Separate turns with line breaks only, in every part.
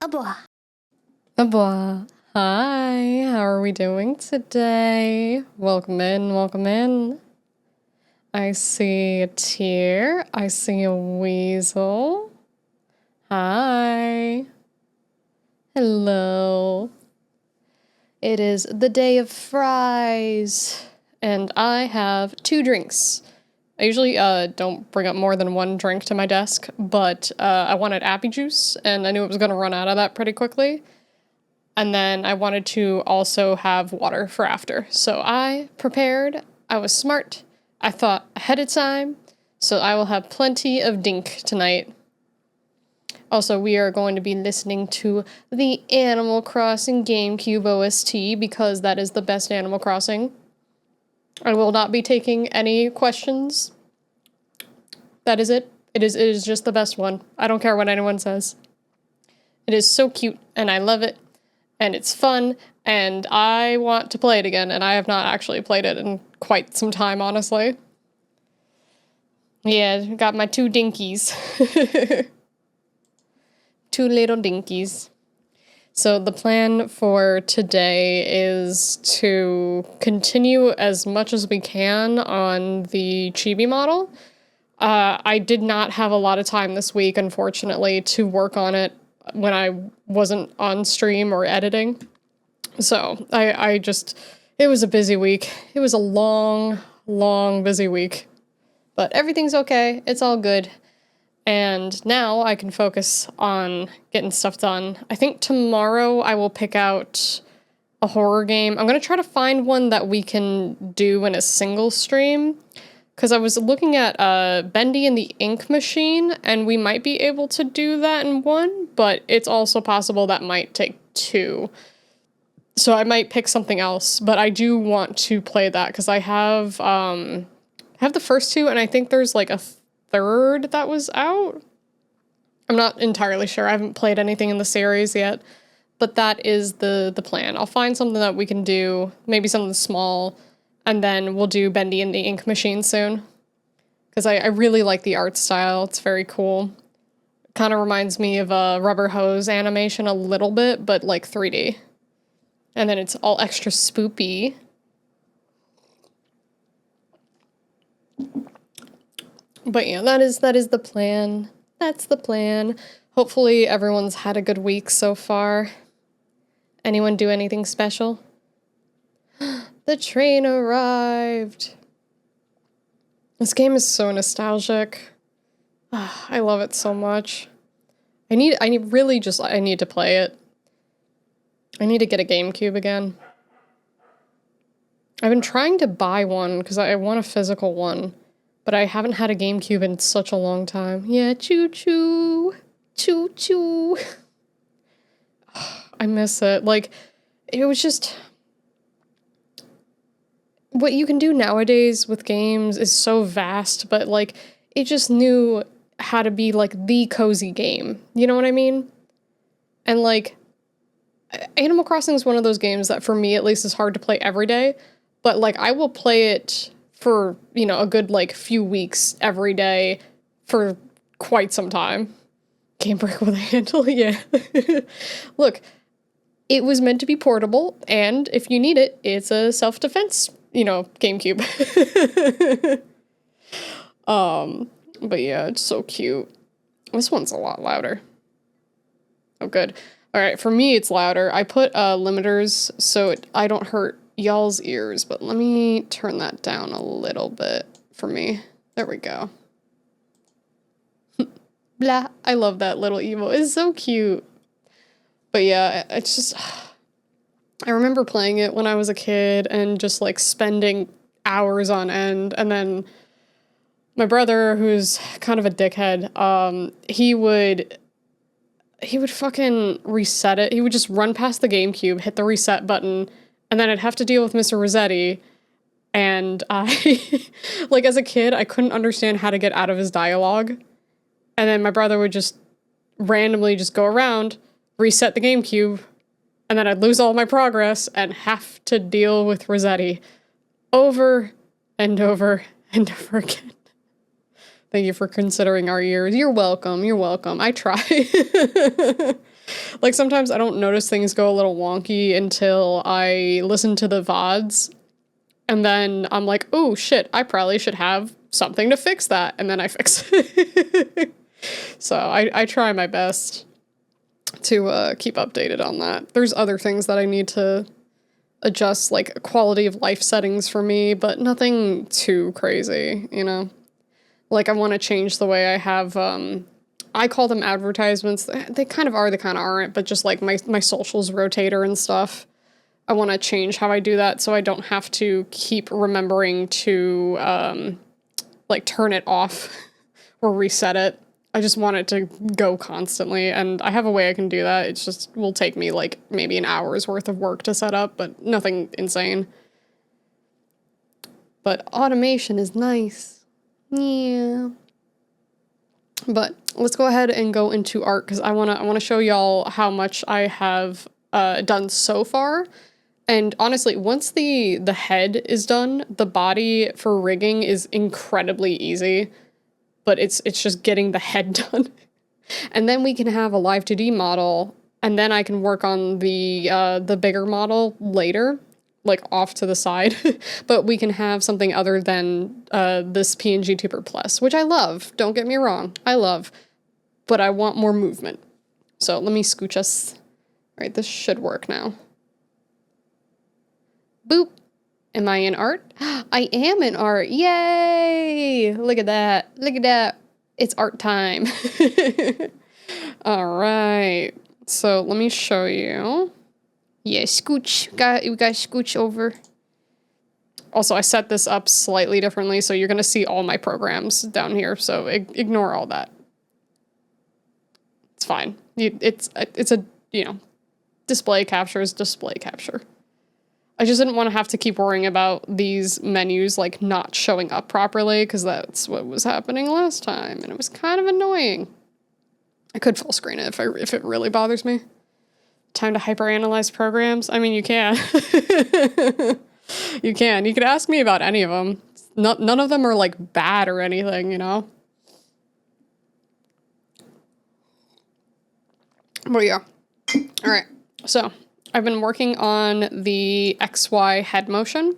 Abwa. Hi, how are we doing today? Welcome in, welcome in. I see a tear. I see a weasel. Hi. Hello. It is the day of fries, and I have 2 drinks. I usually don't bring up more than 1 drink to my desk, but I wanted apple juice, and I knew it was going to run out of that pretty quickly. And then I wanted to also have water for after. So I prepared. I was smart. I thought ahead of time. So I will have plenty of dink tonight. Also, we are going to be listening to the Animal Crossing GameCube OST because that is the best Animal Crossing. I will not be taking any questions. That is it. It is just the best one. I don't care what anyone says. It is so cute, and I love it, and it's fun, and I want to play it again, and I have not actually played it in quite some time, honestly. Yeah, got my 2 dinkies. 2 little dinkies. So the plan for today is to continue as much as we can on the chibi model. I did not have a lot of time this week, unfortunately, to work on it when I wasn't on stream or editing. So it was a busy week. It was a long, busy week. But everything's okay. It's all good. And now I can focus on getting stuff done. I think tomorrow I will pick out a horror game. I'm going to try to find one that we can do in a single stream. Because I was looking at Bendy and the Ink Machine, and we might be able to do that in one, but it's also possible that might take 2. So I might pick something else, but I do want to play that, because I have the first 2, and I think there's like a 3rd that was out. I'm not entirely sure. I haven't played anything in the series yet, but that is the plan. I'll find something that we can do, maybe something small, and then we'll do Bendy and the Ink Machine soon. Because I really like the art style. It's very cool. Kind of reminds me of a Rubber Hose animation a little bit, but like 3D. And then it's all extra spoopy. But yeah, that is the plan. That's the plan. Hopefully everyone's had a good week so far. Anyone do anything special? The train arrived. This game is so nostalgic. I love it so much. I need to play it. I need to get a GameCube again. I've been trying to buy one because I want a physical one. But I haven't had a GameCube in such a long time. Yeah, choo-choo. Choo-choo. I miss it. Like, it was just... What you can do nowadays with games is so vast, but, like, it just knew how to be, like, the cozy game. You know what I mean? And, like, Animal Crossing is one of those games that, for me, at least, is hard to play every day. But, like, I will play it for, you know, a good, like, few weeks every day for quite some time. Game break with a handle, yeah. Look, it was meant to be portable, and if you need it, it's a self-defense, you know, GameCube. But yeah, it's so cute. This one's a lot louder. Oh, good. Alright, for me, it's louder. I put limiters so I don't hurt y'all's ears, but let me turn that down a little bit for me. There we go. Blah. I love that little emo. It's so cute. But yeah, it's just... I remember playing it when I was a kid and just, like, spending hours on end. And then my brother, who's kind of a dickhead, he would fucking reset it. He would just run past the GameCube, hit the reset button, and then I'd have to deal with Mr. Rossetti, and I, like, as a kid, I couldn't understand how to get out of his dialogue, and then my brother would just randomly just go around, reset the GameCube, and then I'd lose all my progress and have to deal with Rossetti over and over and over again. Thank you for considering our ears. You're welcome. I try. Like, sometimes I don't notice things go a little wonky until I listen to the VODs, and then I'm like, oh shit, I probably should have something to fix that, and then I fix it. So I try my best to keep updated on that. There's other things that I need to adjust, like quality of life settings for me, but nothing too crazy, you know? Like, I want to change the way I have, I call them advertisements. They kind of are, they kind of aren't, but just like my socials rotator and stuff. I want to change how I do that so I don't have to keep remembering to, like, turn it off or reset it. I just want it to go constantly, and I have a way I can do that. It's just will take me, like, maybe an hour's worth of work to set up, but nothing insane. But automation is nice. Yeah. But let's go ahead and go into art, because I wanna show y'all how much I have done so far. And honestly, once the head is done, the body for rigging is incredibly easy. But it's just getting the head done. And then we can have a live 2D model, and then I can work on the bigger model later, like off to the side. But we can have something other than this PNG Tuber Plus, which I love. Don't get me wrong, I love. But I want more movement. So let me scooch us. All right, this should work now. Boop. Am I in art? I am in art. Yay! Look at that. Look at that. It's art time. All right. So let me show you. Yeah, scooch. We got scooch over. Also, I set this up slightly differently, so you're going to see all my programs down here. So ignore all that. It's fine. It's a, you know, display capture is display capture. I just didn't want to have to keep worrying about these menus, like, not showing up properly, because that's what was happening last time, and it was kind of annoying. I could full screen it if it really bothers me. Time to hyperanalyze programs? I mean, you can. You can. You could ask me about any of them. None of them are, like, bad or anything, you know? But yeah. All right. So I've been working on the XY head motion,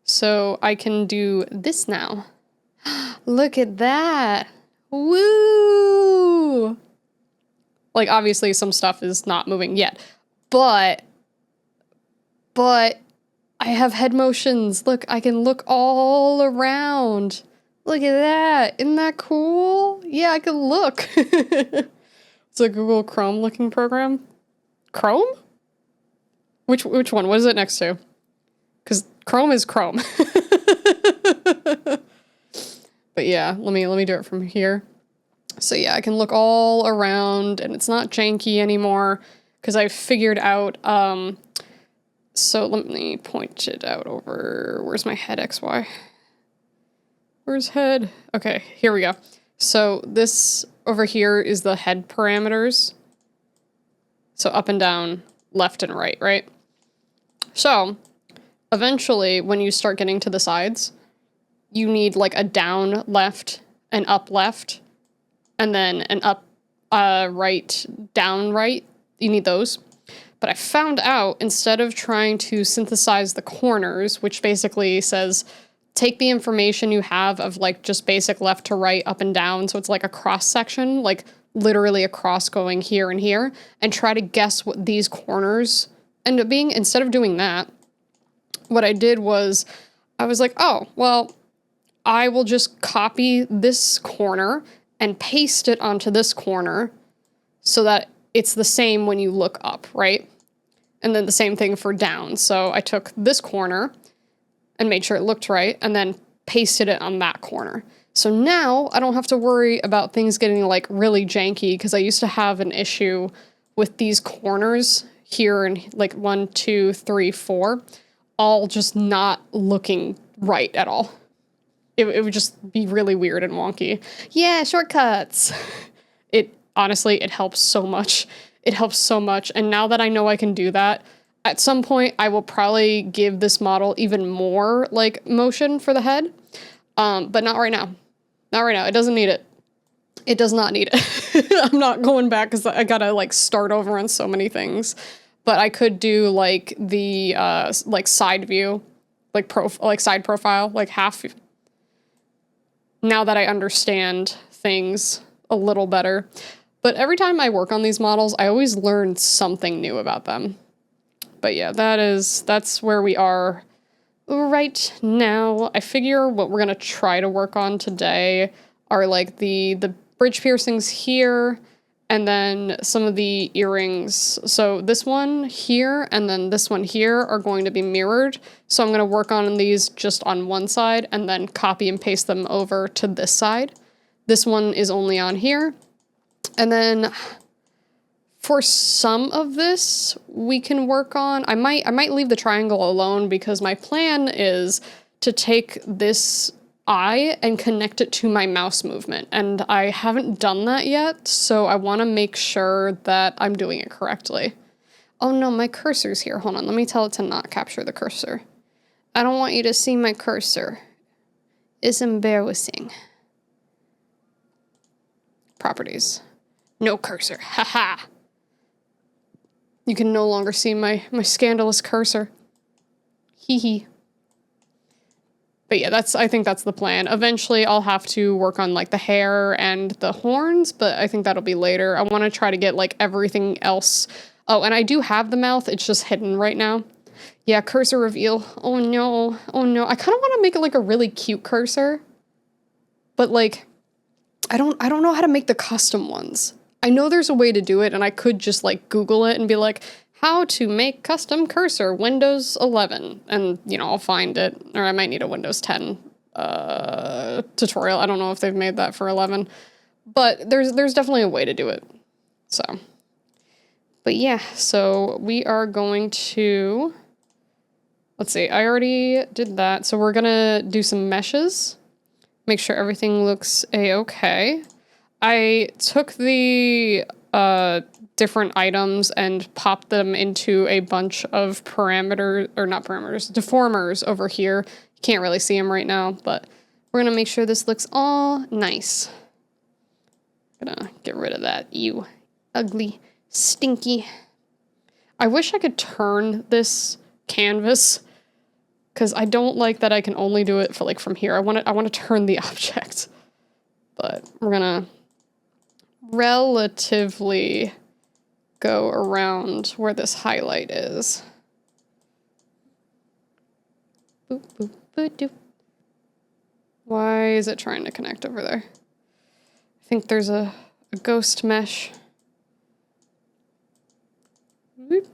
so I can do this now. Look at that. Woo! Like, obviously some stuff is not moving yet, but I have head motions. Look, I can look all around. Look at that. Isn't that cool? Yeah, I can look. It's a Google Chrome looking program. Chrome? Which one? What is it next to? Because Chrome is Chrome. But yeah, let me do it from here. So yeah, I can look all around, and it's not janky anymore because I figured out. So let me point it out over. Where's my head XY? Where's head? Okay, here we go. So this over here is the head parameters. So up and down, left and right, right? So eventually, when you start getting to the sides, you need like a down left, an up left, and then an up right, down right. You need those. But I found out, instead of trying to synthesize the corners, which basically says, take the information you have of like just basic left to right, up and down, so it's like a cross section, like literally a cross going here and here, and try to guess what these corners end up being. Instead of doing that, what I did was, I was like, oh, well, I will just copy this corner and paste it onto this corner so that it's the same when you look up, right? And then the same thing for down. So I took this corner and made sure it looked right, and then pasted it on that corner. So now I don't have to worry about things getting like really janky, because I used to have an issue with these corners here and like 1, 2, 3, 4, all just not looking right at all. It would just be really weird and wonky. Yeah, shortcuts. Honestly, it helps so much. It helps so much. And now that I know I can do that, at some point I will probably give this model even more like motion for the head. But not right now. Not right now. It doesn't need it. It does not need it. I'm not going back because I gotta like start over on so many things. But I could do like the like side view, like side profile, like half. Now that I understand things a little better. But every time I work on these models, I always learn something new about them. But yeah, that's where we are right now. I figure what we're gonna try to work on today are like the bridge piercings here, and then some of the earrings. So this one here and then this one here are going to be mirrored. So I'm going to work on these just on one side and then copy and paste them over to this side. This one is only on here. And then for some of this, we can work on, I might leave the triangle alone because my plan is to take this eye and connect it to my mouse movement. And I haven't done that yet, so I want to make sure that I'm doing it correctly. Oh no, my cursor's here. Hold on, let me tell it to not capture the cursor. I don't want you to see my cursor. It's embarrassing. Properties. No cursor. Haha. You can no longer see my scandalous cursor. Hee hee. But yeah, I think that's the plan. Eventually, I'll have to work on like the hair and the horns, but I think that'll be later. I want to try to get like everything else. Oh, and I do have the mouth. It's just hidden right now. Yeah, cursor reveal. Oh no. Oh no. I kind of want to make it like a really cute cursor. But like, I don't know how to make the custom ones. I know there's a way to do it, and I could just like Google it and be like, how to make custom cursor, Windows 11. And, you know, I'll find it. Or I might need a Windows 10 tutorial. I don't know if they've made that for 11. But there's definitely a way to do it. So. But yeah, so we are going to... Let's see, I already did that. So we're going to do some meshes. Make sure everything looks a-okay. I took the... different items and pop them into a bunch of deformers over here. You can't really see them right now, but we're gonna make sure this looks all nice. Gonna get rid of that, you ugly, stinky. I wish I could turn this canvas, because I don't like that I can only do it for like from here. I want to turn the object, but we're gonna relatively go around where this highlight is. Boop, boop, boop, doop. Why is it trying to connect over there? I think there's a ghost mesh. Boop.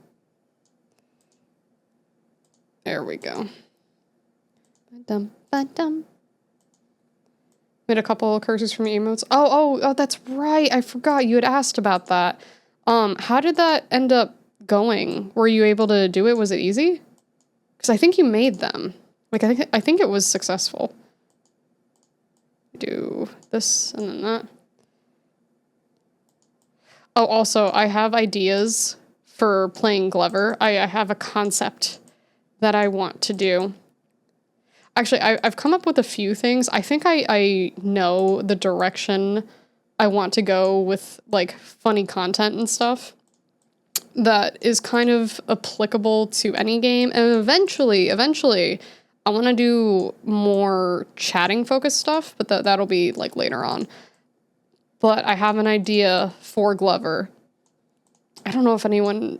There we go. Ba-dum, ba-dum. Made a couple of cursors from emotes. Oh, that's right. I forgot you had asked about that. How did that end up going? Were you able to do it? Was it easy? Because I think you made them. Like, I think it was successful. Do this and then that. Oh, also, I have ideas for playing Glover. I have a concept that I want to do. Actually, I've come up with a few things. I think I know the direction I want to go with like funny content and stuff that is kind of applicable to any game. And eventually, I want to do more chatting focused stuff, but that'll be like later on. But I have an idea for Glover. I don't know if anyone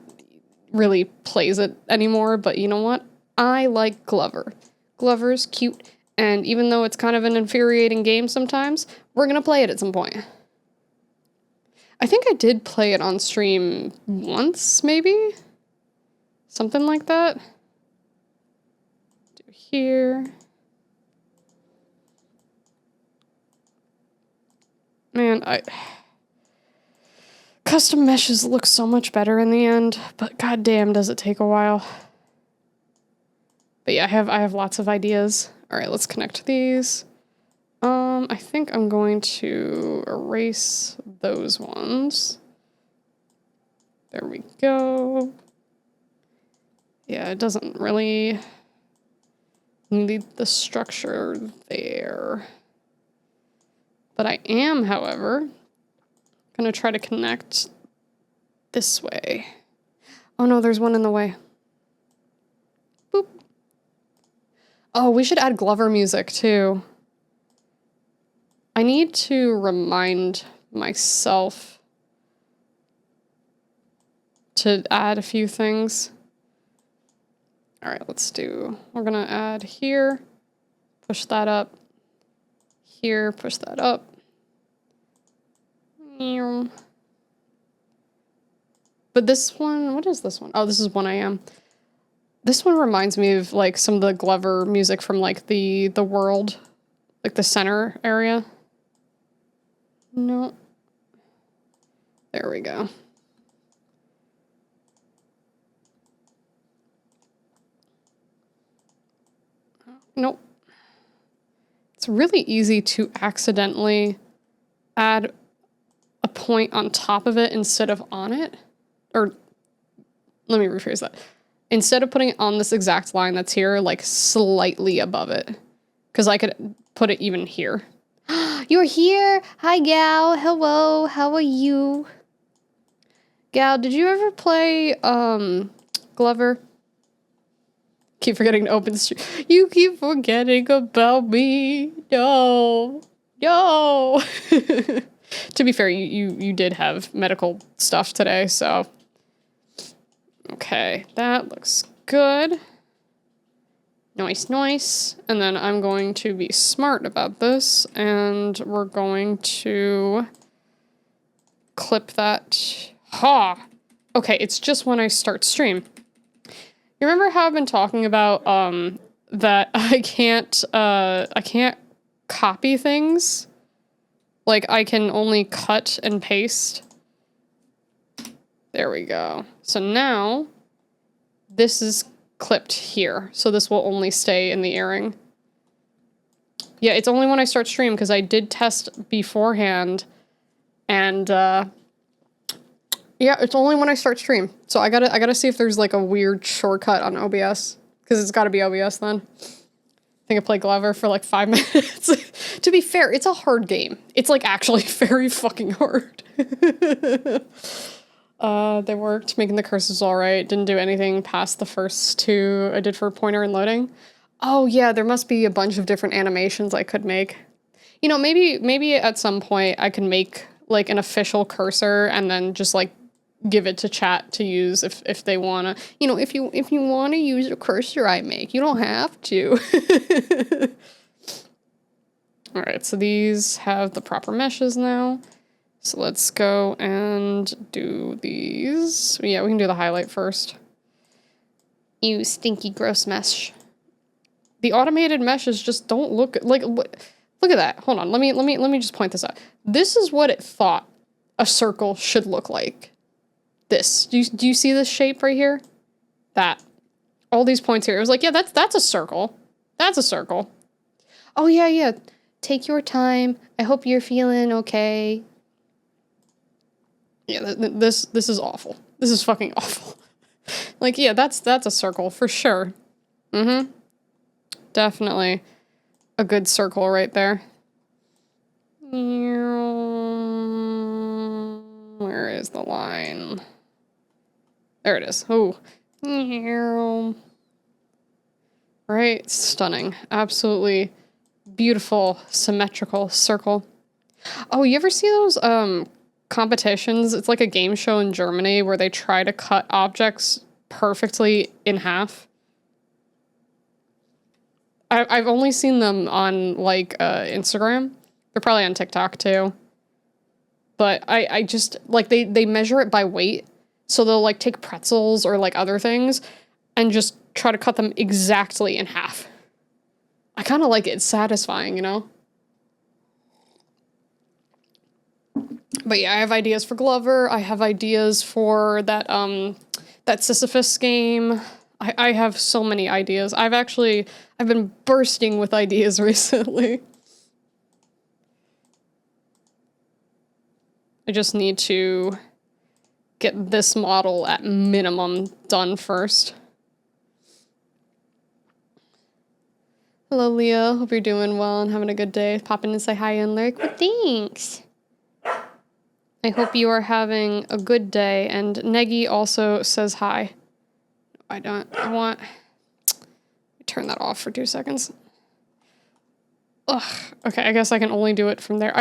really plays it anymore, but you know what? I like Glover. Glover's cute, and even though it's kind of an infuriating game sometimes, we're gonna play it at some point. I think I did play it on stream once, maybe? Something like that. Do here. Man, custom meshes look so much better in the end, but goddamn does it take a while. But yeah, I have lots of ideas. All right, let's connect these. I think I'm going to erase those ones. There we go. Yeah, it doesn't really need the structure there. But I am, however, gonna try to connect this way. Oh no, there's one in the way. Boop. Oh, we should add Glover music too. I need to remind myself to add a few things. All right, we're gonna add here, push that up, here, push that up. But this one, what is this one? Oh, this is 1 AM. This one reminds me of like some of the Glover music from like the world, like the center area. No. There we go. Nope. It's really easy to accidentally add a point on top of it instead of on it. Or let me rephrase that. Instead of putting it on this exact line that's here, like slightly above it. Because I could put it even here. You're here! Hi, Gal. Hello. How are you? Gal, did you ever play, Glover? Keep forgetting to open stream. You keep forgetting about me. No. No. To be fair, you did have medical stuff today, so. Okay, that looks good. Nice, nice. And then I'm going to be smart about this, and we're going to clip that. Ha! Okay, it's just when I start stream. You remember how I've been talking about that I can't copy things? Like I can only cut and paste. There we go. So now this is clipped here. So this will only stay in the earring. Yeah, it's only when I start stream because I did test beforehand and yeah, it's only when I start stream. So I gotta see if there's like a weird shortcut on OBS. Because it's gotta be OBS then. I think I played Glover for like 5 minutes. To be fair, it's a hard game. It's like actually very fucking hard. They worked. Making the curses alright. Didn't do anything past the first 2 I did for pointer and loading. Oh yeah, there must be a bunch of different animations I could make. You know, maybe at some point I can make like an official cursor and then just like give it to chat to use if they wanna. You know, if you wanna use a cursor I make, you don't have to. Alright, so these have the proper meshes now. So let's go and do these. Yeah, we can do the highlight first. You stinky gross mesh. The automated meshes just don't look like look at that. Hold on. Let me just point this out. This is what it thought a circle should look like. This. Do you see this shape right here? That. All these points here. It was like, yeah, that's a circle. That's a circle. Oh yeah. Take your time. I hope you're feeling okay. Yeah, this is awful. This is fucking awful. Like, yeah, that's a circle for sure. Mm-hmm. Definitely a good circle right there. Where is the line? There it is. Oh. Right, stunning. Absolutely beautiful, symmetrical circle. Oh, you ever see those competitions? It's like a game show in Germany where they try to cut objects perfectly in half. I've only seen them on like Instagram. They're probably on TikTok too. But I just like they measure it by weight. So they'll like take pretzels or like other things and just try to cut them exactly in half. I kind of like it. It's satisfying, you know? But yeah, I have ideas for Glover. I have ideas for that Sisyphus game. I have so many ideas. I've been bursting with ideas recently. I just need to get this model at minimum done first. Hello, Leah. Hope you're doing well and having a good day. Pop in and say hi and lyric. Well, thanks. I hope you are having a good day. And Negi also says hi. I want... Turn that off for 2 seconds. Ugh. Okay, I guess I can only do it from there.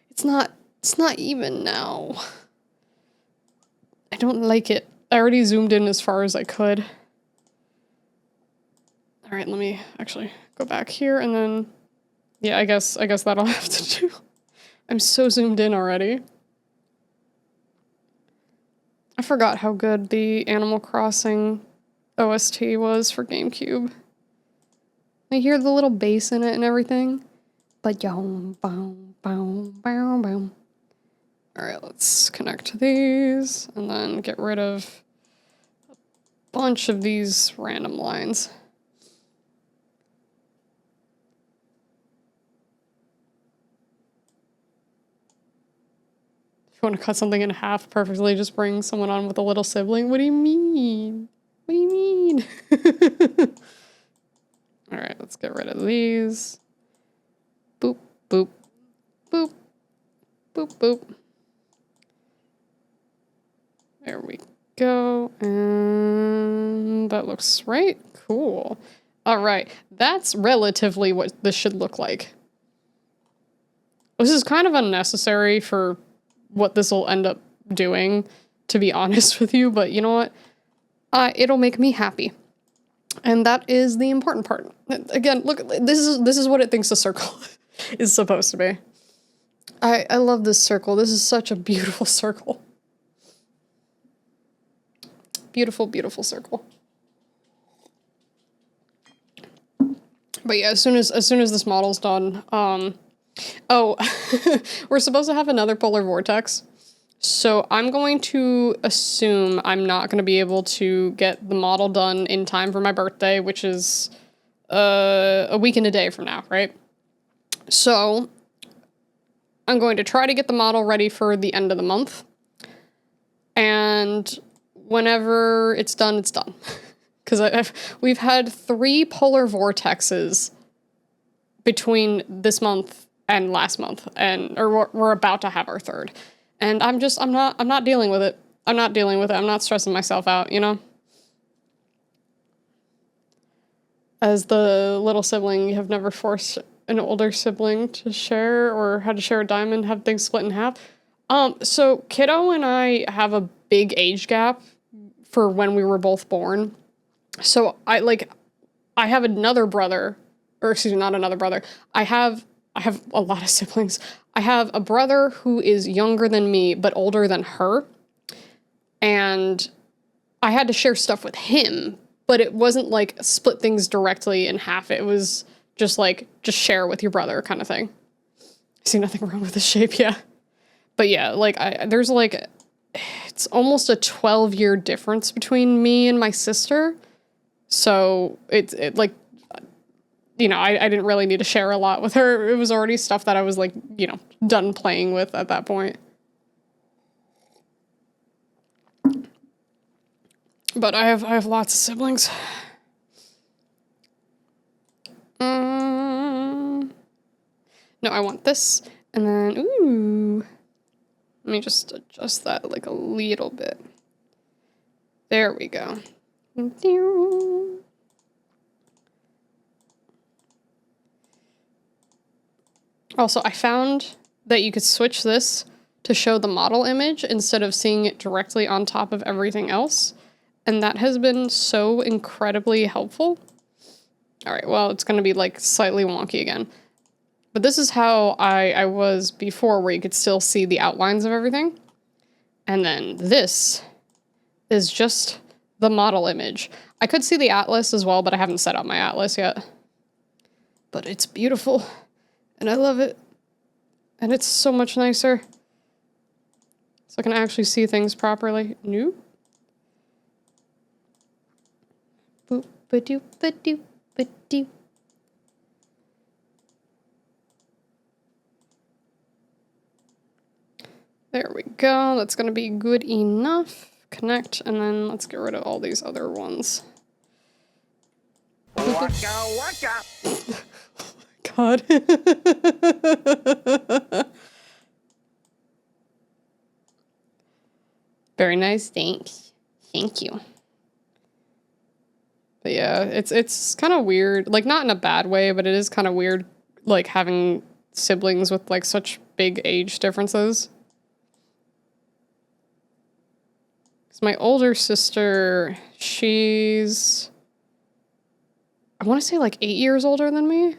It's not even now. I don't like it. I already zoomed in as far as I could. All right, let me actually go back here and then, yeah, I guess that'll have to do. I'm so zoomed in already. I forgot how good the Animal Crossing OST was for GameCube. I hear the little bass in it and everything. But boom, boom, boom, boom, boom. All right, let's connect these and then get rid of a bunch of these random lines. If you want to cut something in half perfectly, just bring someone on with a little sibling. What do you mean? What do you mean? All right, let's get rid of these. Boop, boop, boop, boop, boop. There we go. And that looks right. Cool. All right, that's relatively what this should look like. This is kind of unnecessary for what this will end up doing, to be honest with you, but you know what? It'll make me happy. And that is the important part. Again, look, this is what it thinks a circle is supposed to be. I love this circle. This is such a beautiful circle. Beautiful, beautiful circle. But yeah, as soon as this model's done, oh, we're supposed to have another polar vortex. So I'm going to assume I'm not going to be able to get the model done in time for my birthday, which is a week and a day from now, right? So I'm going to try to get the model ready for the end of the month. And whenever it's done, it's done. Because we've had 3 polar vortexes between this month and last month, or we're about to have our 3rd. And I'm not dealing with it. I'm not dealing with it. I'm not stressing myself out, you know? As the little sibling, you have never forced an older sibling to share or had to share a diamond, have things split in half. So Kiddo and I have a big age gap for when we were both born. So I have another brother, or excuse me, not another brother. I have a lot of siblings. I have a brother who is younger than me, but older than her. And I had to share stuff with him, but it wasn't like split things directly in half. It was just share with your brother kind of thing. I see nothing wrong with the shape, yeah. But yeah, there's it's almost a 12-year difference between me and my sister. So it you know, I didn't really need to share a lot with her. It was already stuff that I was done playing with at that point. But I have lots of siblings. No, I want this. And then, ooh. Let me just adjust that a little bit. There we go. Also, I found that you could switch this to show the model image instead of seeing it directly on top of everything else. And that has been so incredibly helpful. All right, well, it's going to be slightly wonky again. But this is how I was before, where you could still see the outlines of everything. And then this is just the model image. I could see the atlas as well, but I haven't set up my atlas yet. But it's beautiful. And I love it. And it's so much nicer. So I can actually see things properly. Nope. Boop, ba-doop, ba-doop, ba-doop. There we go. That's going to be good enough. Connect, and then let's get rid of all these other ones. Boop, God. Very nice, thanks. Thank you. But yeah, it's kind of weird. Like, not in a bad way, but it is kind of weird, like, having siblings with, like, such big age differences. Because my older sister, she's... I want to say, like, 8 years older than me.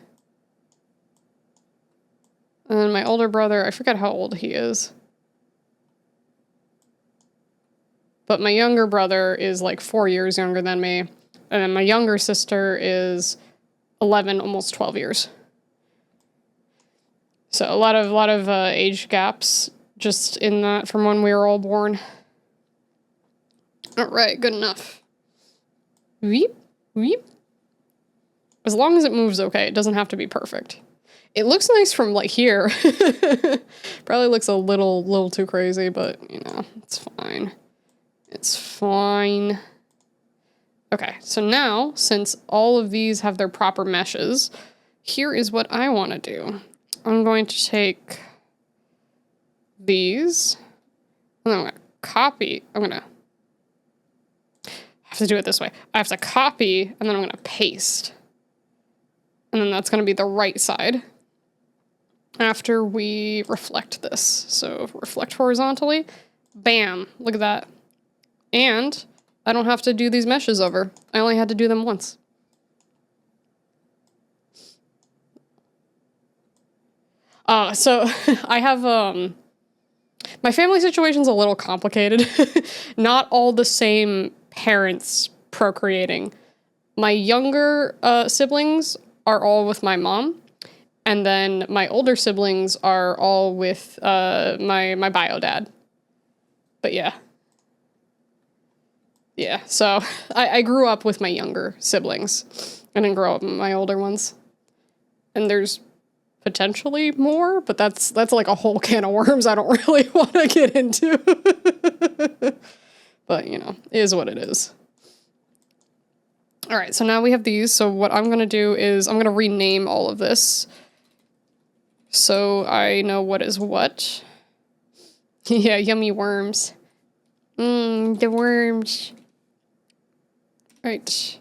And then my older brother, I forget how old he is. But my younger brother is like 4 years younger than me. And then my younger sister is 11, almost 12 years. So a lot of age gaps just in that from when we were all born. All right, good enough. Weep, weep. As long as it moves okay, it doesn't have to be perfect. It looks nice from, like, here. Probably looks a little too crazy, but, you know, it's fine. It's fine. Okay, so now, since all of these have their proper meshes, here is what I want to do. I'm going to take these, and then I'm going to copy. I'm going to have to do it this way. I have to copy, and then I'm going to paste. And then that's going to be the right side after we reflect this. So reflect horizontally. Bam. Look at that. And I don't have to do these meshes over. I only had to do them once. So I have, my family situation's a little complicated. Not all the same parents procreating. My younger siblings are all with my mom. And then my older siblings are all with my bio dad. But yeah. Yeah, so I grew up with my younger siblings. I didn't grow up with my older ones. And there's potentially more, but that's like a whole can of worms I don't really want to get into. But, you know, it is what it is. All right, so now we have these. So what I'm going to do is I'm going to rename all of this so I know what is what. Yeah, yummy worms. The worms. Right.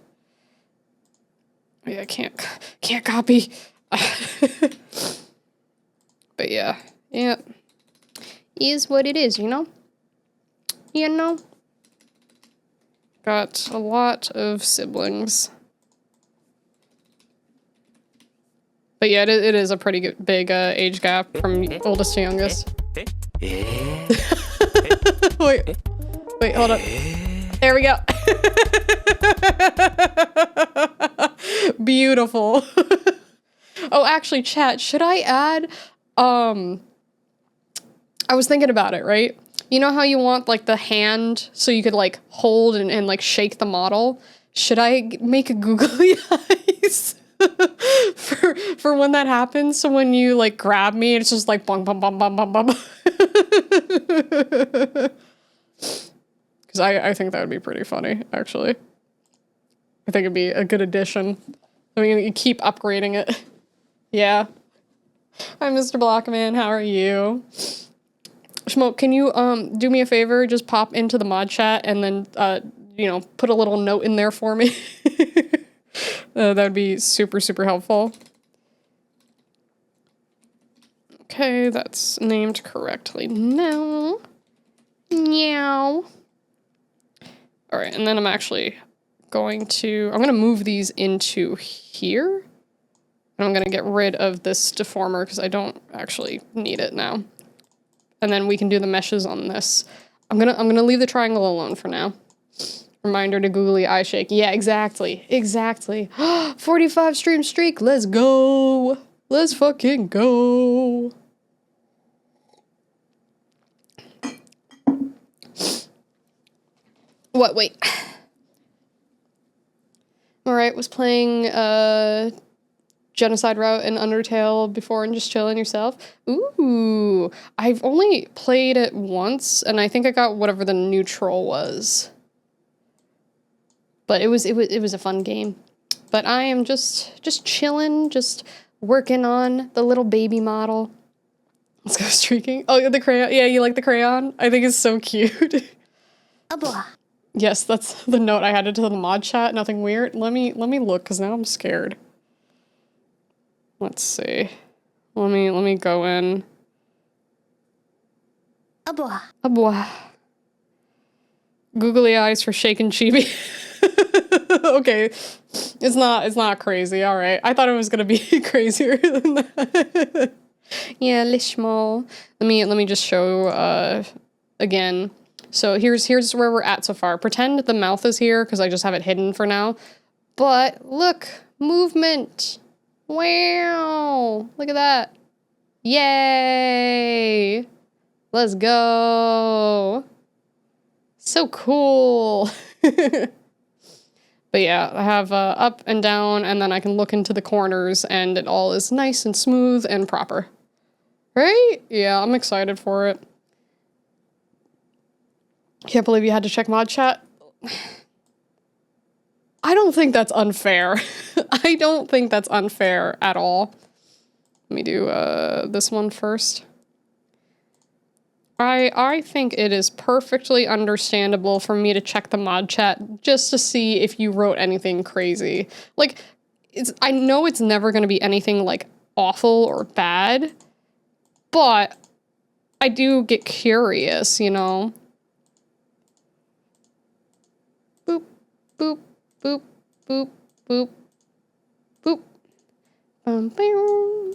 Oh, yeah, I can't copy. But yeah. Yep. Is what it is, you know? You know? Got a lot of siblings. But yeah, it is a pretty big age gap from oldest to youngest. Wait, hold up. There we go. Beautiful. Oh, actually, chat, should I add, I was thinking about it, right? You know how you want, like, the hand so you could, like, hold and like, shake the model? Should I make a googly eyes for when that happens? So when you, like, grab me, it's just like, bong, bong, bong, bong, bong, bong. Because I think that would be pretty funny, actually. I think it'd be a good addition. I mean, you keep upgrading it. Yeah. Hi, Mr. Blockman. How are you? Schmoke, can you do me a favor? Just pop into the mod chat and then, you know, put a little note in there for me. That would be super, super helpful. Okay, that's named correctly now. Meow. All right, and then I'm actually going to move these into here. And I'm going to get rid of this deformer because I don't actually need it now. And then we can do the meshes on this. I'm gonna leave the triangle alone for now. Reminder to googly eye shake. Yeah, exactly. 45 stream streak. Let's go. Let's fucking go. What? Wait. Alright, was playing Genocide Route and Undertale before and just chilling yourself. Ooh, I've only played it once, and I think I got whatever the neutral was. But it was a fun game. But I am just chilling, just working on the little baby model. Let's go streaking. Oh, the crayon. Yeah, you like the crayon? I think it's so cute. Yes, that's the note I added to the mod chat. Nothing weird. Let me look, because now I'm scared. Let's see. Let me go in. Abwa. Googly eyes for shaken chibi. Okay. It's not crazy, alright. I thought it was gonna be crazier than that. Yeah, Lishmo. Let me just show again. So here's where we're at so far. Pretend the mouth is here, because I just have it hidden for now. But look, movement. Wow. Look at that. Yay. Let's go. So cool. But yeah, I have up and down, and then I can look into the corners, and it all is nice and smooth and proper. Right? Yeah, I'm excited for it. Can't believe you had to check mod chat. I don't think that's unfair. I don't think that's unfair at all. Let me do this one first. I think it is perfectly understandable for me to check the mod chat just to see if you wrote anything crazy. Like, I know it's never going to be anything, like, awful or bad, but I do get curious, you know? Boop, boop, boop, boop, boop, boop. Bum, bam.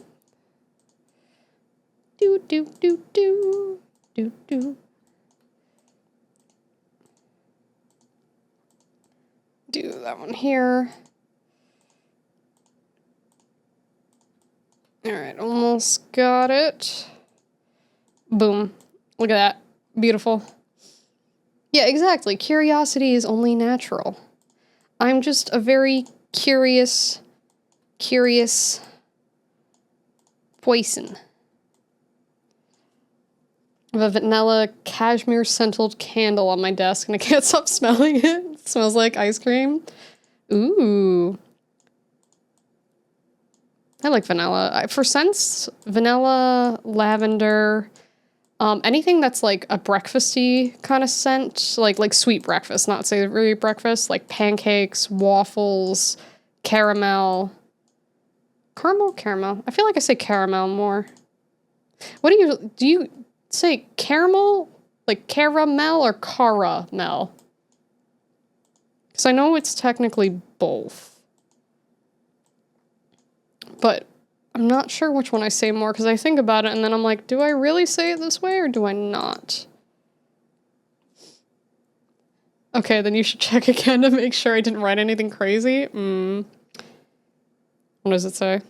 Do, do, do, do. Do, do. Do that one here. Alright, almost got it. Boom. Look at that. Beautiful. Yeah, exactly. Curiosity is only natural. I'm just a very curious person. I have a vanilla cashmere scented candle on my desk, and I can't stop smelling it. It smells like ice cream. Ooh. I like vanilla. For scents, vanilla, lavender, anything that's like a breakfasty kind of scent, like sweet breakfast, not savory breakfast, like pancakes, waffles, caramel. Caramel. I feel like I say caramel more. What do you say caramel? Like caramel or caramel? Because I know it's technically both. But I'm not sure which one I say more, because I think about it and then I'm like, do I really say it this way or do I not? Okay, then you should check again to make sure I didn't write anything crazy. What does it say?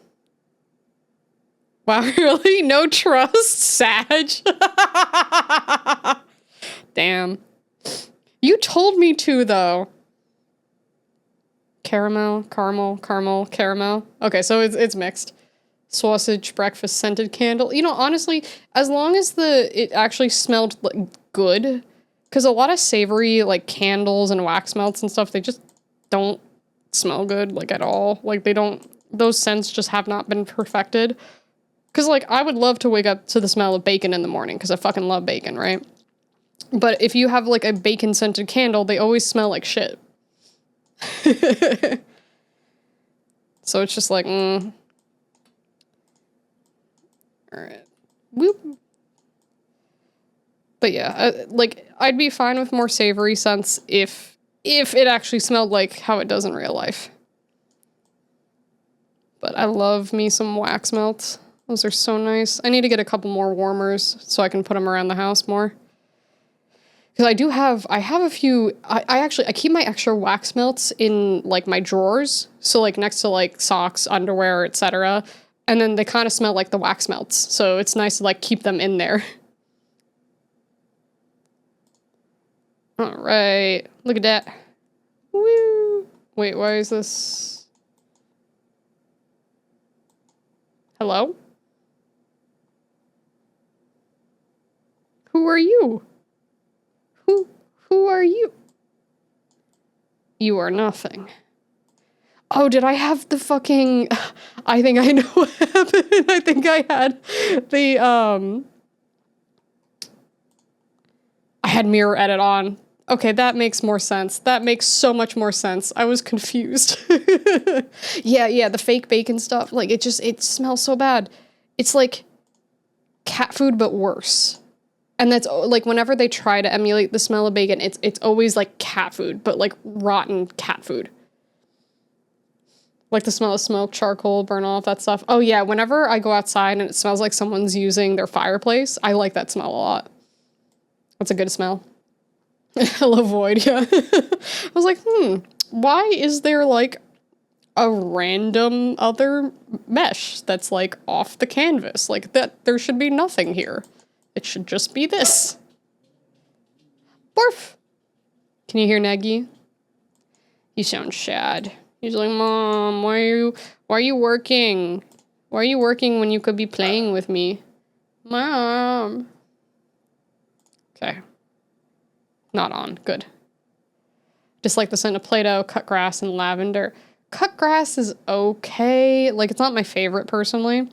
Wow, really? No trust? Sag? Damn. You told me to, though. Caramel. Okay, so it's mixed. Sausage, breakfast, scented candle. You know, honestly, as long as it actually smelled like, good, because a lot of savory, like, candles and wax melts and stuff, they just don't smell good, like, at all. Like, those scents just have not been perfected. Because, like, I would love to wake up to the smell of bacon in the morning, because I fucking love bacon, right? But if you have, like, a bacon-scented candle, they always smell like shit. So it's just like, Alright. Whoop. But yeah, like, I'd be fine with more savory scents if it actually smelled like how it does in real life. But I love me some wax melts. Those are so nice. I need to get a couple more warmers so I can put them around the house more. Because I have a few, I keep my extra wax melts in, like, my drawers. So, like, next to, like, socks, underwear, etc. And then they kind of smell like the wax melts. So it's nice to, like, keep them in there. Alright. Look at that. Woo! Wait, why is this? Hello? Who are you? Who are you? You are nothing. Oh, did I have the fucking... I think I know what happened. I think I had the, I had mirror edit on. Okay, that makes more sense. That makes so much more sense. I was confused. Yeah, the fake bacon stuff. Like, it smells so bad. It's like cat food, but worse. And that's, like, whenever they try to emulate the smell of bacon, it's always like cat food, but like rotten cat food. Like the smell of smoke, charcoal, burn off, that stuff. Oh yeah, whenever I go outside and it smells like someone's using their fireplace, I like that smell a lot. That's a good smell. Hello, Void, yeah. I was like, why is there like a random other mesh that's like off the canvas? Like that, there should be nothing here. It should just be this. Barf! Can you hear Neggy? You sound sad. He's like, Mom, why are you working? Why are you working when you could be playing with me? Mom. Okay. Not on. Good. Dislike the scent of Play-Doh, cut grass, and lavender. Cut grass is okay. Like, it's not my favorite, personally.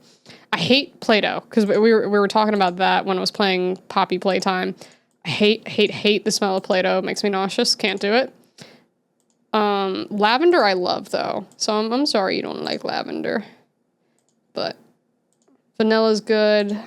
I hate Play-Doh, because we were talking about that when I was playing Poppy Playtime. I hate the smell of Play-Doh. It makes me nauseous. Can't do it. Lavender I love, though. So I'm sorry you don't like lavender. But vanilla's good.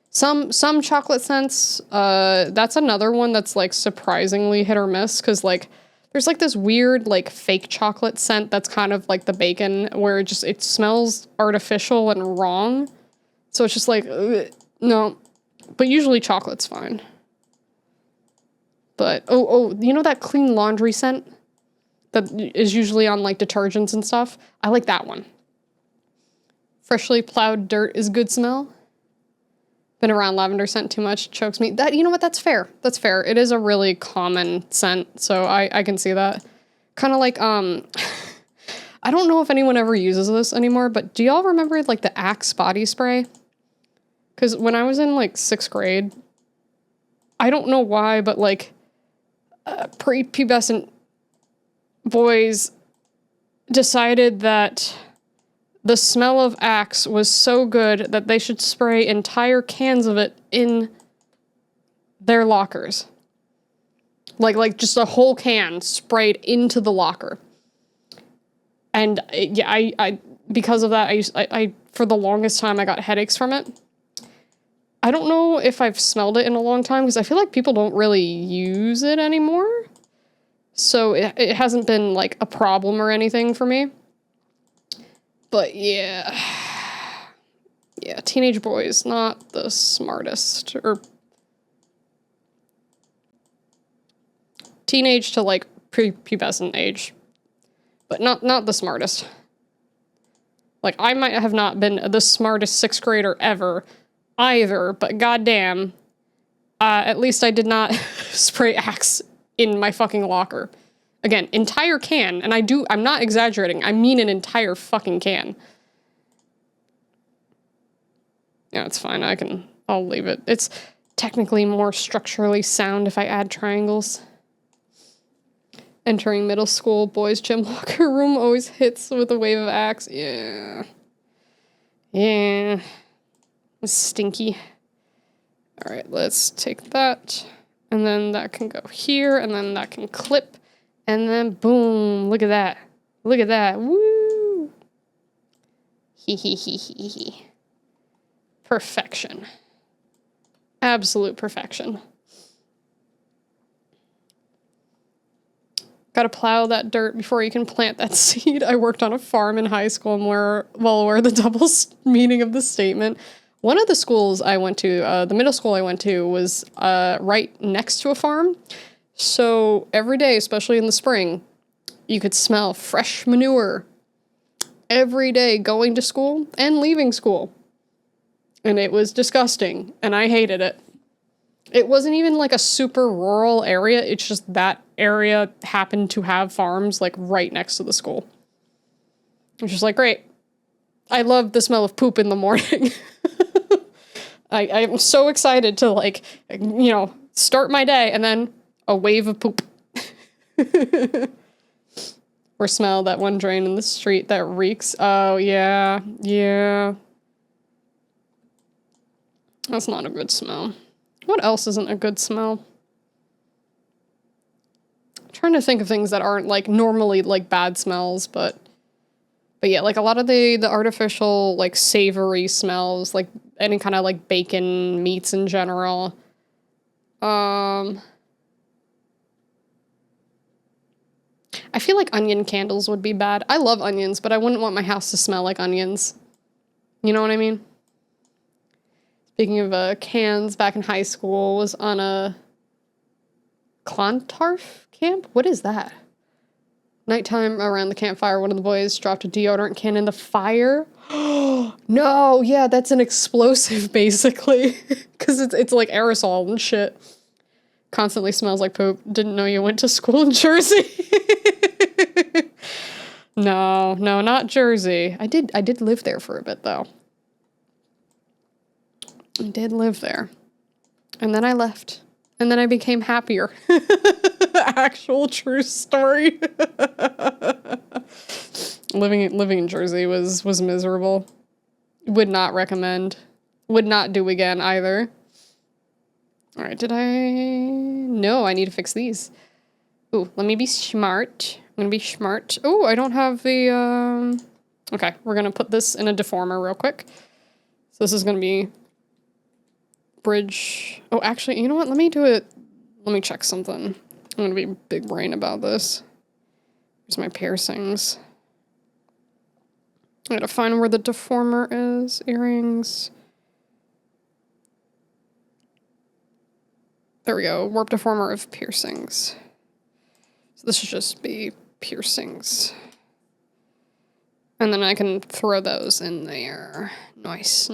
Some chocolate scents, that's another one that's, like, surprisingly hit or miss, because, like, there's, like, this weird, like, fake chocolate scent that's kind of like the bacon, where it smells artificial and wrong. So it's just like, ugh, no. But usually chocolate's fine. But, you know that clean laundry scent that is usually on, like, detergents and stuff? I like that one. Freshly plowed dirt is good smell. Been around lavender scent too much, chokes me. That, you know what, that's fair. That's fair. It is a really common scent, so I can see that. Kind of like, I don't know if anyone ever uses this anymore, but do y'all remember, like, the Axe body spray? Because when I was in, like, 6th grade, I don't know why, but, like, prepubescent boys decided that the smell of Axe was so good that they should spray entire cans of it in their lockers. Like just a whole can sprayed into the locker. And yeah, I because of that, I for the longest time I got headaches from it. I don't know if I've smelled it in a long time, because I feel like people don't really use it anymore. So it hasn't been, like, a problem or anything for me. But yeah. Yeah, teenage boys, not the smartest. Or teenage to, like, prepubescent age. But not the smartest. Like, I might have not been the smartest 6th grader ever either, but goddamn, at least I did not spray Axe in my fucking locker. Again, entire can, and I'm not exaggerating, I mean an entire fucking can. Yeah, it's fine, I'll leave it. It's technically more structurally sound if I add triangles. Entering middle school, boys' gym locker room always hits with a wave of Axe. Yeah. Yeah. It's stinky. Alright, let's take that. And then that can go here, and then that can clip. And then boom, look at that. Look at that. Woo! Hee. Perfection. Absolute perfection. Gotta plow that dirt before you can plant that seed. I worked on a farm in high school and where the double meaning of the statement. One of the schools I went to, the middle school I went to, was right next to a farm. So every day, especially in the spring, you could smell fresh manure every day going to school and leaving school. And it was disgusting, and I hated it. It wasn't even like a super rural area, it's just that area happened to have farms like right next to the school. It's just like, great. I love the smell of poop in the morning. I'm so excited to, like, you know, start my day and then a wave of poop. Or smell that one drain in the street that reeks. Oh, yeah. Yeah. That's not a good smell. What else isn't a good smell? I'm trying to think of things that aren't, like, normally, like, bad smells, but yeah, like, a lot of the artificial, like, savory smells, like, any kind of, like, bacon, meats in general. I feel like onion candles would be bad. I love onions, but I wouldn't want my house to smell like onions. You know what I mean? Speaking of cans, back in high school, was on a Clontarf camp? What is that? Nighttime around the campfire, one of the boys dropped a deodorant can in the fire. No, yeah, that's an explosive, basically. Because it's like aerosol and shit. Constantly smells like poop. Didn't know you went to school in Jersey. No, not Jersey. I did live there for a bit, though. I did live there. And then I left. And then I became happier. Actual true story. Living in Jersey was miserable. Would not recommend. Would not do again either. All right, No, I need to fix these. Ooh, let me be smart. I'm gonna be smart. Oh, I don't have the, Okay, we're gonna put this in a deformer real quick. So this is gonna be bridge. Oh, actually, you know what? Let me do it. Let me check something. I'm gonna be big brain about this. Here's my piercings. I gotta find where the deformer is. Earrings. There we go. Warp deformer of piercings. So this should just be piercings. And then I can throw those in there. Nice.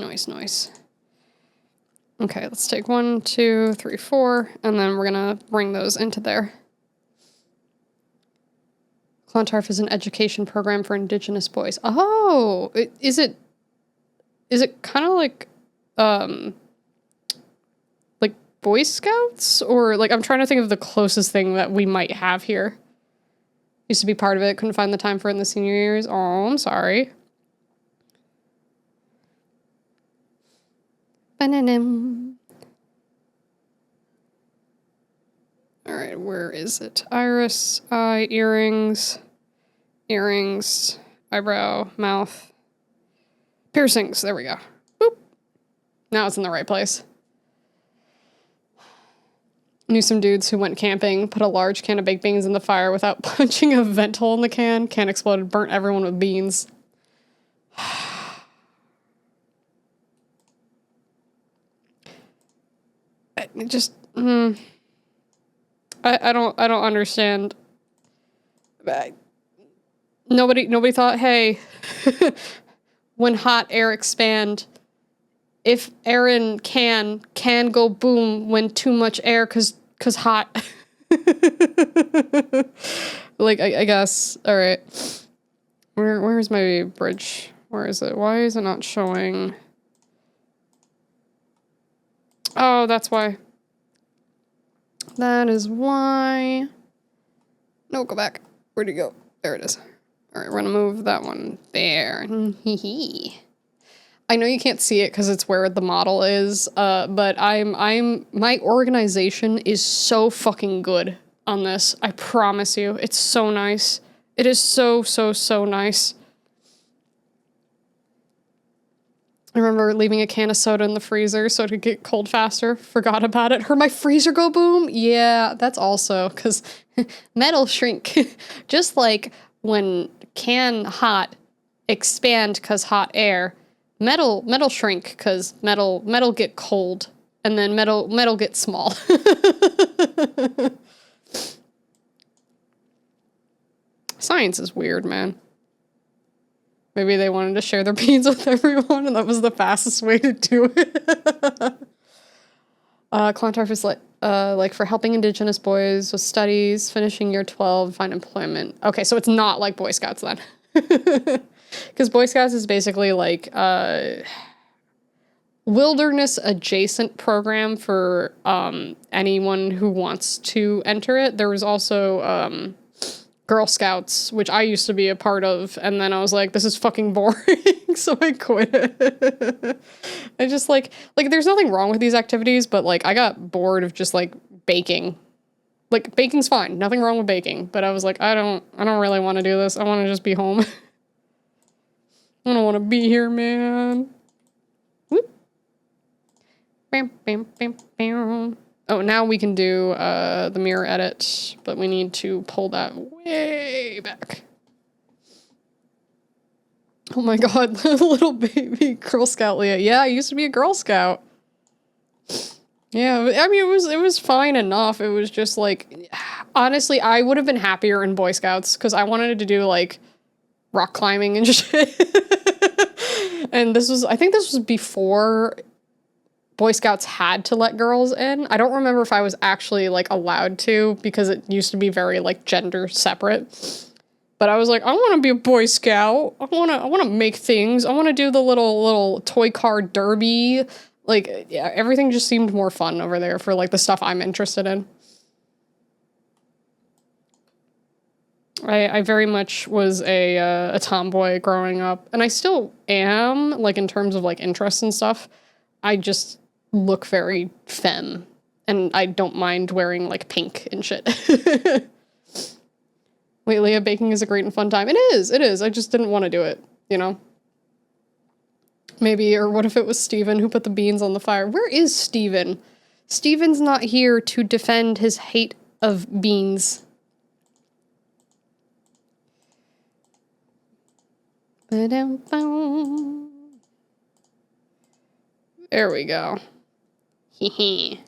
Okay, let's take 1, 2, 3, 4, and then we're gonna bring those into there. Clontarf is an education program for Indigenous boys. Oh, is it kind of like Boy Scouts? Or, like, I'm trying to think of the closest thing that we might have here. Used to be part of it, couldn't find the time for it in the senior years. Oh, I'm sorry. Ba-na-nam. All right, where is it? Iris, eye, earrings, eyebrow, mouth, piercings. There we go. Boop. Now it's in the right place. Knew some dudes who went camping, put a large can of baked beans in the fire without punching a vent hole in the can. Can exploded, burnt everyone with beans. Just, I don't understand. Nobody thought, hey, when hot air expand, if Aaron can go boom when too much air cause hot. Like, I guess. All right. Where's my bridge? Where is it? Why is it not showing? Oh, that's why. That is why. No, go back. Where'd it go? There it is. All right, we're gonna move that one there. I know you can't see it because it's where the model is, but my organization is so fucking good on this. I promise you. It's so nice. It is so nice. I remember leaving a can of soda in the freezer so it could get cold faster. Forgot about it. Heard my freezer go boom? Yeah, that's also because metal shrink. Just like when can hot expand because hot air, metal shrink because metal get cold, and then metal get small. Science is weird, man. Maybe they wanted to share their beans with everyone, and that was the fastest way to do it. Clontarf is like for helping Indigenous boys with studies, finishing year 12, find employment. Okay, so it's not like Boy Scouts then. Because Boy Scouts is basically like wilderness adjacent program for anyone who wants to enter it. There was also Girl Scouts, which I used to be a part of, and then I was like, this is fucking boring, so I quit it. I just like, there's nothing wrong with these activities, but, like, I got bored of just, like, baking. Like, baking's fine, nothing wrong with baking, but I was like, I don't really want to do this, I want to just be home. I don't want to be here, man. Whoop. Bam, bam, bam, bam. Oh, now we can do the mirror edit, but we need to pull that way back. Oh my god, little baby Girl Scout Leah. Yeah, I used to be a Girl Scout. Yeah, I mean, it was fine enough. It was just like, honestly, I would have been happier in Boy Scouts because I wanted to do like rock climbing and shit. And I think this was before Boy Scouts had to let girls in. I don't remember if I was actually, like, allowed to, because it used to be very, like, gender separate. But I was like, I want to be a Boy Scout. I want to make things. I want to do the little toy car derby. Like, yeah, everything just seemed more fun over there for, like, the stuff I'm interested in. I very much was a tomboy growing up, and I still am, like, in terms of, like, interests and stuff. I just look very femme, and I don't mind wearing, like, pink and shit. Wait, Leah, baking is a great and fun time. It is. I just didn't want to do it, you know? Maybe, or what if it was Steven who put the beans on the fire? Where is Steven? Steven's not here to defend his hate of beans. There we go. Hee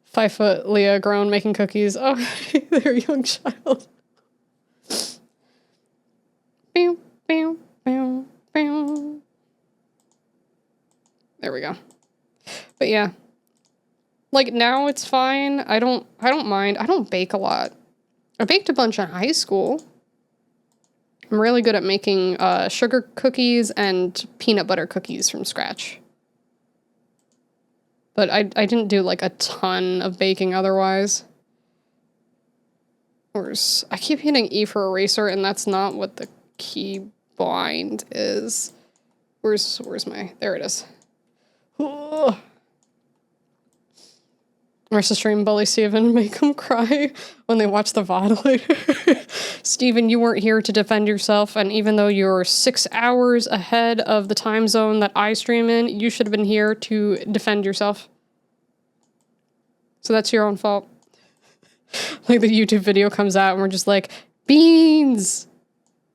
5 foot Leah grown making cookies. Oh, they're a young child. Bow, bow, bow, bow. There we go. But yeah. Like, now it's fine. I don't mind. I don't bake a lot. I baked a bunch in high school. I'm really good at making sugar cookies and peanut butter cookies from scratch. But I didn't do, like, a ton of baking otherwise. I keep hitting E for eraser, and that's not what the key bind is. Where's my... There it is. Ugh. Marissa stream bully Steven and make him cry when they watch the VOD later. Steven, you weren't here to defend yourself, and even though you're 6 hours ahead of the time zone that I stream in, you should have been here to defend yourself. So that's your own fault. Like, the YouTube video comes out and we're just like, beans!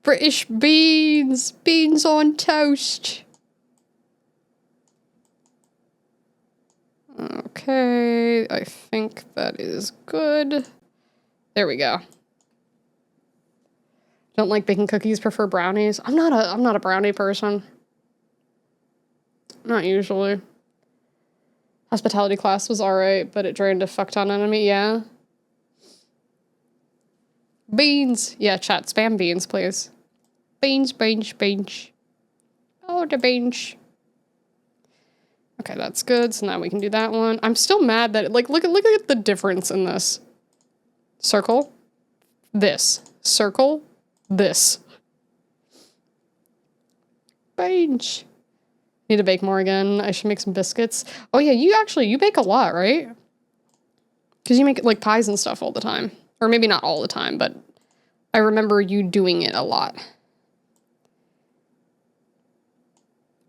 British beans! Beans on toast! Okay, I think that is good. There we go. Don't like baking cookies, prefer brownies. I'm not a brownie person. Not usually. Hospitality class was alright, but it drained a fuck ton out of me, yeah. Beans! Yeah, chat, spam beans, please. Beans. Oh, the beans. Okay, that's good. So now we can do that one. I'm still mad that, like, look at the difference in this. Circle. This. Circle. This. Beige. Need to bake more again. I should make some biscuits. Oh yeah, you bake a lot, right? Because you make, like, pies and stuff all the time. Or maybe not all the time, but I remember you doing it a lot.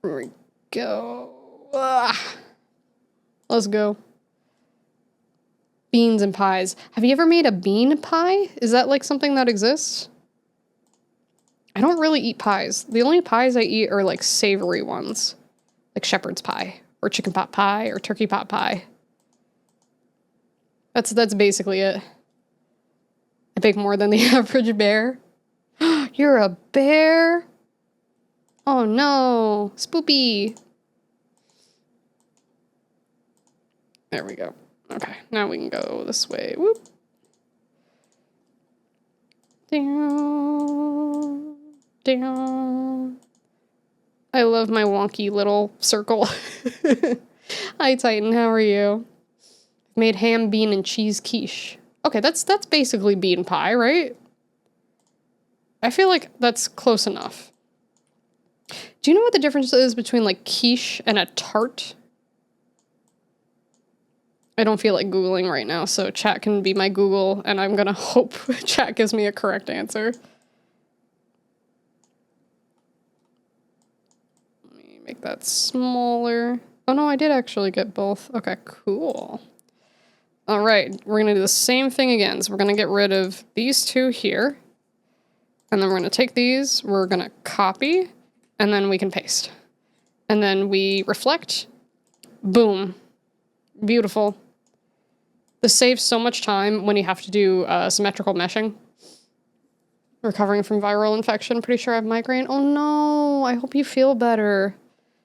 There we go. Ugh. Let's go. Beans and pies. Have you ever made a bean pie? Is that, like, something that exists? I don't really eat pies. The only pies I eat are, like, savory ones. Like shepherd's pie, or chicken pot pie, or turkey pot pie. That's basically it. I bake more than the average bear. You're a bear? Oh no, spoopy. There we go. Okay, now we can go this way. Whoop. Down, down. I love my wonky little circle. Hi, Titan, how are you? Made ham, bean, and cheese quiche. Okay, that's basically bean pie, right? I feel like that's close enough. Do you know what the difference is between like quiche and a tart? I don't feel like Googling right now, so chat can be my Google, and I'm gonna hope chat gives me a correct answer. Let me make that smaller. Oh no, I did actually get both. Okay, cool. All right, we're gonna do the same thing again. So we're gonna get rid of these two here. And then we're gonna take these, we're gonna copy, and then we can paste. And then we reflect. Boom. Beautiful. This saves so much time when you have to do symmetrical meshing. Recovering from viral infection. Pretty sure I have migraine. Oh no, I hope you feel better.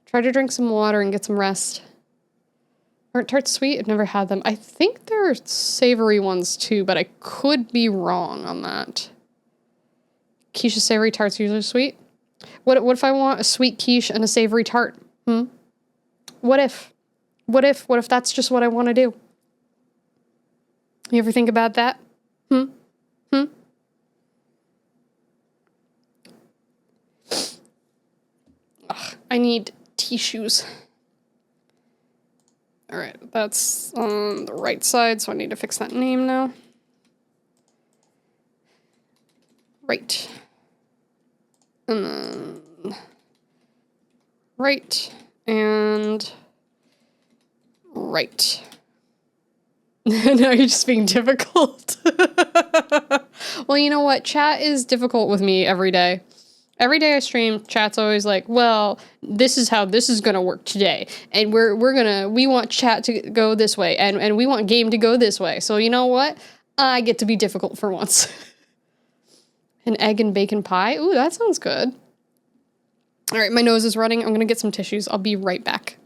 Try to drink some water and get some rest. Aren't tarts sweet? I've never had them. I think they're savory ones too, but I could be wrong on that. Quiche is savory, tarts usually sweet. What if I want a sweet quiche and a savory tart? What if? What if that's just what I want to do? You ever think about that? Ugh, I need tissues. All right, that's on the right side, so I need to fix that name now. Right. And then right and right. Now you're just being difficult. Well, you know what? Chat is difficult with me every day. Every day I stream, chat's always like, well, this is how this is gonna work today. And we want chat to go this way, and we want game to go this way. So you know what? I get to be difficult for once. An egg and bacon pie? Ooh, that sounds good. All right, my nose is running. I'm gonna get some tissues. I'll be right back.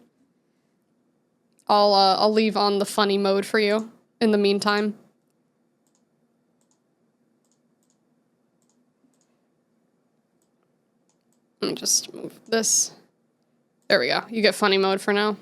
I'll leave on the funny mode for you in the meantime. Let me just move this. There we go. You get funny mode for now.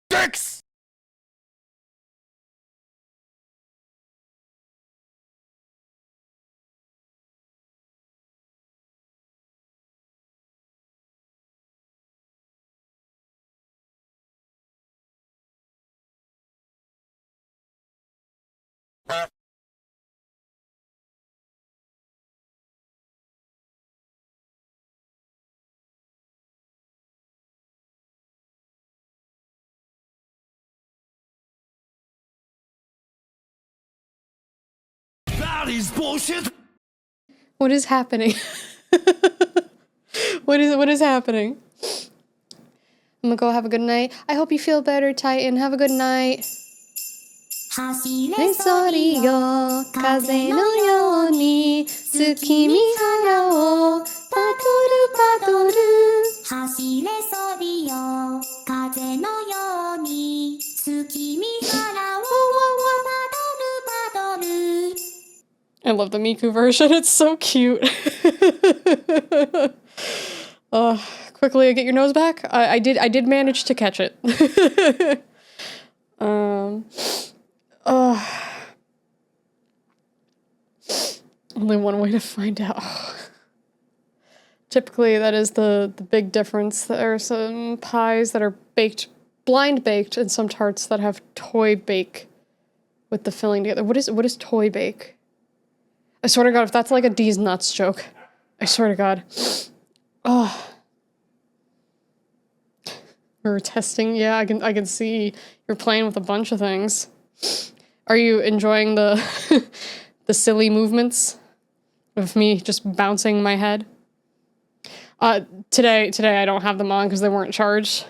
Dicks! That is bullshit!
What is happening? What is happening? I'm gonna go have a good night. I hope you feel better, Titan. Have a good night.
走れソリよ風のように月見原をパドルパドル走れソリよ風のように月見原をパドルパドル
I love the Miku version. It's so cute. Quickly get your nose back. I did manage to catch it. Only one way to find out. Typically, that is the big difference. There are some pies that are baked, blind baked, and some tarts that have toy bake with the filling together. What is toy bake? I swear to God, if that's like a D's nuts joke, I swear to God. Oh. We were testing. Yeah, I can see you're playing with a bunch of things. Are you enjoying the the silly movements of me just bouncing my head? Today I don't have them on because they weren't charged.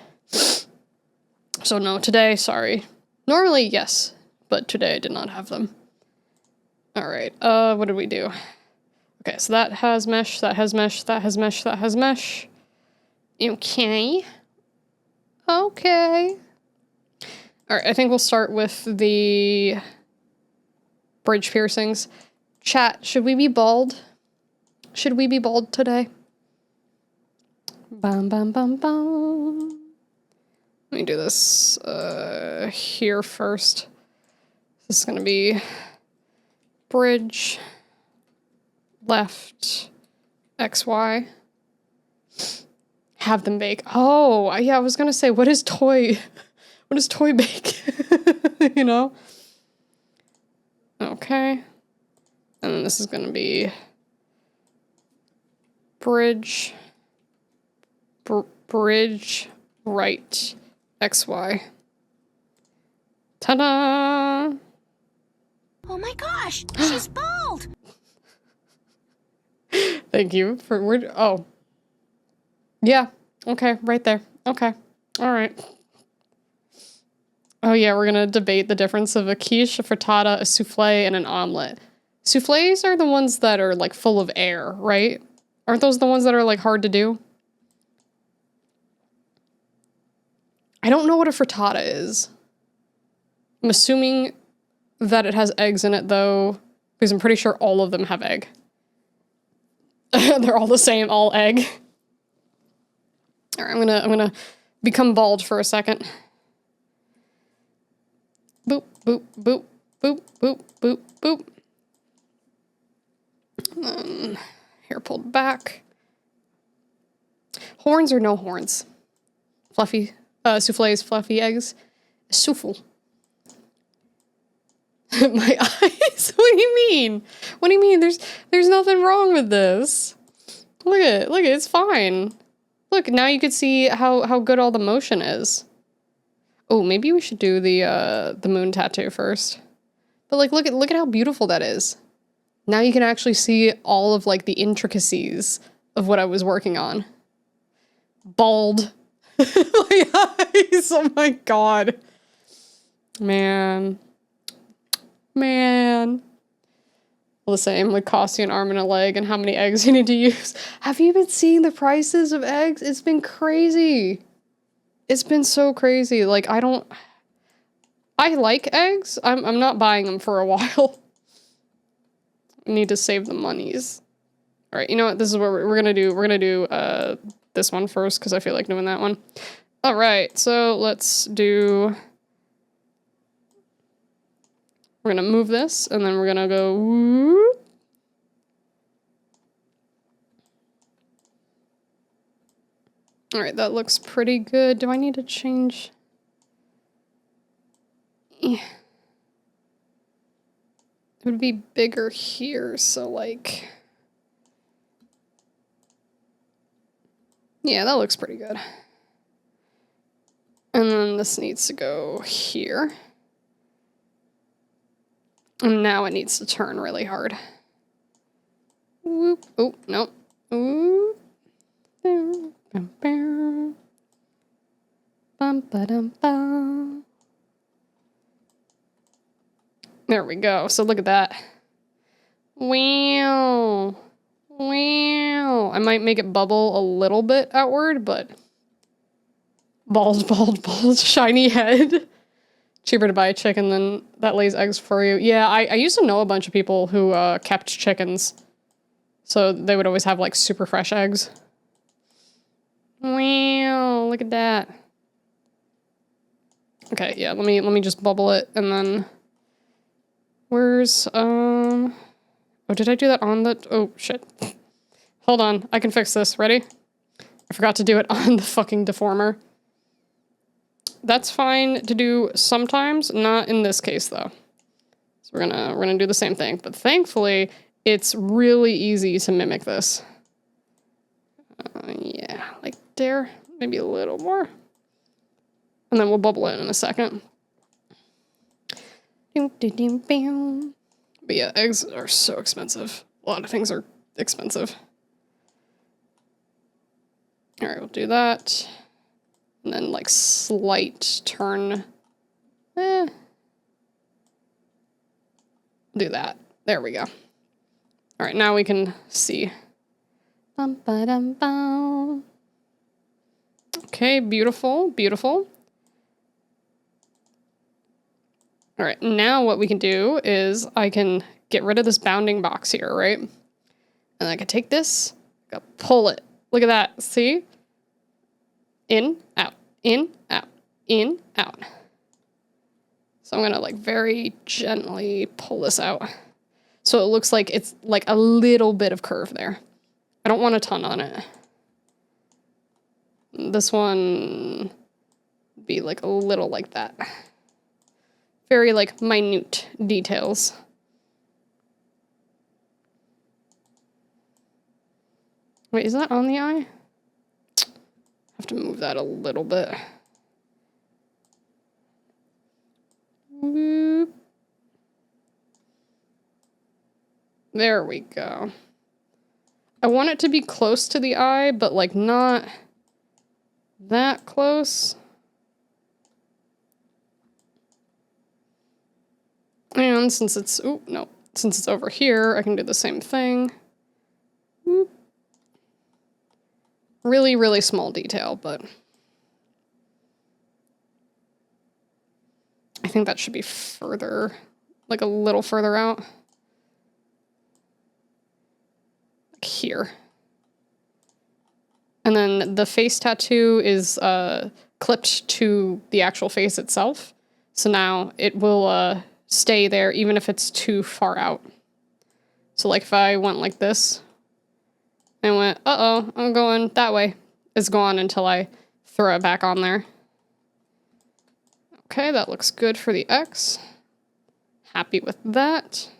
So no, today, sorry. Normally, yes, but today I did not have them. All right. What did we do? Okay, so that has mesh, that has mesh, that has mesh, that has mesh. Okay. Okay. All right, I think we'll start with the bridge piercings. Chat, should we be bald? Should we be bald today? Bum, bum, bum, bum. Let me do this here first. This is gonna be bridge, left, XY. Have them bake. Oh, yeah, I was gonna say, what is toy bake? You know? Okay. And then this is gonna be bridge, bridge, right, XY. Ta-da!
Oh my gosh, she's bald!
Thank you for oh. Yeah. Okay, right there. Okay. All right. Oh yeah, we're gonna debate the difference of a quiche, a frittata, a souffle, and an omelet. Souffles are the ones that are like full of air, right? Aren't those the ones that are like hard to do? I don't know what a frittata is. I'm assuming that it has eggs in it though, because I'm pretty sure all of them have egg. They're all the same, all egg. All right, I'm gonna become bald for a second. Boop, boop, boop, boop, boop, boop, boop. And then hair pulled back. Horns or no horns? Fluffy, souffles, fluffy eggs. Souffle. My eyes? What do you mean? What do you mean? There's nothing wrong with this. Look at it, it's fine. Look, now you can see how good all the motion is. Oh, maybe we should do the moon tattoo first. But like, look at how beautiful that is. Now you can actually see all of like the intricacies of what I was working on. Bald. My eyes, oh my God. Man. All the same, like cost you an arm and a leg and how many eggs you need to use. Have you been seeing the prices of eggs? It's been crazy. It's been so crazy. Like, I like eggs. I'm not buying them for a while. I need to save the monies. All right, you know what? This is what we're gonna do. We're gonna do this one first because I feel like doing that one. All right, so let's do. We're gonna move this, and then we're gonna go. Whoop. All right, that looks pretty good. Do I need to change? Yeah. It would be bigger here, so like. Yeah, that looks pretty good. And then this needs to go here. And now it needs to turn really hard. Whoop. Oh, no. Whoop. Bum, bum. Bum, ba-dum, bum. There we go. So look at that. Wow. Wow. I might make it bubble a little bit outward, but bald, shiny head. Cheaper to buy a chicken than that lays eggs for you. Yeah, I used to know a bunch of people who kept chickens. So they would always have like super fresh eggs. Wow, look at that. Okay, yeah, let me just bubble it and then where's oh, did I do that on the oh shit. Hold on, I can fix this. Ready? I forgot to do it on the fucking deformer. That's fine to do sometimes, not in this case though. So we're gonna do the same thing, but thankfully it's really easy to mimic this. Yeah, like there, maybe a little more. And then we'll bubble it in a second. But yeah, eggs are so expensive. A lot of things are expensive. All right, we'll do that. And then like slight turn. Do that. There we go. All right, now we can see. Okay, beautiful, beautiful. All right, now what we can do is I can get rid of this bounding box here, right? And I can take this, pull it. Look at that, see? In, out, in, out, in, out. So I'm gonna like very gently pull this out. So it looks like it's like a little bit of curve there. I don't want a ton on it. This one be like a little like that. Very like minute details. Wait, is that on the eye? Have to move that a little bit. Whoop. There we go. I want it to be close to the eye, but like not that close. And since it's, since it's over here, I can do the same thing. Whoop. Really, really small detail, but I think that should be further, like a little further out. Like here. And then the face tattoo is clipped to the actual face itself. So now it will stay there even if it's too far out. So like if I went like this, and went, uh-oh, I'm going that way. It's gone until I throw it back on there. Okay, that looks good for the X. Happy with that.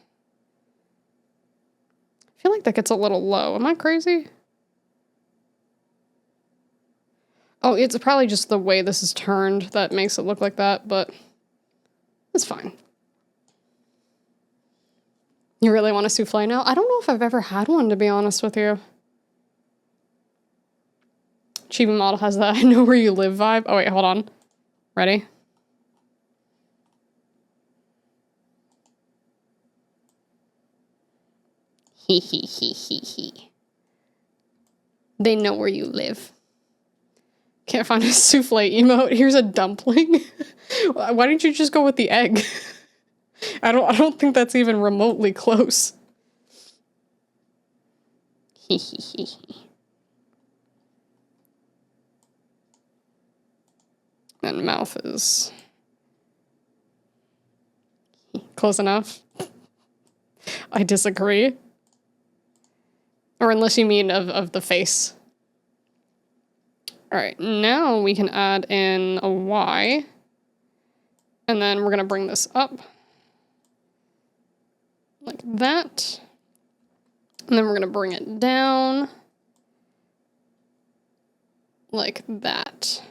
I feel like that gets a little low. Am I crazy? Oh, it's probably just the way this is turned that makes it look like that, but it's fine. You really want a souffle now? I don't know if I've ever had one, to be honest with you. Chibi model has that I know where you live vibe. Oh wait, hold on. Ready? He he he he he. They know where you live. Can't find a souffle emote. Here's a dumpling. Why didn't you just go with the egg? I don't think that's even remotely close. He he he he. And mouth is close enough. I disagree. Or unless you mean of the face. All right, now we can add in a Y. And then we're gonna bring this up. Like that. And then we're gonna bring it down. Like that.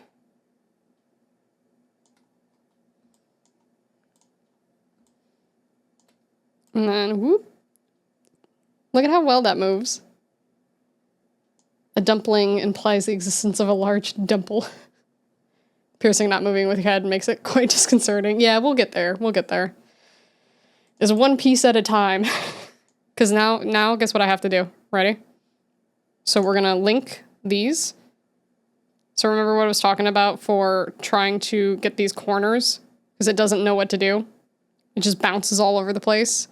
And then, whoop. Look at how well that moves. A dumpling implies the existence of a large dimple. Piercing not moving with your head makes it quite disconcerting. Yeah, we'll get there. We'll get there. is one piece at a time. Because now guess what I have to do? Ready? So we're gonna link these. So remember what I was talking about for trying to get these corners? Because it doesn't know what to do. It just bounces all over the place.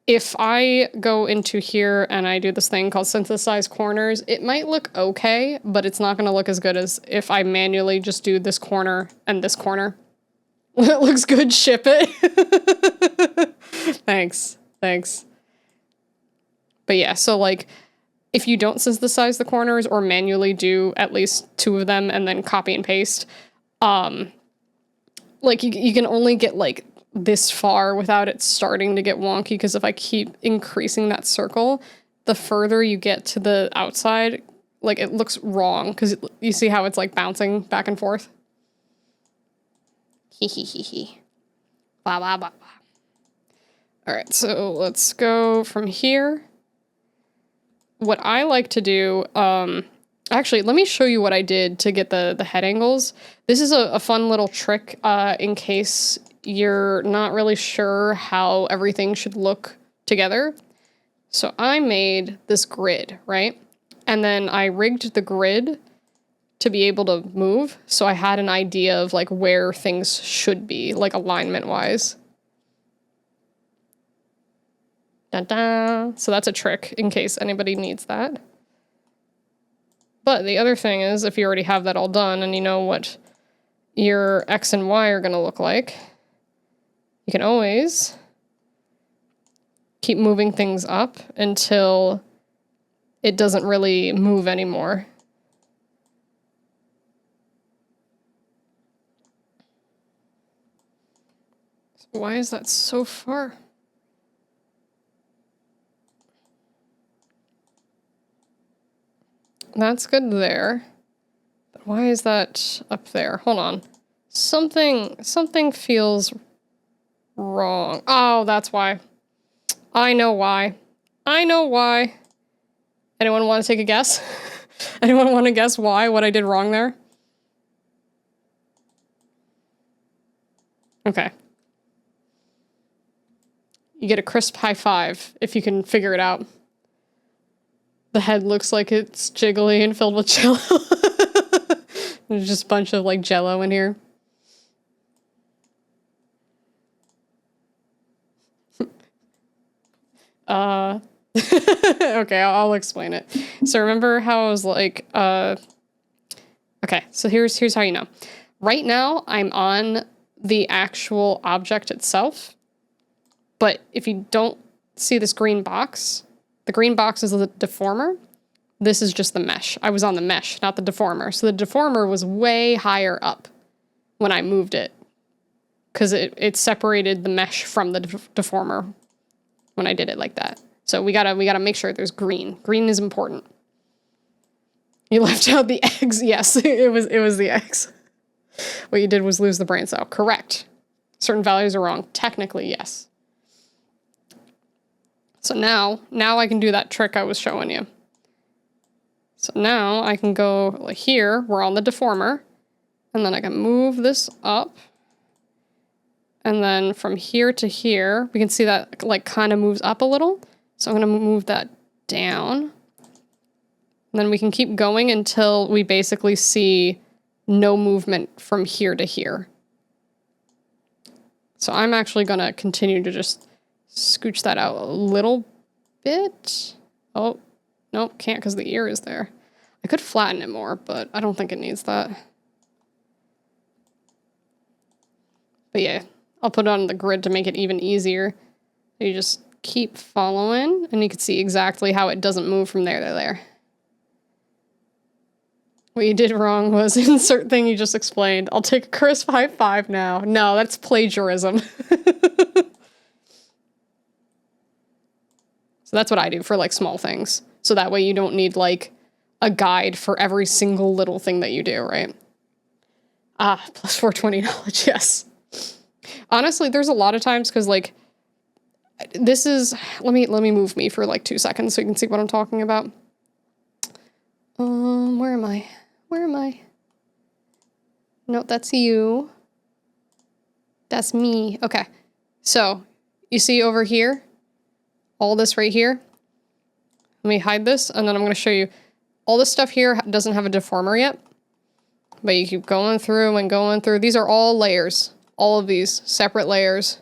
If I go into here and I do this thing called synthesize corners, it might look okay, but it's not gonna look as good as if I manually just do this corner and this corner. It looks good, ship it. Thanks. But yeah, so like, if you don't synthesize the corners or manually do at least 2 of them and then copy and paste, like you can only get like this far without it starting to get wonky, because if I keep increasing that circle, the further you get to the outside, like it looks wrong, because you see how it's like bouncing back and forth? Hee. Blah, blah, blah, blah. All right, so let's go from here. What I like to do, actually, let me show you what I did to get the head angles. This is a fun little trick in case you're not really sure how everything should look together. So I made this grid, right? And then I rigged the grid to be able to move. So I had an idea of like where things should be, like alignment-wise. Da-da. So that's a trick in case anybody needs that. But the other thing is, if you already have that all done and you know what your X and Y are going to look like, you can always keep moving things up until it doesn't really move anymore. Why is that so far? That's good there. But why is that up there? Hold on. Something feels wrong. Oh, that's why. I know why. Anyone want to take a guess? Anyone want to guess why? What I did wrong there? Okay. You get a crisp high five if you can figure it out. The head looks like it's jiggly and filled with jello. There's just a bunch of like jello in here. Okay, I'll explain it. So remember how I was like, okay, so here's how you know. Right now, I'm on the actual object itself, but if you don't see this green box, the green box is the deformer. This is just the mesh. I was on the mesh, not the deformer. So the deformer was way higher up when I moved it, because it separated the mesh from the deformer when I did it like that. So we gotta make sure there's green. Green is important. You left out the eggs. Yes, it was the eggs. What you did was lose the brain cell. Correct. Certain values are wrong. Technically, yes. So now I can do that trick I was showing you. So now I can go like here, we're on the deformer, and then I can move this up. And then from here to here, we can see that like kind of moves up a little. So I'm going to move that down. And then we can keep going until we basically see no movement from here to here. So I'm actually going to continue to just scooch that out a little bit. Oh, nope, can't because the ear is there. I could flatten it more, but I don't think it needs that. But yeah, I'll put it on the grid to make it even easier. You just keep following, and you can see exactly how it doesn't move from there to there. What you did wrong was insert thing you just explained. I'll take a crisp high five now. No, that's plagiarism. So that's what I do for like small things. So that way you don't need like a guide for every single little thing that you do, right? Ah, plus 420 knowledge, yes. Honestly, there's a lot of times because like this is, let me move me for like 2 seconds so you can see what I'm talking about. Where am I? No, that's you. That's me. Okay. So you see over here, all this right here. Let me hide this, and then I'm going to show you. All this stuff here doesn't have a deformer yet, but you keep going through and going through. These are all layers, all of these separate layers.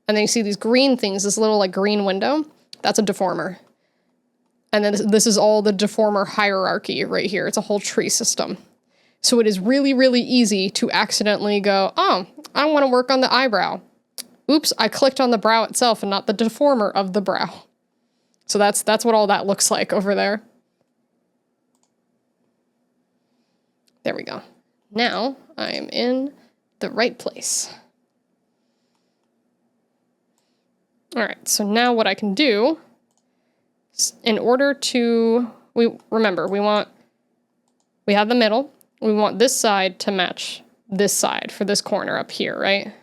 And then you see these green things, this little like green window, that's a deformer. And then this is all the deformer hierarchy right here. It's a whole tree system. So it is really, really easy to accidentally go, oh, I want to work on the eyebrow. Oops, I clicked on the brow itself and not the deformer of the brow. So that's what all that looks like over there. There we go. Now I am in the right place. All right, so now what I can do, in order to, we have the middle, we want this side to match this side for this corner up here, right?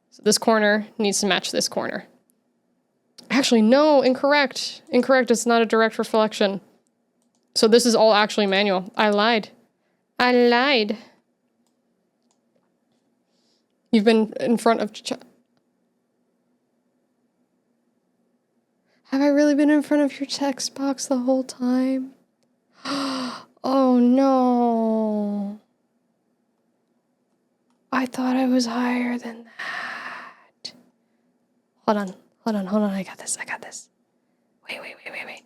So this corner needs to match this corner. Actually, no, incorrect. Incorrect, it's not a direct reflection. So this is all actually manual. I lied. I lied. You've been in front of... Have I really been in front of your text box the whole time? Oh no. I thought I was higher than that. Hold on, I got this. Wait.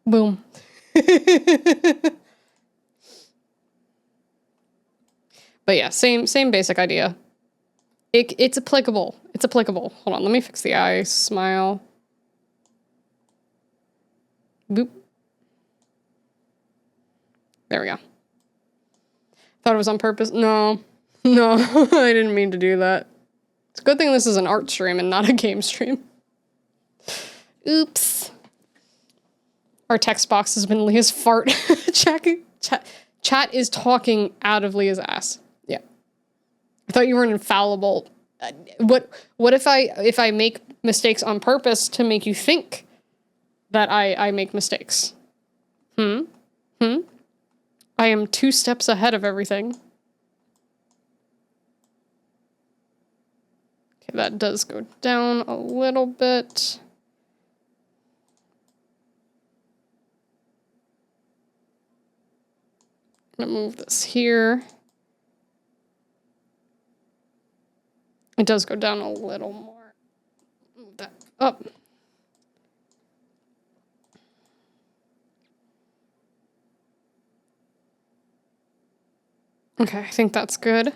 Boom. But yeah, same basic idea. It's applicable. It's applicable. Hold on, let me fix the eye. Smile. Boop. There we go. Thought it was on purpose. No, I didn't mean to do that. It's a good thing this is an art stream and not a game stream. Oops. Our text box has been Leah's fart. Chat is talking out of Leah's ass. Yeah. I thought you were an infallible. What if I make mistakes on purpose to make you think that I make mistakes? I am 2 steps ahead of everything. Okay, that does go down a little bit. I'm gonna move this here. It does go down a little more. Move that up. Okay, I think that's good.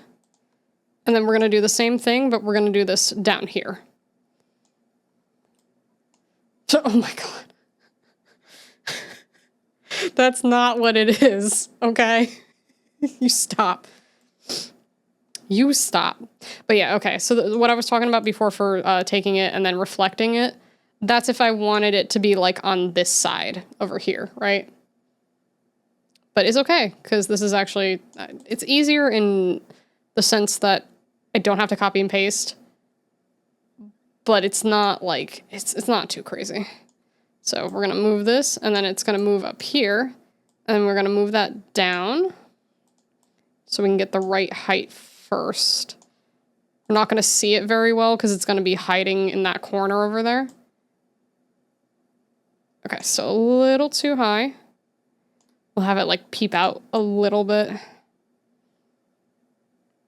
And then we're going to do the same thing, but we're going to do this down here. Oh my god. That's not what it is, okay? You stop. You stop. But yeah, okay, so what I was talking about before for taking it and then reflecting it, that's if I wanted it to be like on this side over here, right? But it's okay, because this is actually, it's easier in the sense that I don't have to copy and paste, but it's not like, it's not too crazy. So we're going to move this, and then it's going to move up here, and then we're going to move that down so we can get the right height first. We're not going to see it very well because it's going to be hiding in that corner over there. Okay, so a little too high. We'll have it like peep out a little bit.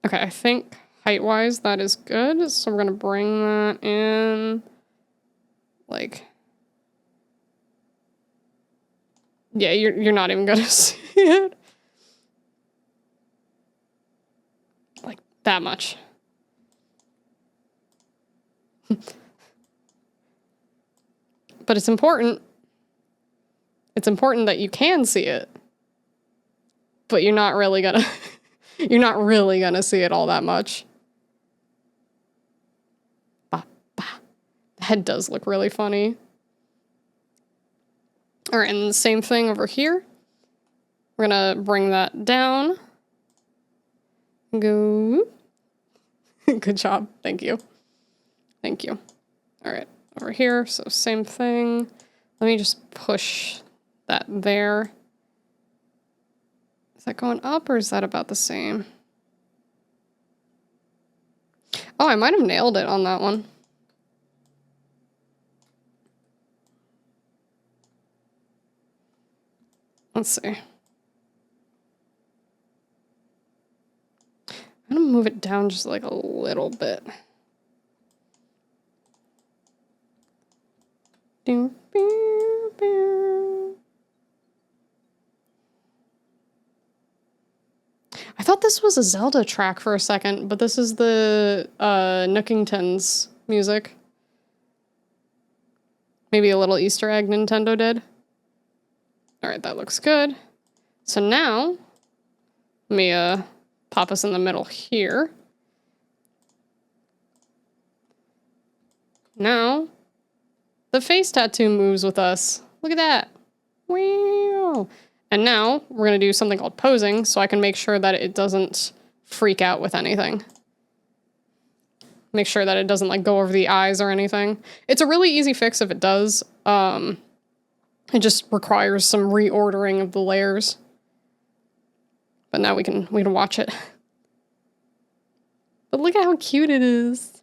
Okay, I think height-wise that is good. So we're gonna bring that in like, yeah, you're not even gonna see it. Like that much. But it's important. It's important that you can see it. But you're not really gonna see it all that much. Bah, bah. The head does look really funny. All right, and the same thing over here. We're gonna bring that down. Go. Good job. Thank you. Thank you. All right, over here. So same thing. Let me just push that there. Is that going up or is that about the same? Oh, I might have nailed it on that one. Let's see. I'm gonna move it down just like a little bit. I thought this was a Zelda track for a second, but this is the Nookington's music. Maybe a little Easter egg Nintendo did. Alright, that looks good. So now, let me pop us in the middle here. Now, the face tattoo moves with us. Look at that. Wow. And now, we're going to do something called posing, so I can make sure that it doesn't freak out with anything. Make sure that it doesn't, like, go over the eyes or anything. It's a really easy fix if it does. It just requires some reordering of the layers. But now we can watch it. But look at how cute it is.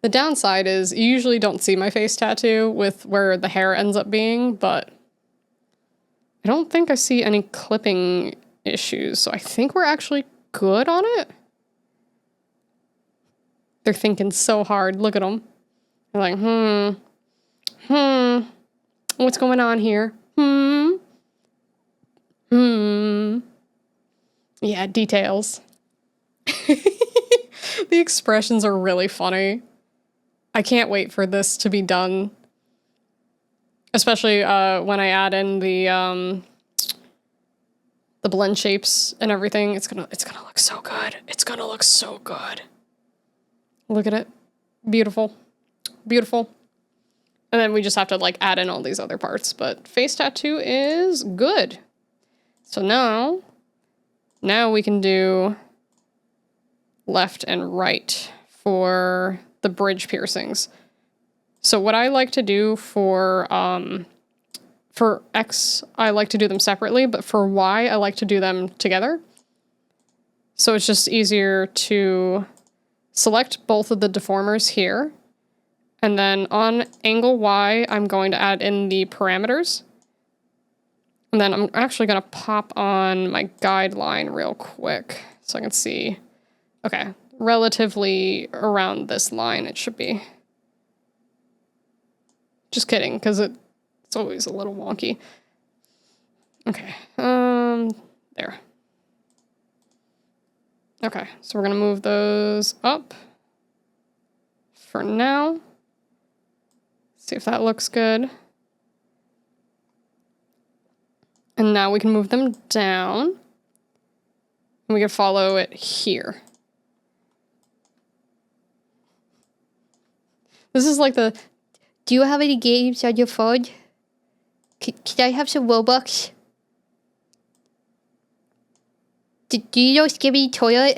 The downside is you usually don't see my face tattoo with where the hair ends up being, but I don't think I see any clipping issues, so I think we're actually good on it. They're thinking so hard. Look at them. They're like, what's going on here? Yeah, details. The expressions are really funny. I can't wait for this to be done. Especially when I add in the blend shapes and everything. It's gonna look so good. It's gonna look so good. Look at it. Beautiful. Beautiful. And then we just have to like add in all these other parts. But face tattoo is good. So now we can do left and right for the bridge piercings. So what I like to do for X, I like to do them separately, but for Y, I like to do them together. So it's just easier to select both of the deformers here. And then on angle Y, I'm going to add in the parameters. And then I'm actually going to pop on my guideline real quick so I can see. Okay, relatively around this line it should be. Just kidding, because it's always a little wonky. Okay, there. Okay, so we're going to move those up for now. See if that looks good. And now we can move them down. And we can follow it here. This is like the, do you have any games on your phone? Can I have some Robux? Do you know Skibby Toilet?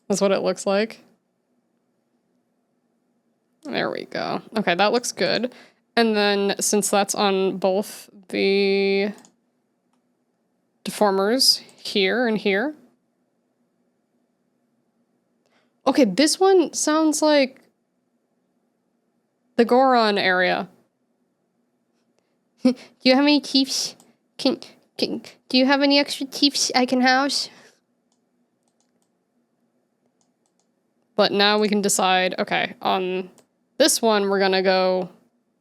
That's what it looks like. There we go. Okay, that looks good. And then since that's on both the deformers here and here. Okay, this one sounds like the Goron area. Do you have any teeth? Do you have any extra teeth I can house? But now we can decide, okay, on this one, we're gonna go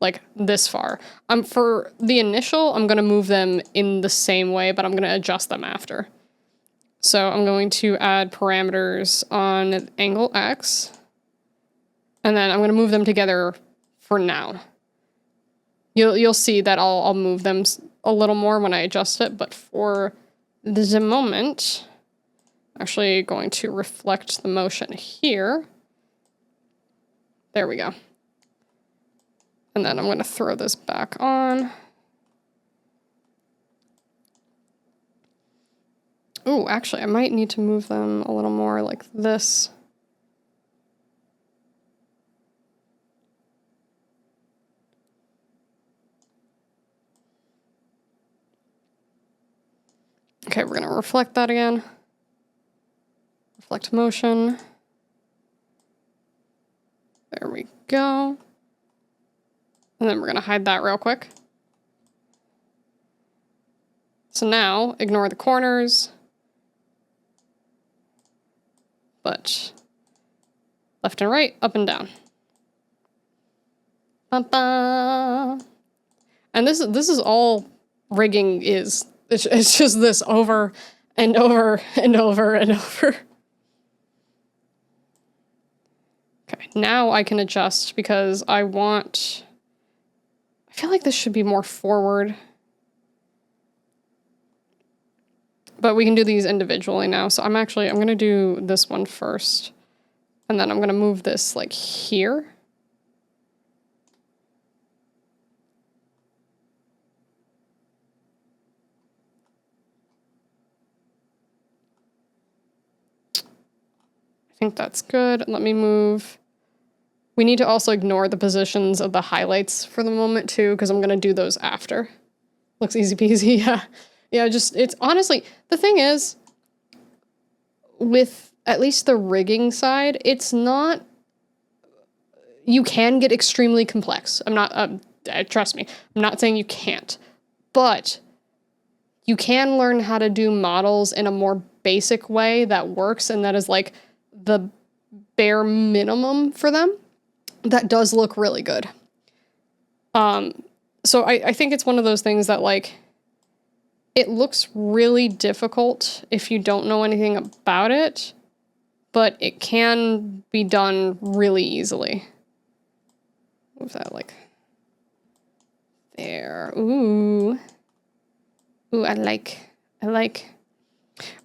like this far. For the initial, I'm gonna move them in the same way, but I'm gonna adjust them after. So I'm going to add parameters on angle X, and then I'm gonna move them together for now. You'll see that I'll move them a little more when I adjust it, but for the moment, I'm actually going to reflect the motion here. There we go. And then I'm going to throw this back on. Ooh, actually, I might need to move them a little more like this. Okay, we're going to reflect that again. Reflect motion. There we go. And then we're going to hide that real quick. So now, ignore the corners. But left and right, up and down. Ba-ba. And this is all rigging is. It's just this over and over and over and over. Okay, now I can adjust because I feel like this should be more forward. But we can do these individually now. So I'm going to do this one first. And then I'm going to move this like here. I think that's good. Let me move. We need to also ignore the positions of the highlights for the moment too, because I'm going to do those after. Looks easy peasy, yeah. Yeah, it's honestly, the thing is, with at least the rigging side, it's not, you can get extremely complex. I'm not, trust me, I'm not saying you can't, but you can learn how to do models in a more basic way that works, and that is like the bare minimum for them. That does look really good. So I think it's one of those things that like, it looks really difficult if you don't know anything about it, but it can be done really easily. Move that like there. Ooh. Ooh, I like.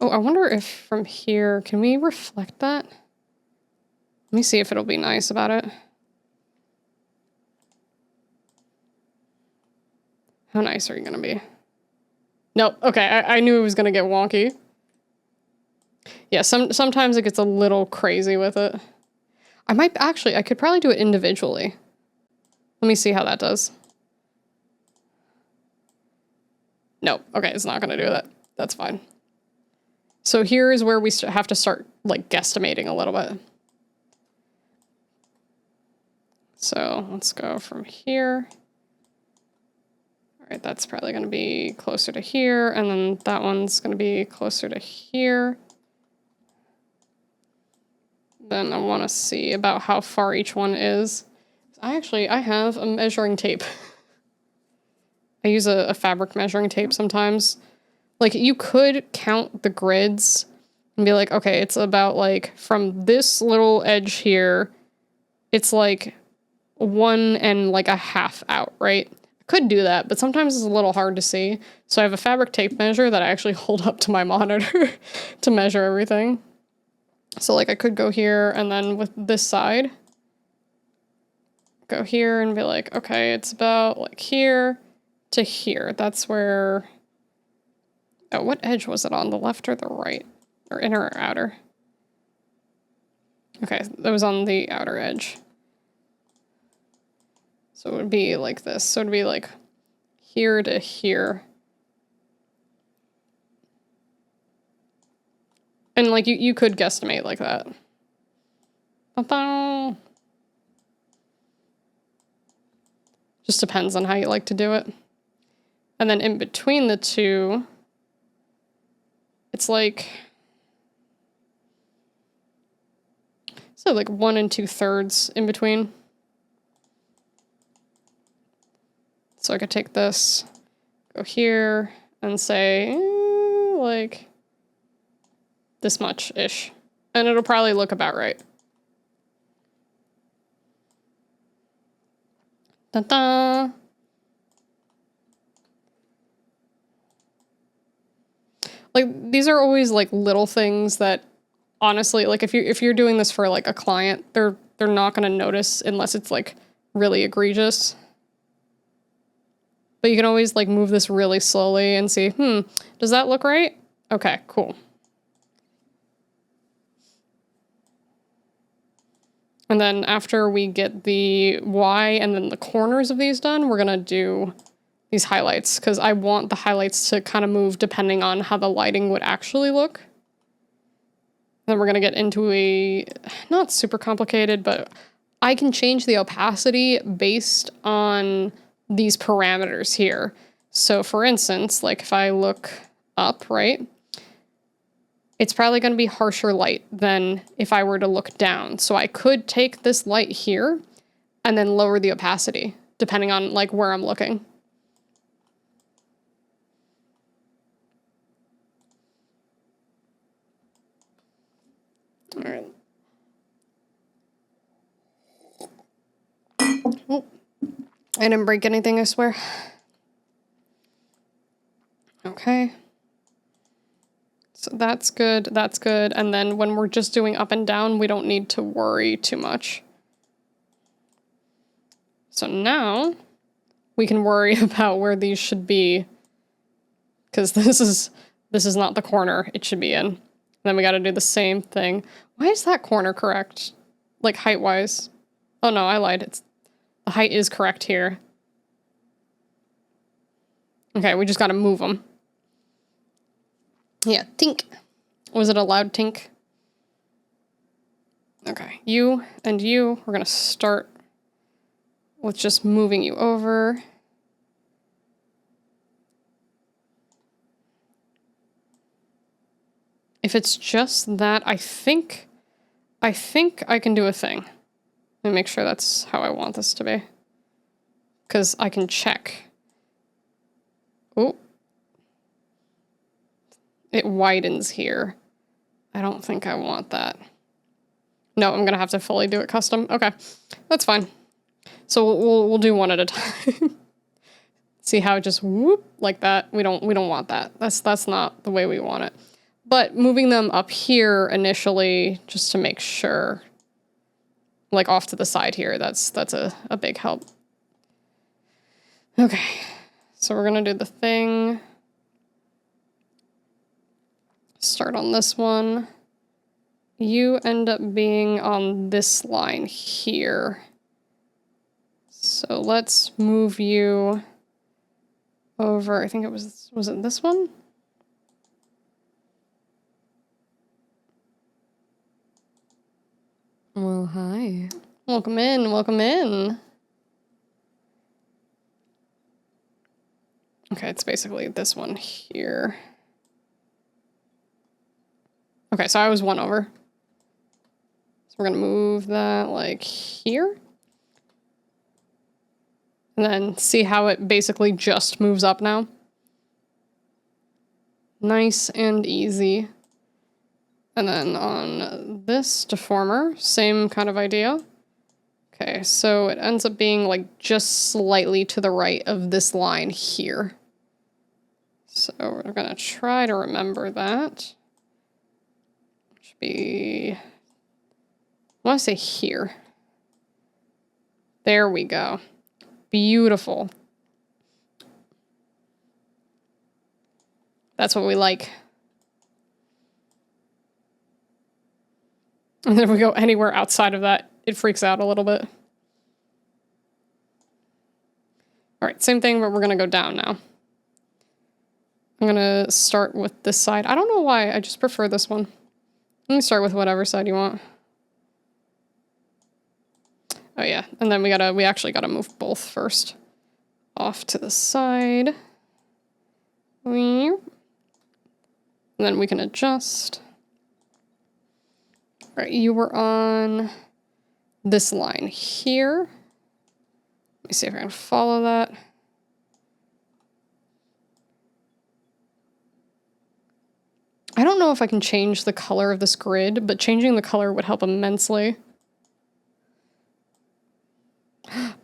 Oh, I wonder if from here, can we reflect that? Let me see if it'll be nice about it. How nice are you gonna be? Nope. Okay, I knew it was gonna get wonky. Yeah, sometimes it gets a little crazy with it. I could probably do it individually. Let me see how that does. Nope. Okay, it's not gonna do that. That's fine. So here is where we have to start like guesstimating a little bit. So let's go from here. All right, that's probably going to be closer to here, and then that one's going to be closer to here. Then I want to see about how far each one is. I have a measuring tape. I use a fabric measuring tape sometimes. Like, you could count the grids and be like, okay, it's about like from this little edge here, it's like 1.5 out, right? Could do that, but sometimes it's a little hard to see. So I have a fabric tape measure that I actually hold up to my monitor to measure everything. So like I could go here and then with this side, go here and be like, okay, it's about like here to here. That's where, oh, what edge was it on, the left or the right? Or inner or outer? Okay, that was on the outer edge. So it would be like this. So it'd be like here to here. And like you could guesstimate like that. Ba-ba. Just depends on how you like to do it. And then in between the two, it's like, so like 1 2/3 in between. So I could take this, go here, and say, like, this much-ish. And it'll probably look about right. Da-da! Like, these are always, like, little things that, honestly, like, if you're doing this for, like, a client, they're not gonna notice unless it's, like, really egregious. But you can always like move this really slowly and see, does that look right? Okay, cool. And then after we get the Y and then the corners of these done, we're gonna do these highlights because I want the highlights to kind of move depending on how the lighting would actually look. Then we're gonna get into a, not super complicated, but I can change the opacity based on these parameters here. So for instance, like if I look up, right, it's probably going to be harsher light than if I were to look down. So I could take this light here and then lower the opacity, depending on like where I'm looking. All right. Oh, I didn't break anything, I swear. Okay. So that's good, that's good. And then when we're just doing up and down, we don't need to worry too much. So now we can worry about where these should be, because this is not the corner it should be in. Then we got to do the same thing. Why is that corner correct? Like height-wise? Oh no, I lied. The height is correct here. Okay, we just got to move them. Yeah, tink. Was it a loud tink? Okay, you and you, we're going to start with just moving you over. If it's just that, I think I can do a thing. Let me make sure that's how I want this to be. Because I can check. Oh. It widens here. I don't think I want that. No, I'm going to have to fully do it custom. Okay, that's fine. So we'll do one at a time. See how it just whoop like that? We don't want that. That's not the way we want it. But moving them up here initially, just to make sure, like off to the side here, that's a big help. Okay, so we're gonna do the thing. Start on this one. You end up being on this line here. So let's move you over. I think it was it this one?
Well, hi.
Welcome in, welcome in. Okay, it's basically this one here. Okay, so I was one over. So we're gonna move that like here. And then see how it basically just moves up now. Nice and easy. And then on this deformer, same kind of idea. Okay, so it ends up being like just slightly to the right of this line here. So we're gonna try to remember that. Should be, I wanna say here. There we go. Beautiful. That's what we like. And then if we go anywhere outside of that, it freaks out a little bit. All right, same thing, but we're gonna go down now. I'm gonna start with this side. I don't know why, I just prefer this one. Let me start with whatever side you want. Oh yeah, and then we actually gotta move both first. Off to the side. And then we can adjust. All right, you were on this line here. Let me see if I can follow that. I don't know if I can change the color of this grid, but changing the color would help immensely.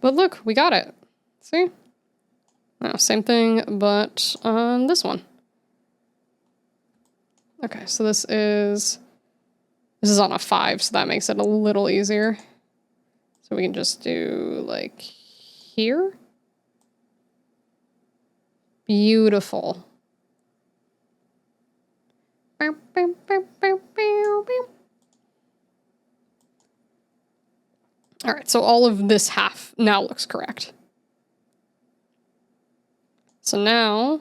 But look, we got it. See? Oh, same thing, but on this one. Okay, so this is on a 5, so that makes it a little easier. So we can just do like here. Beautiful. All right, so all of this half now looks correct. So now,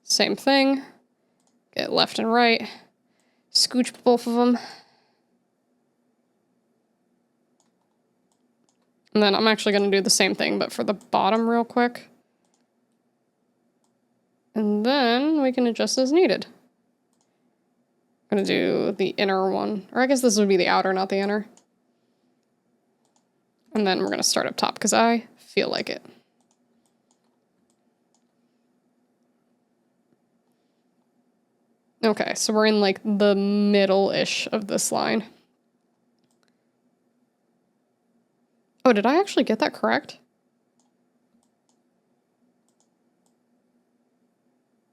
same thing, get left and right, scooch both of them. And then I'm actually going to do the same thing, but for the bottom real quick. And then we can adjust as needed. I'm going to do the inner one. Or I guess this would be the outer, not the inner. And then we're going to start up top because I feel like it. Okay, so we're in like the middle-ish of this line. Oh, did I actually get that correct?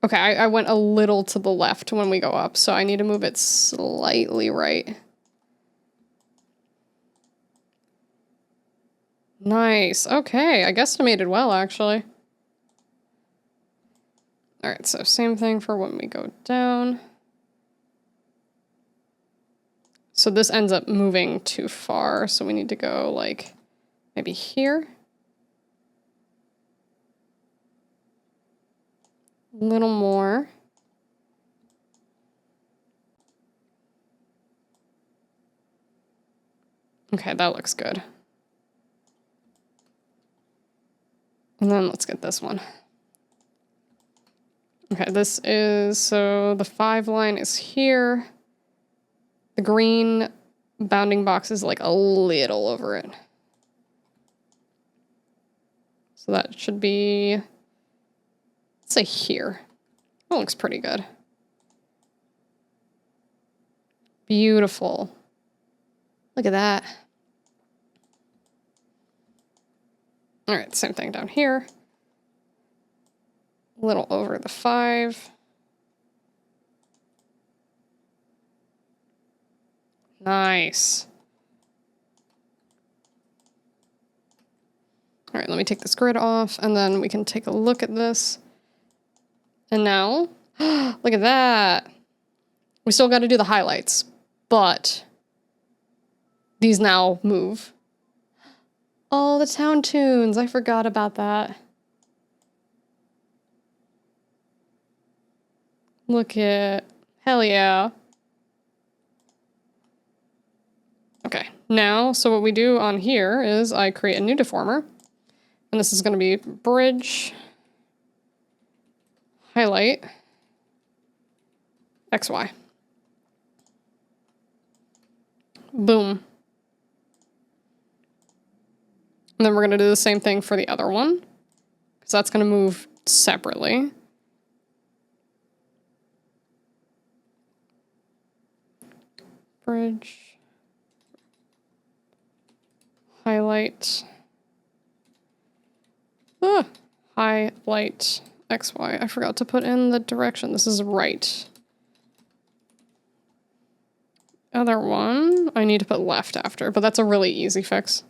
Okay, I went a little to the left when we go up, so I need to move it slightly right. Nice. Okay, I guesstimated well, actually. All right, so same thing for when we go down. So this ends up moving too far, so we need to go like maybe here. A little more. Okay, that looks good. And then let's get this one. Okay, this is, so the 5 line is here. The green bounding box is like a little over it. So that should be, let's say here. That looks pretty good. Beautiful. Look at that. All right, same thing down here. A little over the 5. Nice. All right, let me take this grid off, and then we can take a look at this. And now, look at that. We still got to do the highlights, but these now move. Oh, the town tunes. I forgot about that. Look at, hell yeah. Okay, now, so what we do on here is I create a new deformer. And this is going to be bridge, highlight, XY. Boom. And then we're going to do the same thing for the other one, because that's going to move separately. Bridge, highlight, highlight, XY. I forgot to put in the direction. This is right. Other one, I need to put left after, but that's a really easy fix.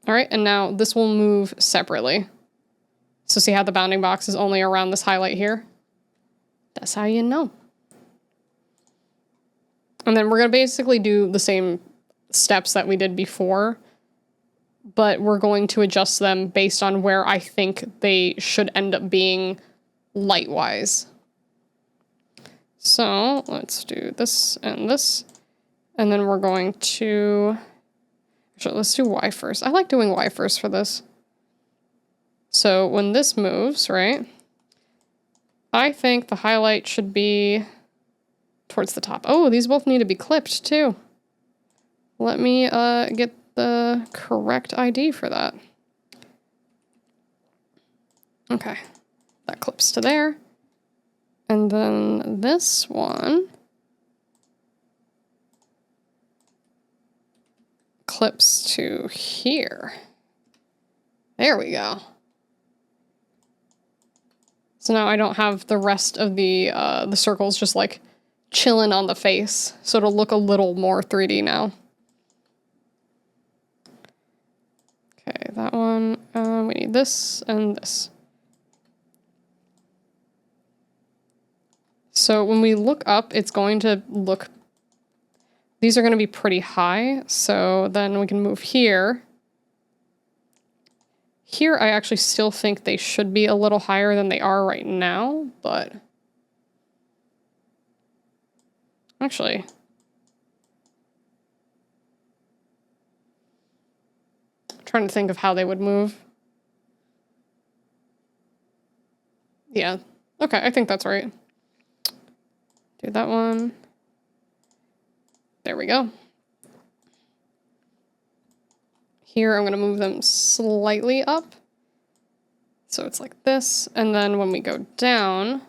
All right, and now this will move separately. So see how the bounding box is only around this highlight here? That's how you know. And then we're going to basically do the same steps that we did before, but we're going to adjust them based on where I think they should end up being light-wise. So let's do this, and then we're going to, actually, let's do Y first. I like doing Y first for this. So when this moves, right, I think the highlight should be towards the top. Oh, these both need to be clipped too. Let me get the correct ID for that. Okay, that clips to there. And then this one clips to here. There we go. So now I don't have the rest of the circles just like chilling on the face. So it'll look a little more 3D now. Okay, that one, we need this and this. So when we look up, it's going to look, these are going to be pretty high. So then we can move here. Here, I actually still think they should be a little higher than they are right now, but actually, trying to think of how they would move. Yeah. Okay, I think that's right. Do that one. There we go. Here, I'm going to move them slightly up. So it's like this. And then when we go down,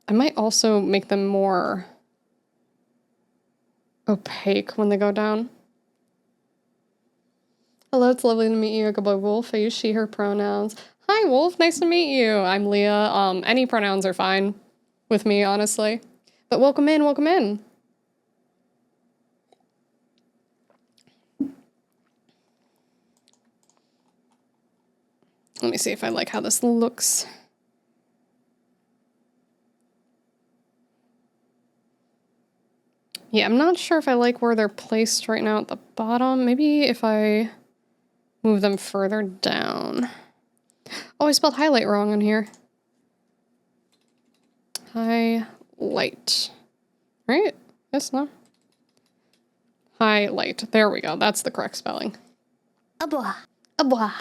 I might also make them more opaque when they go down. Hello, it's lovely to meet you. I go by Wolf. I use she, her pronouns. Hi, Wolf. Nice to meet you. I'm Leah. Any pronouns are fine with me, honestly. But welcome in, welcome in. Let me see if I like how this looks. Yeah, I'm not sure if I like where they're placed right now at the bottom. Maybe if I move them further down. Oh, I spelled highlight wrong on here. Highlight. Right? Yes, no? Highlight. There we go. That's the correct spelling.
Abois.
Abois.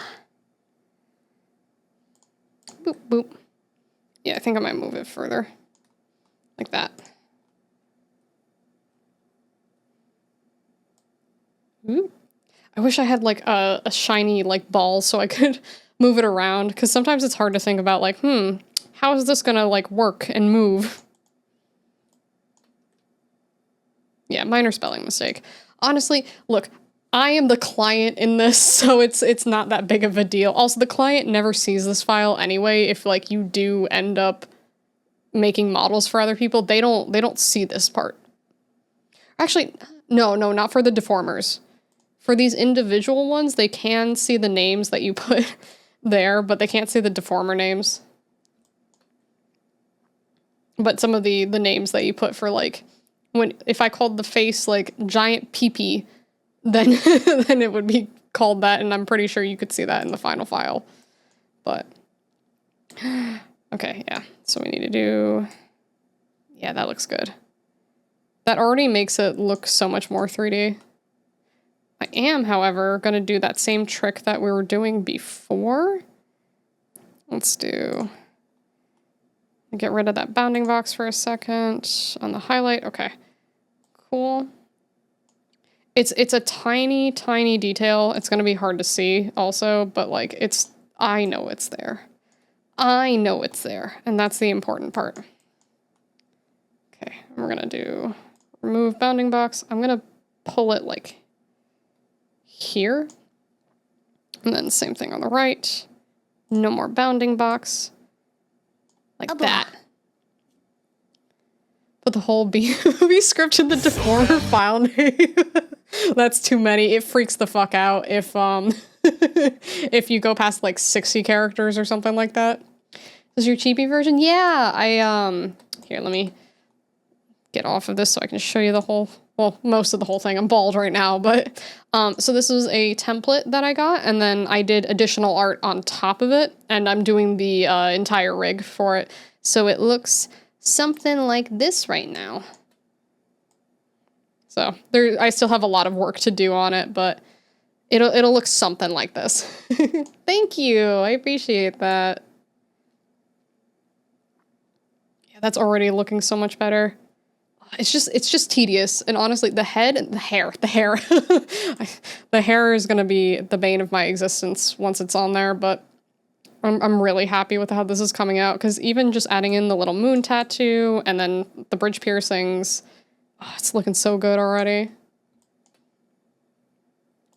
Boop, boop. Yeah, I think I might move it further. Like that. Ooh. I wish I had like a shiny like ball so I could move it around, because sometimes it's hard to think about like, how is this gonna like work and move? Yeah, minor spelling mistake. Honestly, look, I am the client in this, so it's not that big of a deal. Also, the client never sees this file anyway. If like you do end up making models for other people, they don't see this part. Actually, no, not for the deformers. For these individual ones, they can see the names that you put there, but they can't see the deformer names. But some of the names that you put for like, if I called the face like giant pee-pee, then then it would be called that, and I'm pretty sure you could see that in the final file. But okay, yeah. So we need to do, yeah, that looks good. That already makes it look so much more 3D. I am, however, going to do that same trick that we were doing before. Let's get rid of that bounding box for a second on the highlight. Okay, cool. It's a tiny, tiny detail. It's going to be hard to see also, but like I know it's there. I know it's there, and that's the important part. Okay, we're going to do remove bounding box. I'm going to pull it like here. And then same thing on the right. No more bounding box. Like that. Put the whole B script in the deformer file name. That's too many. It freaks the fuck out if if you go past like 60 characters or something like that. This is your chibi version? Yeah, here, let me get off of this so I can show you the whole, well, most of the whole thing. I'm bald right now, but so this was a template that I got, and then I did additional art on top of it, and I'm doing the entire rig for it. So it looks something like this right now. So I still have a lot of work to do on it, but it'll look something like this. Thank you. I appreciate that. Yeah, that's already looking so much better. It's just tedious, and honestly, the hair, the hair is gonna be the bane of my existence once it's on there. But I'm really happy with how this is coming out, because even just adding in the little moon tattoo and then the bridge piercings, it's looking so good already.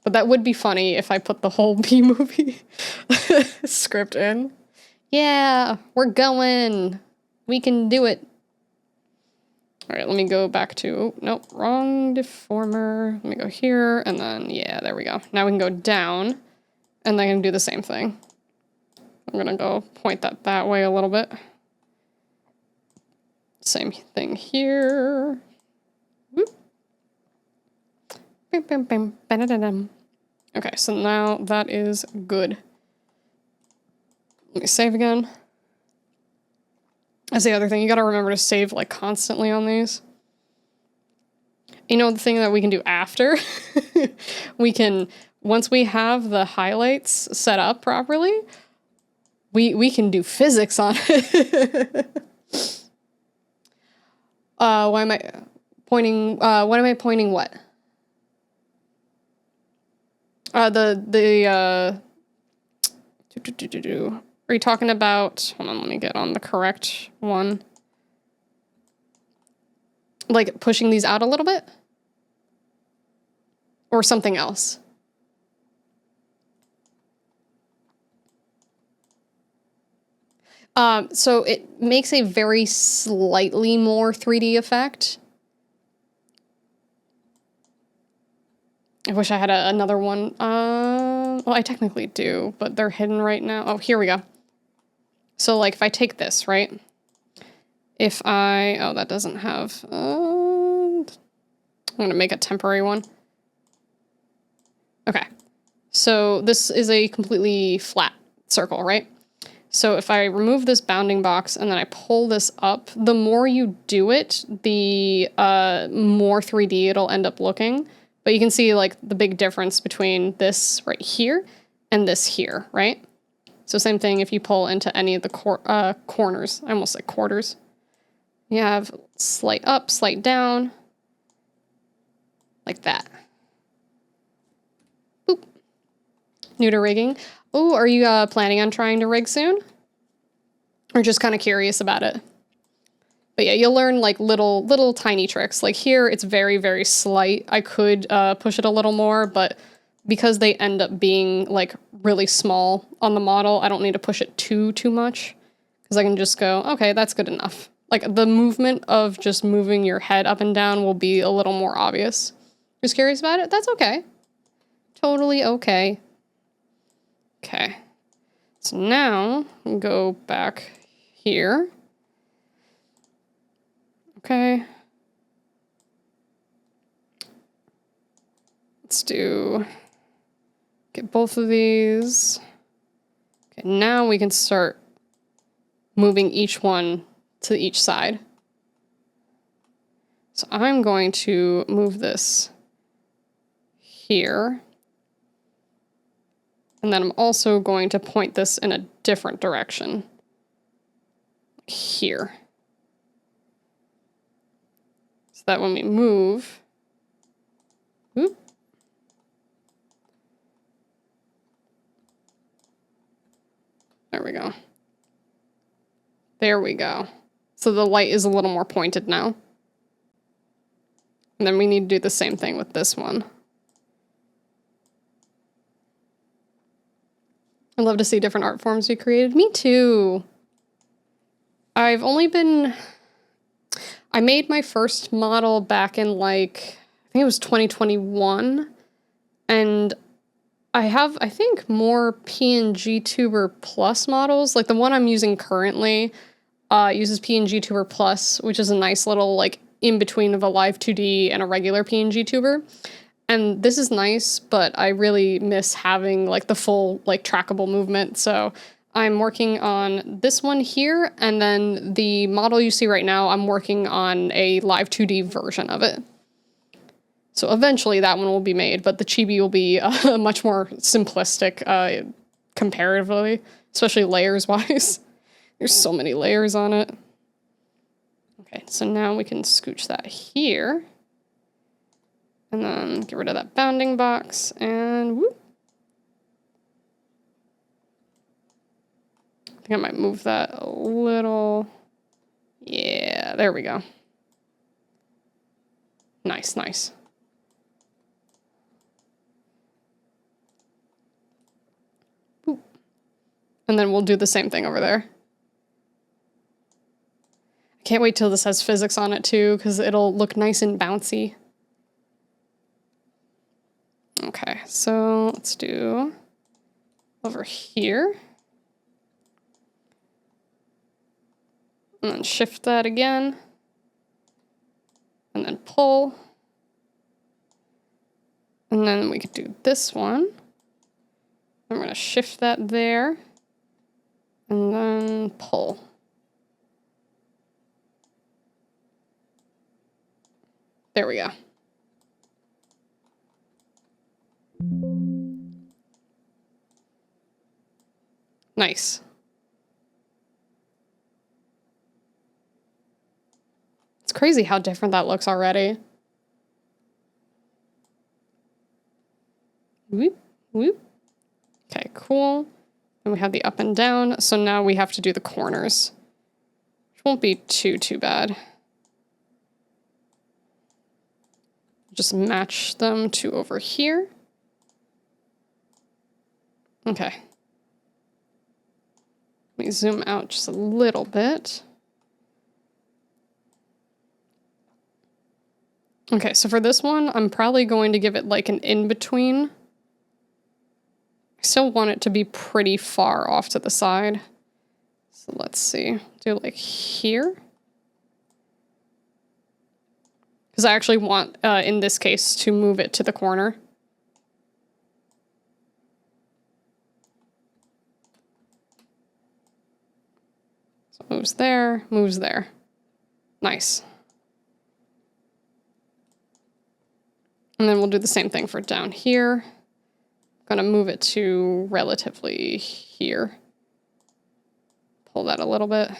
But that would be funny if I put the whole B-movie script in. Yeah, we're going. We can do it. All right, let me go back to, oh, nope, wrong deformer. Let me go here, and then, yeah, there we go. Now we can go down, and then I can do the same thing. I'm gonna go point that way a little bit. Same thing here. Whoop. Bam, bam, bam, ba-da-da-dum. Okay, so now that is good. Let me save again. That's the other thing. You gotta remember to save like constantly on these. You know, the thing that we can do after, we can, once we have the highlights set up properly, we can do physics on it. Why am I pointing, what am I pointing what? Are you talking about, hold on, let me get on the correct one. Like pushing these out a little bit? Or something else? So it makes a very slightly more 3D effect. I wish I had another one. Well, I technically do, but they're hidden right now. Oh, here we go. So like if I take this, right? If I, oh, that doesn't have, I'm gonna make a temporary one. Okay. So this is a completely flat circle, right? So if I remove this bounding box and then I pull this up, the more you do it, the more 3D it'll end up looking. But you can see like the big difference between this right here and this here, right? So same thing if you pull into any of the corners. I almost said quarters. You have slight up, slight down, like that. Boop. New to rigging. Oh, are you planning on trying to rig soon? Or just kind of curious about it? But yeah, you'll learn like little tiny tricks. Like here, it's very, very slight. I could push it a little more, but because they end up being like really small on the model, I don't need to push it too much. Because I can just go, okay, that's good enough. Like the movement of just moving your head up and down will be a little more obvious. Just curious about it? That's okay. Totally okay. Okay. So now, go back here. Okay. Let's get both of these. Okay, now we can start moving each one to each side. So I'm going to move this here. And then I'm also going to point this in a different direction. Here. So that when we move, whoop, there we go. There we go. So the light is a little more pointed now. And then we need to do the same thing with this one. I love to see different art forms we created. Me too. I've only been... I made my first model back in like, I think it was 2021. And I have, I think, more PNG Tuber Plus models. Like the one I'm using currently uses PNG Tuber Plus, which is a nice little like in between of a live 2D and a regular PNG Tuber. And this is nice, but I really miss having like the full like trackable movement. So I'm working on this one here, and then the model you see right now, I'm working on a live 2D version of it. So eventually that one will be made, but the chibi will be much more simplistic comparatively, especially layers-wise. There's so many layers on it. Okay, so now we can scooch that here. And then get rid of that bounding box, and whoop. I think I might move that a little. Yeah, there we go. Nice, nice. Boop. And then we'll do the same thing over there. I can't wait till this has physics on it too, because it'll look nice and bouncy. Okay, so let's do over here. And then shift that again. And then pull. And then we could do this one. I'm going to shift that there. And then pull. There we go. Nice. It's crazy how different that looks already. Whoop, whoop. Okay, cool. And we have the up and down. So now we have to do the corners, which won't be too bad. Just match them to over here. Okay. Let me zoom out just a little bit. Okay, so for this one, I'm probably going to give it like an in-between. I still want it to be pretty far off to the side. So let's see, do like here. Because I actually want, in this case, to move it to the corner. So moves there, moves there. Nice. And then we'll do the same thing for down here. I'm gonna move it to relatively here. Pull that a little bit.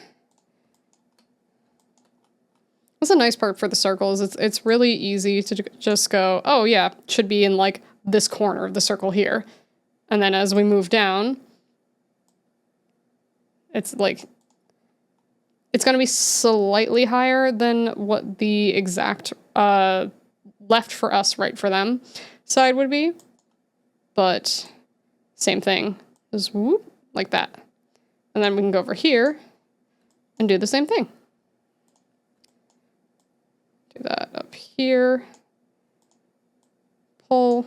That's a nice part for the circles. It's really easy to just go, oh yeah, it should be in like this corner of the circle here. And then as we move down, it's like, it's gonna be slightly higher than what the exact left for us, right for them side would be. But same thing, just whoop, like that. And then we can go over here and do the same thing. Do that up here. Pull.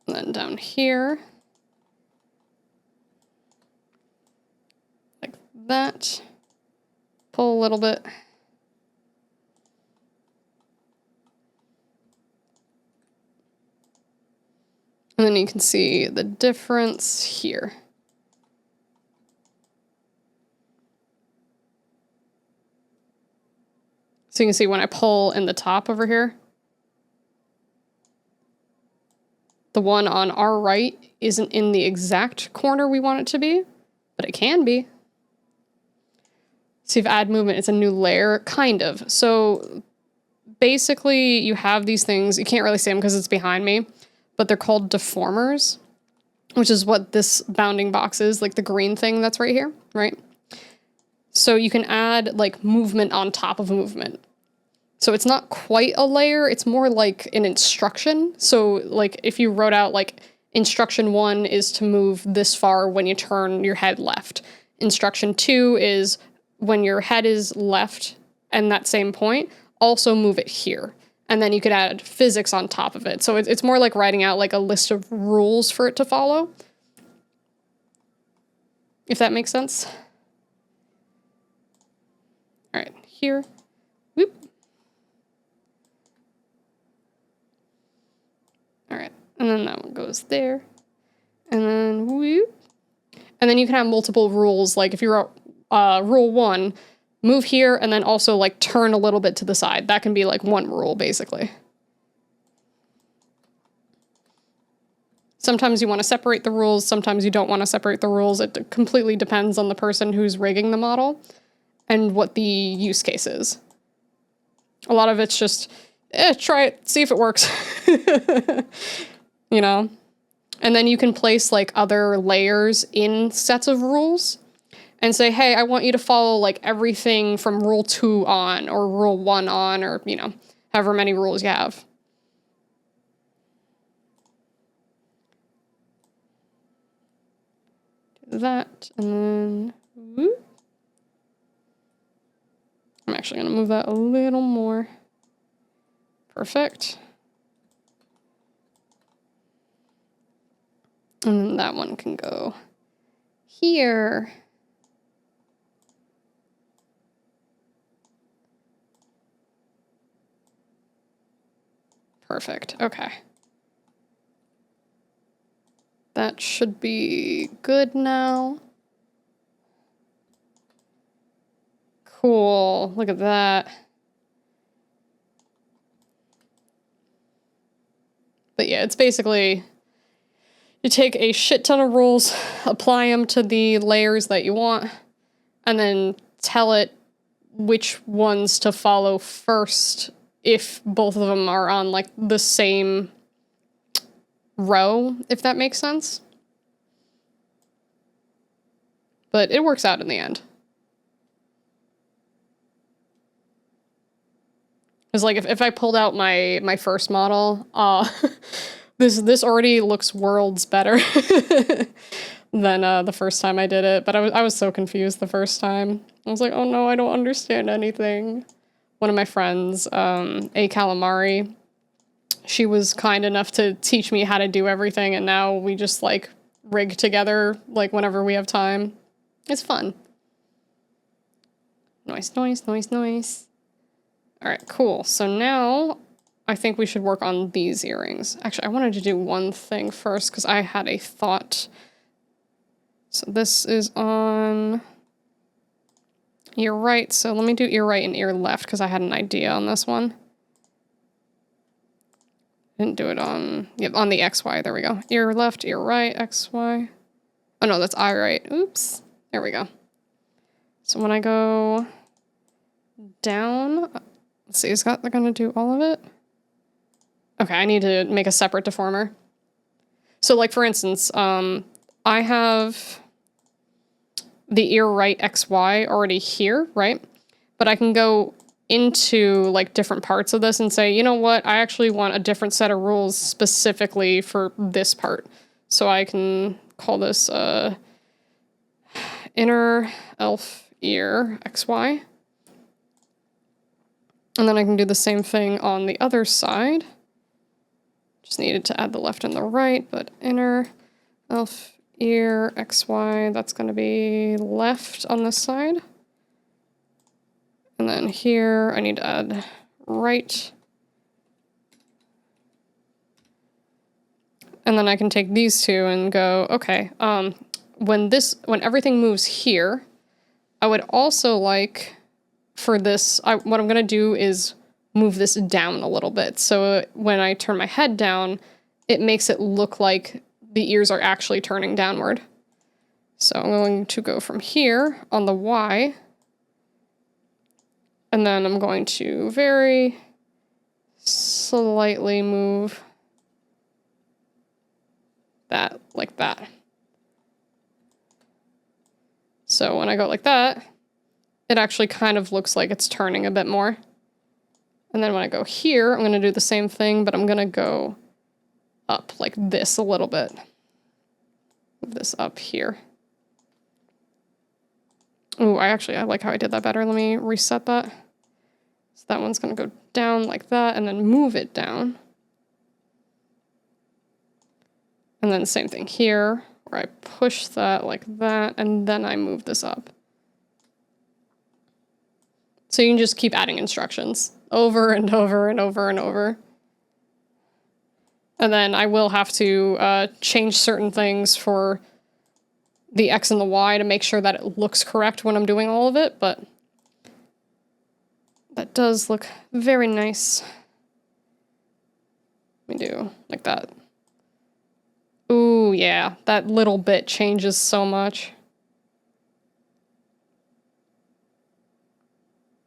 And then down here. Like that. Pull a little bit. And then you can see the difference here. So you can see when I pull in the top over here, the one on our right isn't in the exact corner we want it to be, but it can be. See if add movement, it's a new layer, kind of. So basically you have these things, you can't really see them because it's behind me, but they're called deformers, which is what this bounding box is, like the green thing that's right here, right? So you can add like movement on top of movement. So it's not quite a layer, it's more like an instruction. So like if you wrote out like instruction 1 is to move this far when you turn your head left. Instruction 2 is when your head is left and that same point, also move it here. And then you could add physics on top of it. So it's more like writing out like a list of rules for it to follow. If that makes sense. All right, here, whoop. All right, and then that one goes there, and then whoop. And then you can have multiple rules, like if you're rule 1, move here, and then also like turn a little bit to the side. That can be like one rule, basically. Sometimes you want to separate the rules, sometimes you don't want to separate the rules. It completely depends on the person who's rigging the model and what the use case is. A lot of it's just, try it, see if it works. You know? And then you can place like other layers in sets of rules and say, hey, I want you to follow like everything from rule 2 on or rule 1 on, or, you know, however many rules you have. Do that, and then whoop. I'm actually gonna move that a little more. Perfect. And then that one can go here. Perfect, okay. That should be good now. Cool, look at that. But yeah, it's basically, You take a shit ton of rules, apply them to the layers that you want, and then tell it which ones to follow first if both of them are on, like, the same row, if that makes sense. But it works out in the end. Because, like, if I pulled out my first model, this already looks worlds better than the first time I did it. But I was so confused the first time. I was like, oh no, I don't understand anything. One of my friends, A Calamari, she was kind enough to teach me how to do everything, and now we just, like, rig together, like, whenever we have time. It's fun. Nice, nice, nice, nice. Alright, cool. So now I think we should work on these earrings. Actually, I wanted to do one thing first because I had a thought. So this is on ear right. So let me do ear right and ear left because I had an idea on this one. Didn't do it on, yep, on the XY. There we go. Ear left, ear right, XY. Oh no, that's eye right. Oops. There we go. So when I go down, let's see, is that gonna do all of it? Okay, I need to make a separate deformer. So, like, for instance, I have the ear right XY already here, right? But I can go into, like, different parts of this and say, you know what, I actually want a different set of rules specifically for this part. So I can call this inner elf ear XY. And then I can do the same thing on the other side. Just needed to add the left and the right, but inner elf ear XY, that's going to be left on this side. And then here I need to add right. And then I can take these two and go, okay, when everything moves here, I would also like for this, what I'm going to do is move this down a little bit. So when I turn my head down, it makes it look like the ears are actually turning downward. So I'm going to go from here on the Y, and then I'm going to very slightly move that like that. So when I go like that, it actually kind of looks like it's turning a bit more. And then when I go here, I'm going to do the same thing, but I'm going to go up like this a little bit. Move this up here. Ooh, I like how I did that better. Let me reset that. So that one's going to go down like that and then move it down. And then same thing here, where I push that like that, and then I move this up. So you can just keep adding instructions over and over and over and over. And then I will have to change certain things for the X and the Y to make sure that it looks correct when I'm doing all of it, but that does look very nice. Let me do like that. Ooh, yeah, that little bit changes so much.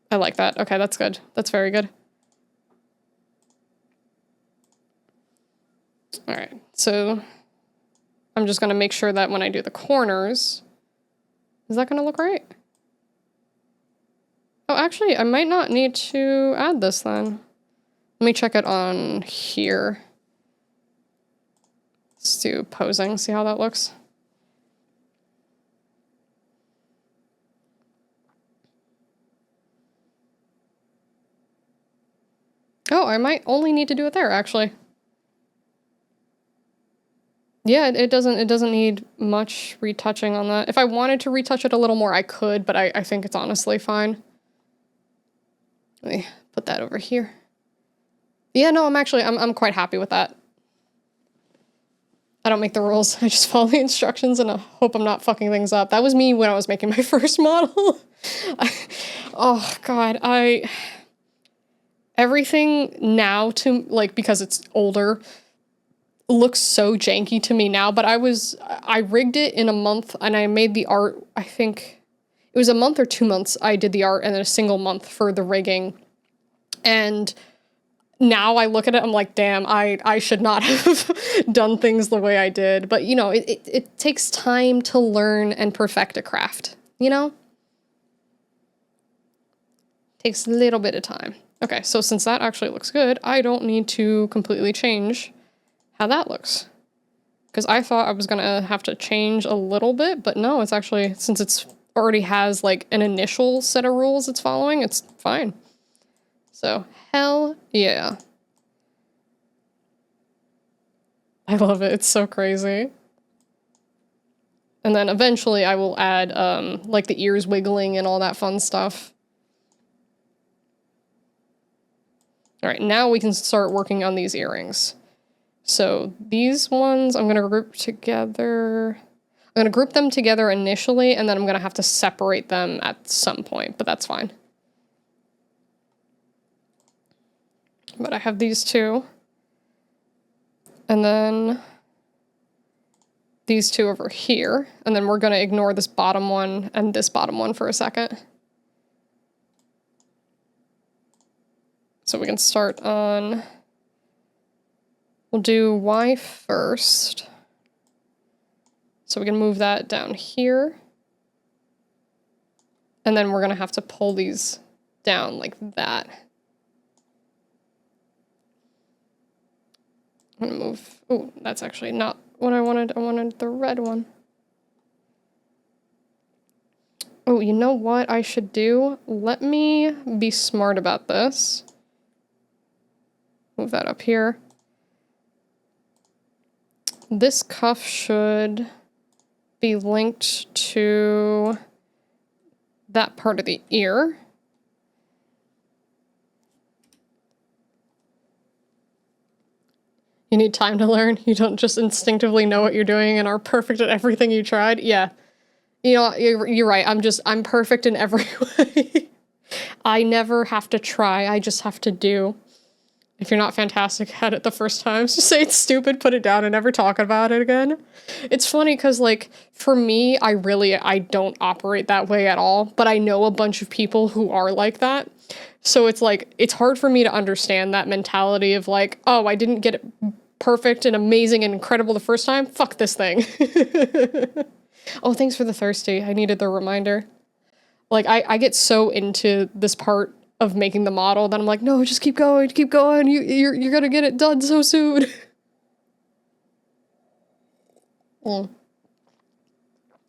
I like that. Okay, that's good. That's very good. All right, so I'm just gonna make sure that when I do the corners, is that gonna look right? Oh, actually, I might not need to add this then. Let me check it on here. Let's do posing, see how that looks. Oh, I might only need to do it there, actually. Yeah, it doesn't need much retouching on that. If I wanted to retouch it a little more, I could, but I think it's honestly fine. Let me put that over here. Yeah, no, I'm quite happy with that. I don't make the rules. I just follow the instructions and I hope I'm not fucking things up. That was me when I was making my first model. Oh God, everything now to, like, because it's older, looks so janky to me now, but I rigged it in a month and I made the art, I think it was a month or 2 months I did the art and then a single month for the rigging. And now I look at it, I'm like, damn, I should not have done things the way I did. But, you know, it takes time to learn and perfect a craft, you know? Takes a little bit of time. Okay, so since that actually looks good, I don't need to completely change how that looks. Because I thought I was gonna have to change a little bit, but no, it's actually, since it's already has like an initial set of rules it's following, it's fine. So, hell yeah. I love it, it's so crazy. And then eventually I will add like the ears wiggling and all that fun stuff. All right, now we can start working on these earrings. So these ones I'm gonna group together. I'm gonna group them together initially, and then I'm gonna have to separate them at some point, but that's fine. But I have these two. And then these two over here. And then we're gonna ignore this bottom one and this bottom one for a second. So we can start on, we'll do Y first. So we can move that down here. And then we're gonna have to pull these down like that. I'm gonna move, oh, that's actually not what I wanted. I wanted the red one. Oh, you know what I should do? Let me be smart about this. Move that up here. This cuff should be linked to that part of the ear. You need time to learn. You don't just instinctively know what you're doing and are perfect at everything you tried. Yeah. You know, you're right. I'm perfect in every way. I never have to try. I just have to do. If you're not fantastic at it the first time, just say it's stupid, put it down, and never talk about it again. It's funny because, like, for me, I don't operate that way at all, but I know a bunch of people who are like that. So it's like, it's hard for me to understand that mentality of like, oh, I didn't get it perfect and amazing and incredible the first time. Fuck this thing. Oh, thanks for the thirsty. I needed the reminder. Like, I get so into this part of making the model that I'm like, no, just keep going, you're gonna get it done so soon.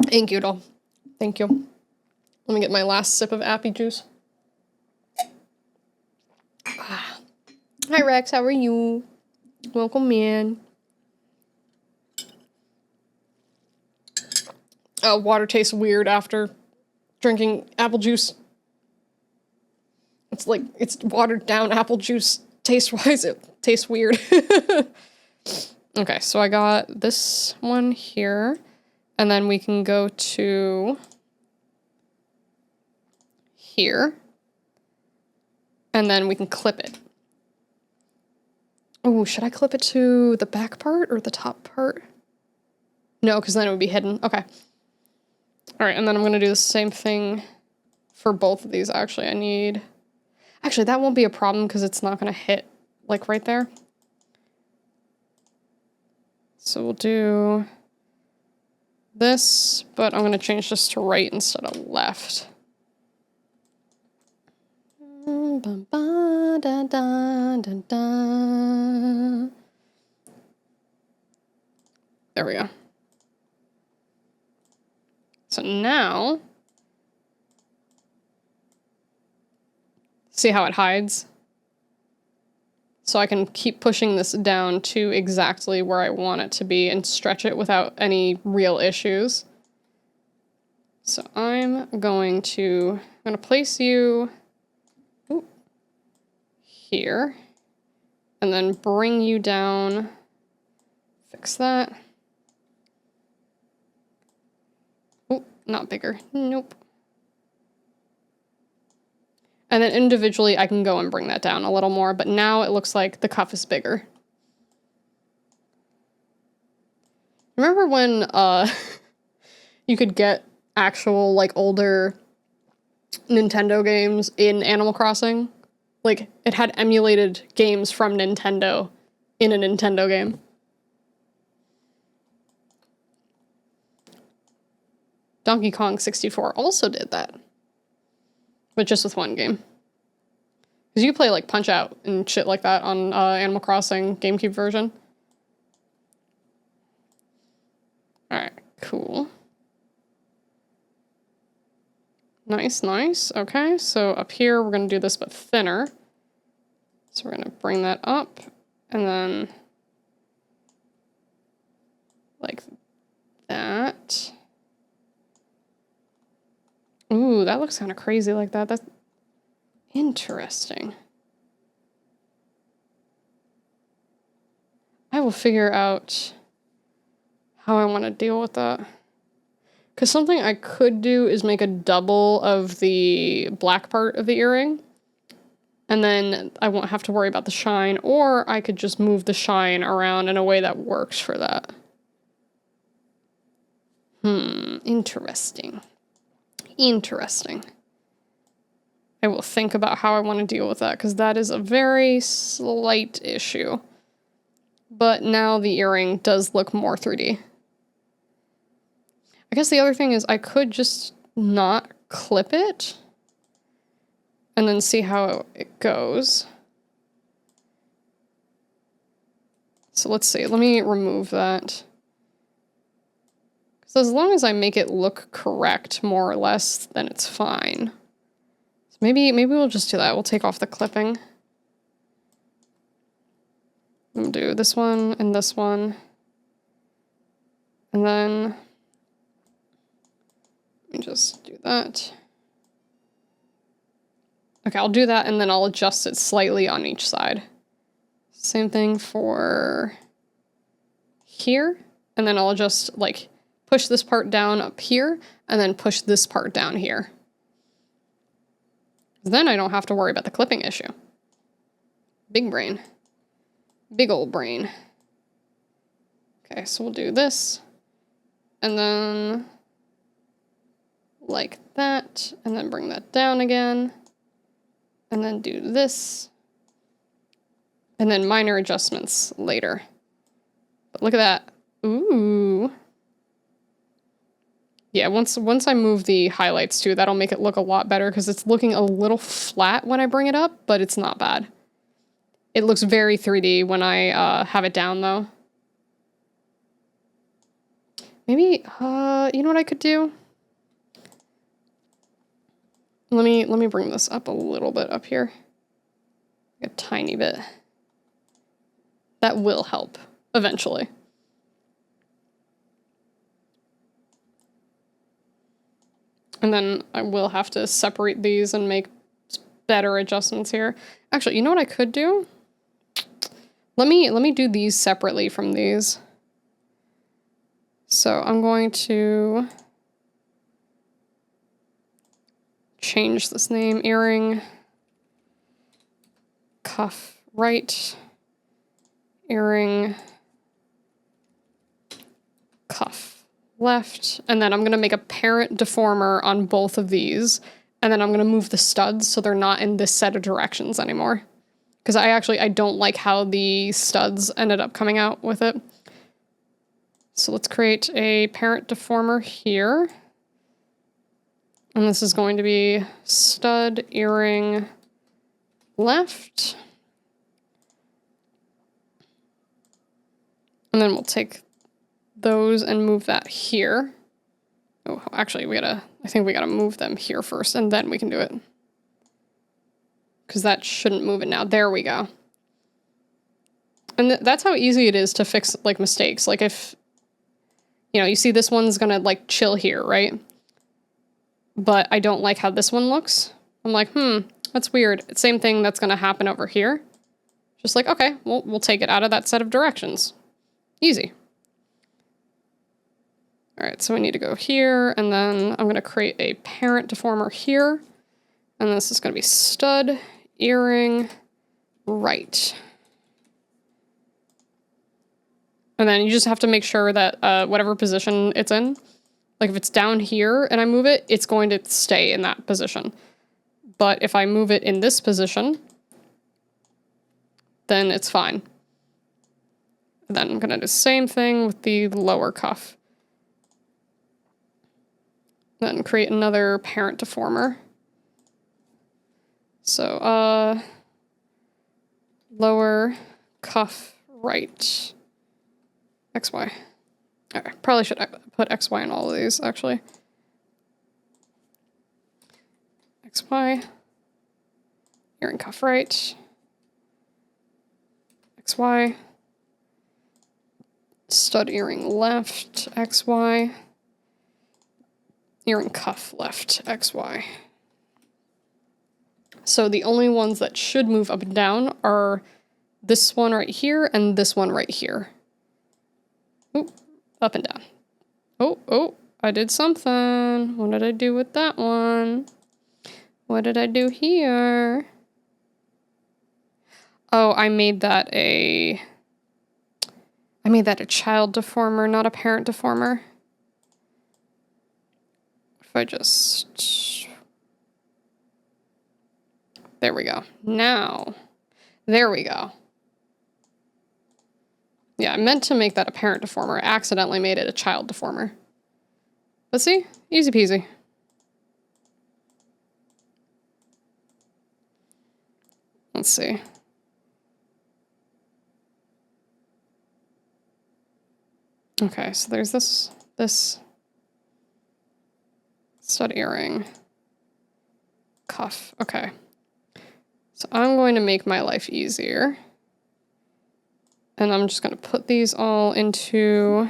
Thank you, doll. Thank you. Let me get my last sip of appy juice. Hi, Rex, how are you? Welcome in. Water tastes weird after drinking apple juice. It's like, it's watered down apple juice. Taste-wise, it tastes weird. Okay, so I got this one here. And then we can go to here. And then we can clip it. Oh, should I clip it to the back part or the top part? No, because then it would be hidden. Okay. All right, and then I'm going to do the same thing for both of these. Actually, Actually, that won't be a problem because it's not going to hit, like, right there. So we'll do this, but I'm going to change this to right instead of left. There we go. So now, see how it hides? So I can keep pushing this down to exactly where I want it to be and stretch it without any real issues. So I'm going to place you here and then bring you down, fix that. Oh, not bigger, nope. And then individually, I can go and bring that down a little more, but now it looks like the cuff is bigger. Remember when you could get actual like older Nintendo games in Animal Crossing? Like it had emulated games from Nintendo in a Nintendo game. Donkey Kong 64 also did that. But just with one game. Because you play like Punch-Out and shit like that on Animal Crossing GameCube version. Alright, cool. Nice, nice. Okay, so up here we're going to do this but thinner. So we're going to bring that up and then like that. Ooh, that looks kind of crazy like that. That's interesting. I will figure out how I want to deal with that. Because something I could do is make a double of the black part of the earring. And then I won't have to worry about the shine. Or I could just move the shine around in a way that works for that. Interesting. Interesting. I will think about how I want to deal with that. Because that is a very slight issue. But now the earring does look more 3D. I guess the other thing is I could just not clip it and then see how it goes. So let's see. Let me remove that. So as long as I make it look correct, more or less, then it's fine. So maybe we'll just do that. We'll take off the clipping. We'll do this one and this one. And then let me just do that. Okay, I'll do that and then I'll adjust it slightly on each side. Same thing for here. And then I'll just like push this part down up here and then push this part down here. Then I don't have to worry about the clipping issue. Big brain. Big old brain. Okay, so we'll do this. And then like that, and then bring that down again, and then do this, and then minor adjustments later. But look at that. Ooh. Yeah, once I move the highlights too, that'll make it look a lot better because it's looking a little flat when I bring it up, but it's not bad. It looks very 3D when I have it down though. Maybe, you know what I could do? Let me bring this up a little bit up here. A tiny bit. That will help eventually. And then I will have to separate these and make better adjustments here. Actually, you know what I could do? Let me do these separately from these. So I'm going to change this name, earring, cuff right, earring, cuff left, and then I'm going to make a parent deformer on both of these, and then I'm going to move the studs so they're not in this set of directions anymore. Because I don't like how the studs ended up coming out with it. So let's create a parent deformer here. And this is going to be stud, earring, left. And then we'll take those and move that here. Oh, actually, I think we gotta move them here first, and then we can do it. Because that shouldn't move it now. There we go. And that's how easy it is to fix, like, mistakes. Like, if, you know, you see this one's gonna, like, chill here, right? But I don't like how this one looks. I'm like, that's weird. Same thing that's gonna happen over here. Just like, okay, we'll take it out of that set of directions. Easy. All right, so we need to go here, and then I'm gonna create a parent deformer here. And this is gonna be stud, earring, right. And then you just have to make sure that whatever position it's in, like if it's down here and I move it, it's going to stay in that position. But if I move it in this position, then it's fine. And then I'm going to do the same thing with the lower cuff. Then create another parent deformer. So, lower cuff right. XY. Okay, probably should put XY in all of these, actually. XY. Earring cuff right. XY. Stud earring left, XY. Earring cuff left, XY. So the only ones that should move up and down are this one right here and this one right here. Oop, up and down. Oh, I did something. What did I do with that one? What did I do here? Oh, I made that a child deformer, not a parent deformer. If I just... There we go. Now, there we go. Yeah, I meant to make that a parent deformer. I accidentally made it a child deformer. But see? Easy peasy. Let's see. Okay, so there's this stud earring, cuff. Okay. So I'm going to make my life easier. And I'm just going to put these all into...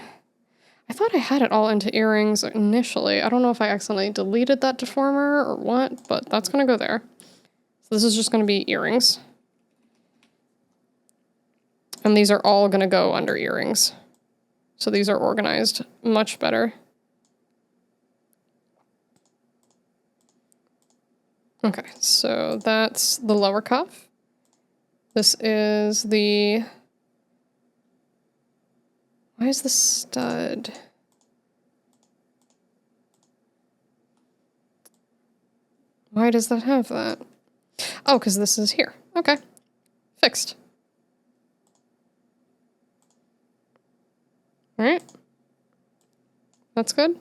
I thought I had it all into earrings initially. I don't know if I accidentally deleted that deformer or what, but that's going to go there. So this is just going to be earrings. And these are all going to go under earrings. So these are organized much better. Okay, so that's the lower cuff. This is the... Why is the stud? Why does that have that? Oh, because this is here. Okay. Fixed. All right. That's good.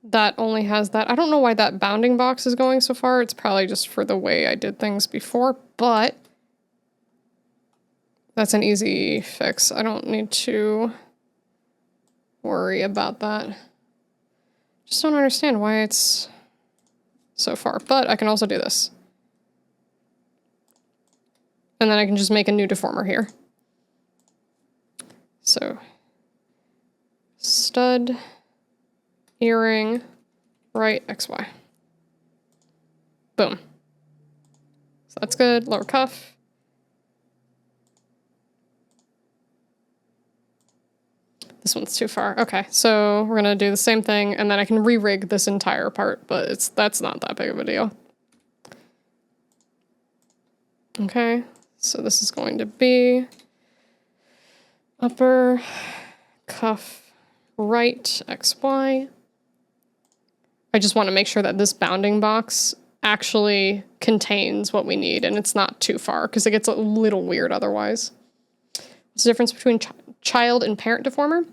That only has that. I don't know why that bounding box is going so far. It's probably just for the way I did things before, but that's an easy fix. I don't need to worry about that. Just don't understand why it's so far, but I can also do this. And then I can just make a new deformer here. So, stud, earring, right, XY. Boom. So that's good. Lower cuff. This one's too far. Okay, so we're gonna do the same thing, and then I can re-rig this entire part, but that's not that big of a deal. Okay, so this is going to be upper cuff right XY. I just want to make sure that this bounding box actually contains what we need, and it's not too far, because it gets a little weird otherwise. What's the difference between child and parent deformer?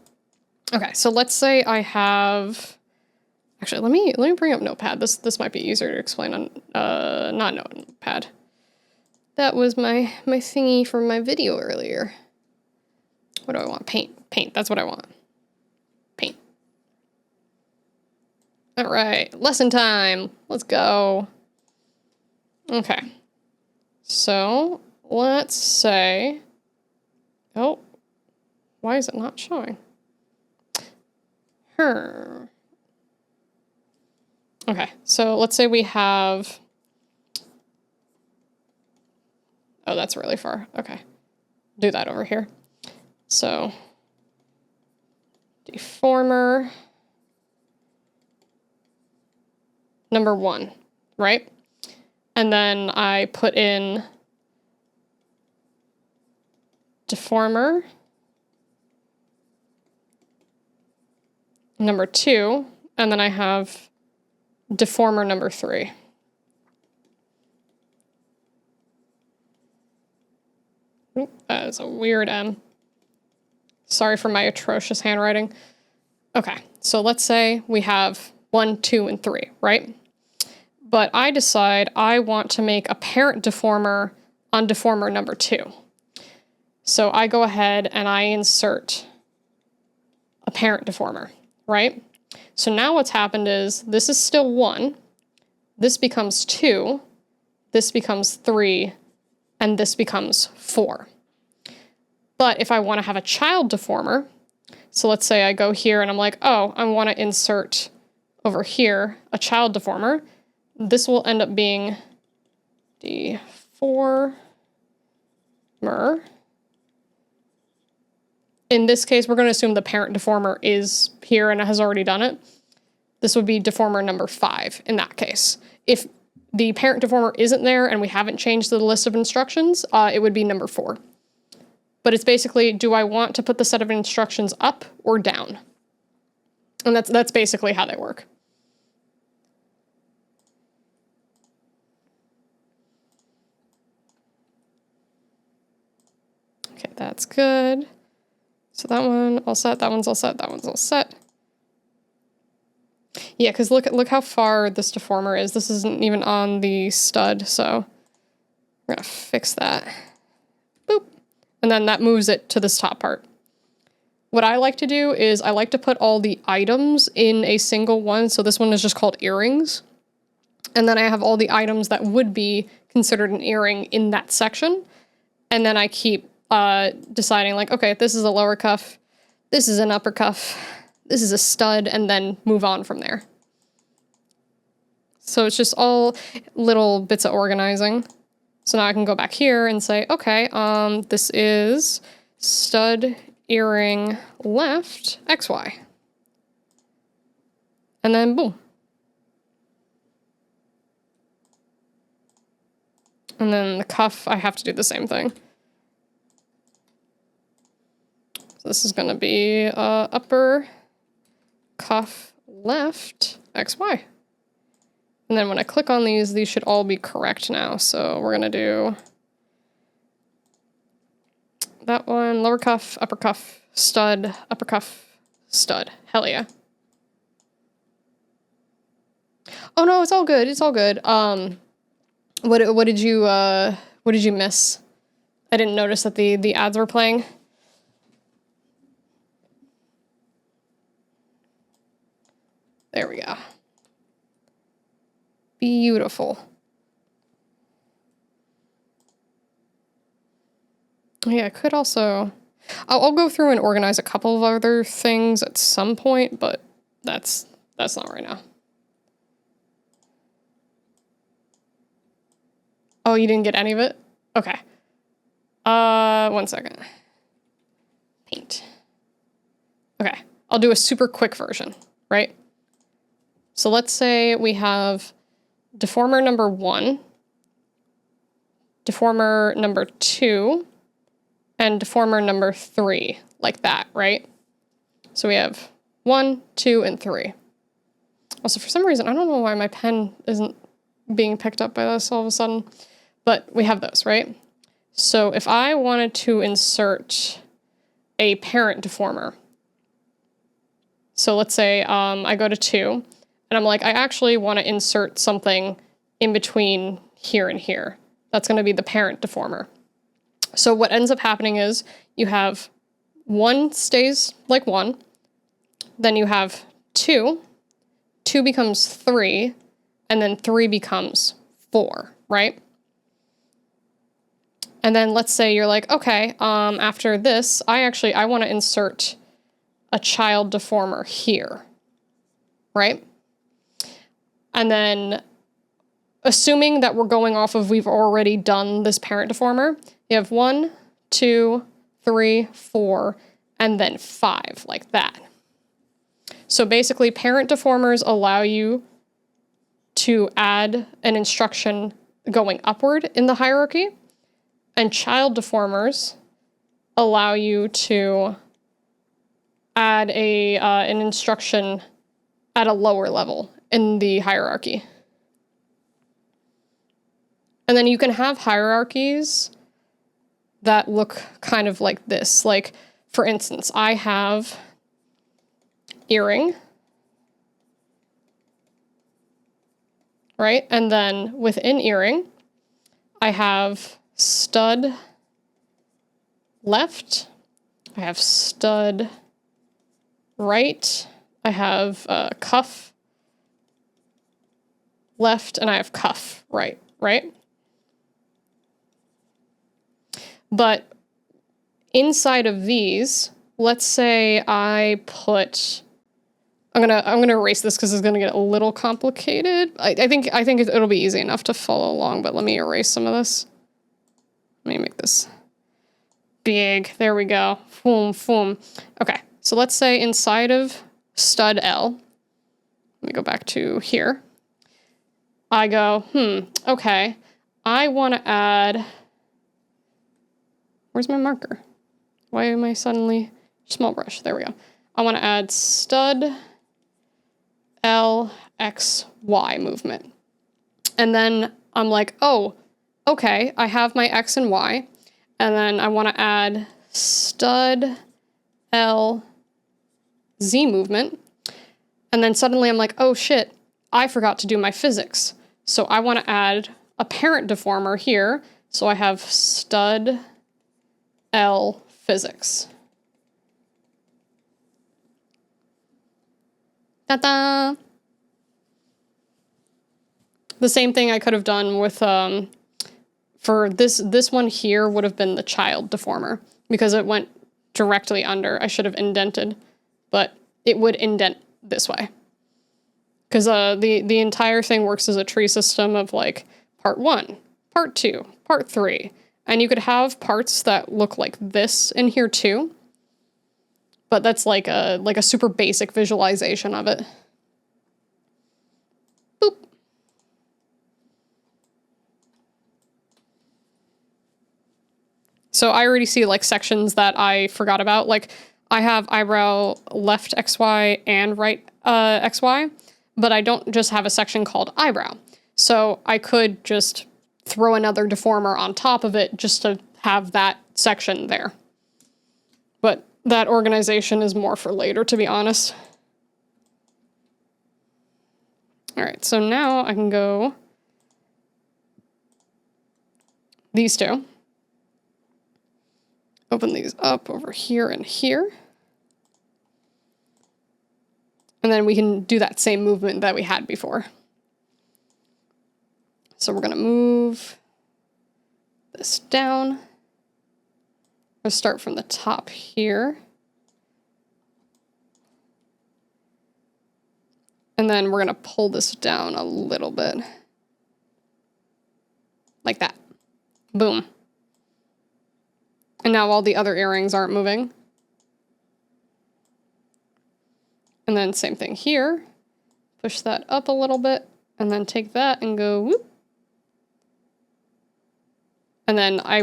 Okay, so let's say I have... Actually, let me bring up Notepad. This might be easier to explain on not Notepad. That was my thingy from my video earlier. What do I want? Paint. That's what I want. Paint. All right, lesson time. Let's go. Okay. So let's say... Oh, why is it not showing? Okay, so let's say we have... Oh, that's really far. Okay, do that over here. So, deformer number 1, right? And then I put in deformer number 2, and then I have deformer number 3. Oop, that is a weird M. Sorry for my atrocious handwriting. Okay, so let's say we have 1, 2, and 3, right? But I decide I want to make a parent deformer on deformer number 2. So I go ahead and I insert a parent deformer, right? So now what's happened is this is still 1, this becomes 2, this becomes 3, and this becomes 4. But if I want to have a child deformer, so let's say I go here and I'm like, oh, I want to insert over here a child deformer, this will end up being deformer. In this case, we're going to assume the parent deformer is here and has already done it. This would be deformer number 5 in that case. If the parent deformer isn't there and we haven't changed the list of instructions, it would be number 4. But it's basically, do I want to put the set of instructions up or down? And that's basically how they work. Okay, that's good. So that one all set, that one's all set, that one's all set. Yeah, because look how far this deformer is. This isn't even on the stud, so we're gonna fix that. Boop. And then that moves it to this top part. What I like to do is I like to put all the items in a single one. So this one is just called earrings. And then I have all the items that would be considered an earring in that section. And then I keep deciding like, okay, this is a lower cuff, this is an upper cuff, this is a stud, and then move on from there. So it's just all little bits of organizing. So now I can go back here and say, okay, this is stud earring left XY. And then boom. And then the cuff, I have to do the same thing. So this is going to be upper cuff left XY. And then when I click on these should all be correct now. So we're going to do that one, lower cuff, upper cuff, stud, upper cuff, stud. Hell yeah. Oh no, it's all good. It's all good. What did you miss? I didn't notice that the ads were playing. There we go. Beautiful. Yeah, I could also... I'll go through and organize a couple of other things at some point, but that's not right now. Oh, you didn't get any of it? Okay. 1 second. Paint. Okay, I'll do a super quick version, right? So let's say we have deformer number 1, deformer number 2, and deformer number 3, like that, right? So we have 1, 2, and 3. Also, for some reason, I don't know why my pen isn't being picked up by this all of a sudden, but we have those, right? So if I wanted to insert a parent deformer, so let's say I go to 2, and I'm like, I actually want to insert something in between here and here. That's going to be the parent deformer. So what ends up happening is you have 1 stays like 1, then you have 2, 2 becomes 3, and then 3 becomes 4, right? And then let's say you're like, okay, after this, I want to insert a child deformer here, right? And then assuming that we're going off of we've already done this parent deformer, you have 1, 2, 3, 4, and then 5, like that. So basically, parent deformers allow you to add an instruction going upward in the hierarchy, and child deformers allow you to add an instruction at a lower level in the hierarchy. And then you can have hierarchies that look kind of like this. Like, for instance, I have earring, right? And then within earring, I have stud left, I have stud right, I have cuff left, and I have cuff right, right? But inside of these, let's say I put, I'm gonna erase this because it's gonna get a little complicated. I think it'll be easy enough to follow along, but let me erase some of this. Let me make this big. There we go. Boom, boom. Okay, so let's say inside of stud L, let me go back to here. I go, okay, I want to add, where's my marker? Why am I suddenly, small brush, there we go. I want to add stud L, X, Y movement. And then I'm like, oh, okay, I have my X and Y. And then I want to add stud L, Z movement. And then suddenly I'm like, oh shit, I forgot to do my physics. So I want to add a parent deformer here. So I have stud L physics. Ta-da! The same thing I could have done with, for this one here would have been the child deformer because it went directly under. I should have indented, but it would indent this way. Because the entire thing works as a tree system of like part 1, part 2, part 3. And you could have parts that look like this in here too. But that's like a super basic visualization of it. Boop. So I already see like sections that I forgot about. Like I have eyebrow left XY and right XY, but I don't just have a section called eyebrow. So I could just throw another deformer on top of it just to have that section there. But that organization is more for later, to be honest. All right, so now I can go these two. Open these up over here and here. And then we can do that same movement that we had before. So we're gonna move this down. Let's start from the top here. And then we're gonna pull this down a little bit. Like that. Boom. And now all the other earrings aren't moving. And then same thing here. Push that up a little bit and then take that and go whoop. And then I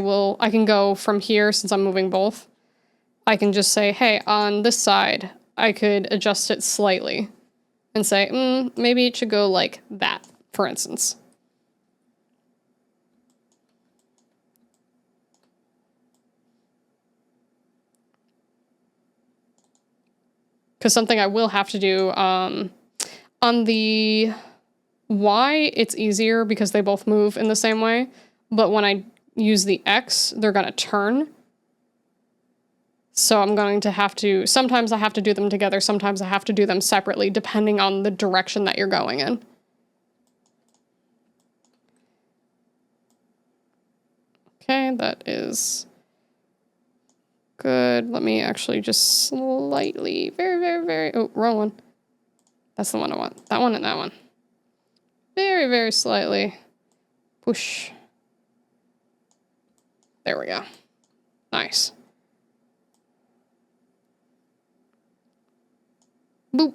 can go from here since I'm moving both. I can just say, hey, on this side, I could adjust it slightly and say, maybe it should go like that, for instance. Because something I will have to do, on the Y, it's easier because they both move in the same way. But when I use the X, they're going to turn. So I'm going to have to, sometimes I have to do them together, sometimes I have to do them separately, depending on the direction that you're going in. Okay, that is good. Let me actually just slightly, oh, wrong one. That's the one I want. That one and that one. Very, very slightly push. There we go. Nice. Boop.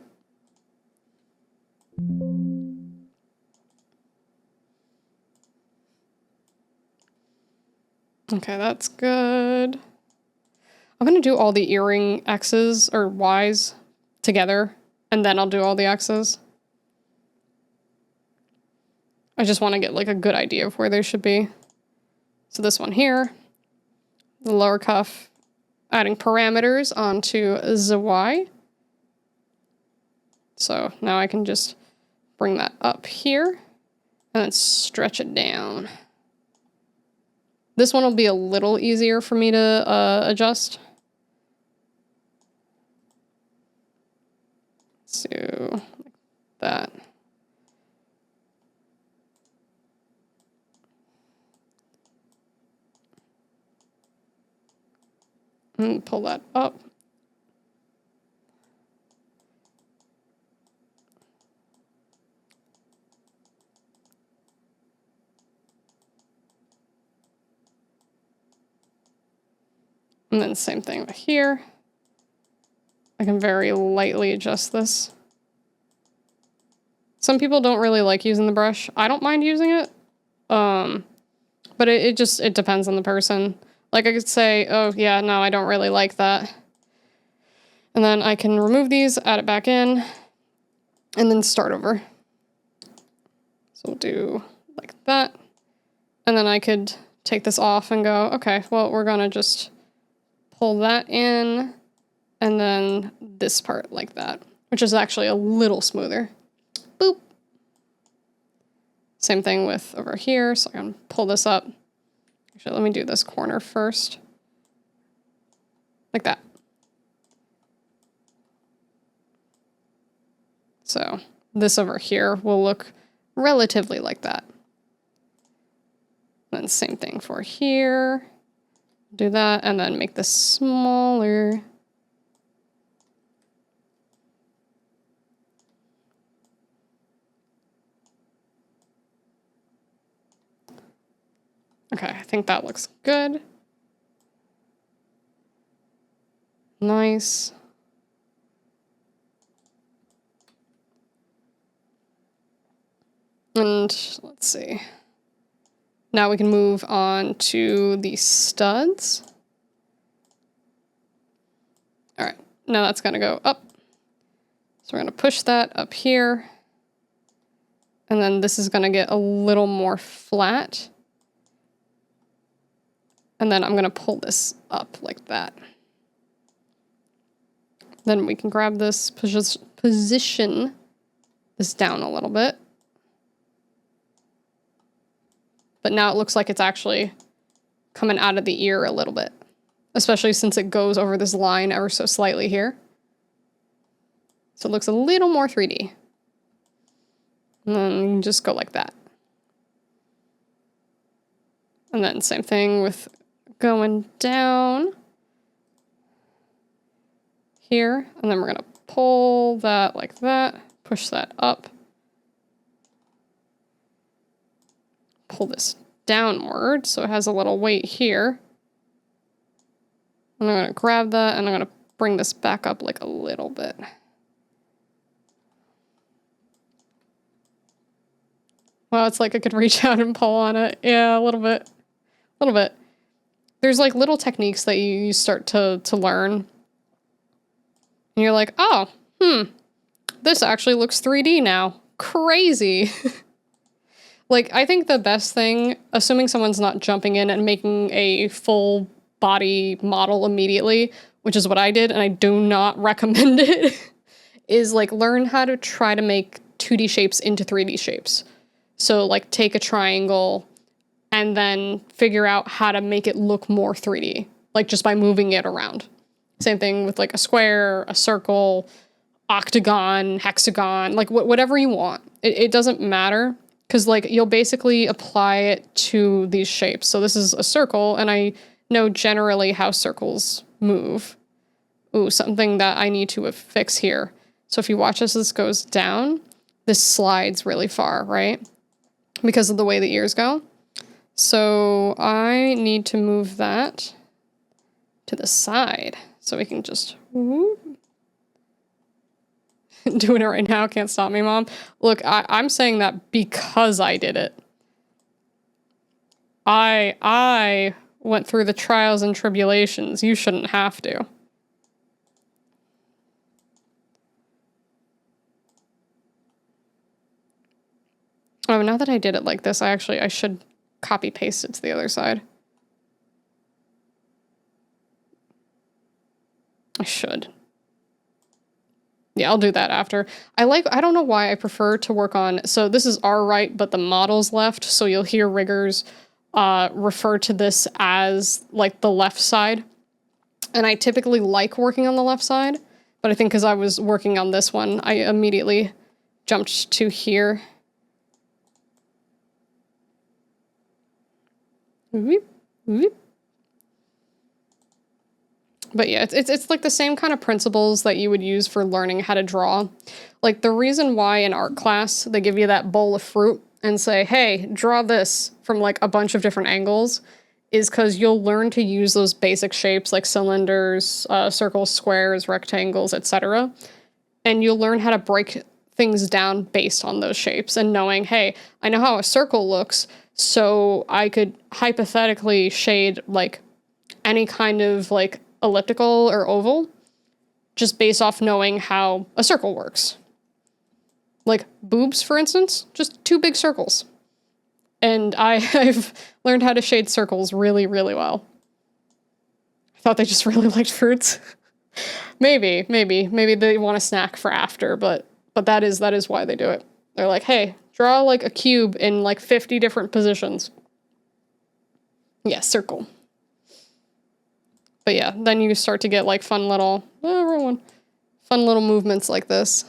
Okay, that's good. I'm going to do all the earring X's or Y's together, and then I'll do all the X's. I just want to get like a good idea of where they should be. So this one here, the lower cuff, adding parameters onto the Y. So now I can just bring that up here and then stretch it down. This one will be a little easier for me to adjust. So like that. And pull that up. And then same thing with here. I can very lightly adjust this. Some people don't really like using the brush. I don't mind using it. But it depends on the person. Like I could say, oh yeah, no, I don't really like that. And then I can remove these, add it back in, and then start over. So we'll do like that. And then I could take this off and go, okay, well, we're gonna just pull that in, and then this part like that, which is actually a little smoother. Boop. Same thing with over here, so I can pull this up. Actually, let me do this corner first. Like that. So this over here will look relatively like that. Then same thing for here. Do that, and then make this smaller. Okay, I think that looks good. Nice. And let's see. Now we can move on to the studs. All right, now that's gonna go up. So we're gonna push that up here. And then this is gonna get a little more flat. And then I'm gonna pull this up like that. Then we can grab this, position this down a little bit. But now it looks like it's actually coming out of the ear a little bit, especially since it goes over this line ever so slightly here. So it looks a little more 3D. And then you can just go like that. And then same thing with going down here. And then we're gonna pull that like that, push that up. Pull this downward so it has a little weight here. And I'm gonna grab that and I'm gonna bring this back up like a little bit. Wow, it's like I could reach out and pull on it. Yeah, a little bit. A little bit. There's like little techniques that you start to learn. And you're like, oh, this actually looks 3D now. Crazy. Like, I think the best thing, assuming someone's not jumping in and making a full body model immediately, which is what I did, and I do not recommend it, is like learn how to try to make 2D shapes into 3D shapes. So like take a triangle and then figure out how to make it look more 3D, like just by moving it around. Same thing with like a square, a circle, octagon, hexagon, like whatever you want. It doesn't matter. Because, like, you'll basically apply it to these shapes. So this is a circle, and I know generally how circles move. Ooh, something that I need to fix here. So if you watch as this goes down, this slides really far, right? Because of the way the ears go. So I need to move that to the side. So we can just... whoop. Doing it right now, can't stop me, Mom. Look, I'm saying that because I did it. I went through the trials and tribulations. You shouldn't have to. Oh, now that I did it like this, I should copy paste it to the other side. I should. Yeah, I'll do that after. I don't know why I prefer to work on, so this is our right, but the model's left, so you'll hear riggers refer to this as, like, the left side. And I typically like working on the left side, but I think because I was working on this one, I immediately jumped to here. Whoop, whoop. But yeah, it's like the same kind of principles that you would use for learning how to draw. Like the reason why in art class they give you that bowl of fruit and say, hey, draw this from like a bunch of different angles is because you'll learn to use those basic shapes like cylinders, circles, squares, rectangles, etc. And you'll learn how to break things down based on those shapes and knowing, hey, I know how a circle looks, so I could hypothetically shade like any kind of like elliptical or oval just based off knowing how a circle works. Like boobs, for instance, just two big circles. And I've learned how to shade circles really, really well. I thought they just really liked fruits. Maybe they want a snack for after, but that is why they do it. They're like, hey, draw like a cube in like 50 different positions. Yeah, circle. But yeah, then you start to get like fun little movements like this,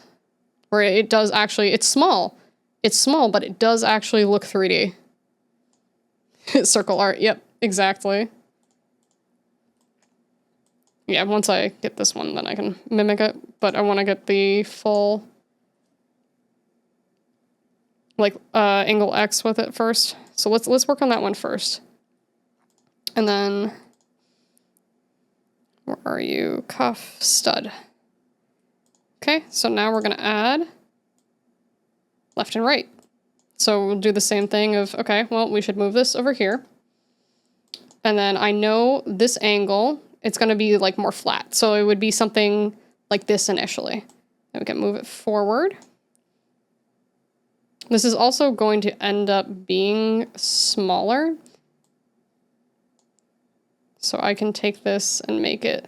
where it does actually, it's small, but it does actually look 3D. Circle art, yep, exactly. Yeah, once I get this one, then I can mimic it, but I want to get the full, like, angle X with it first. So let's work on that one first. And then, where are you? Cuff, stud. Okay, so now we're gonna add left and right. So we'll do the same thing of, okay, well, we should move this over here. And then I know this angle, it's gonna be like more flat. So it would be something like this initially. Then we can move it forward. This is also going to end up being smaller. So I can take this and make it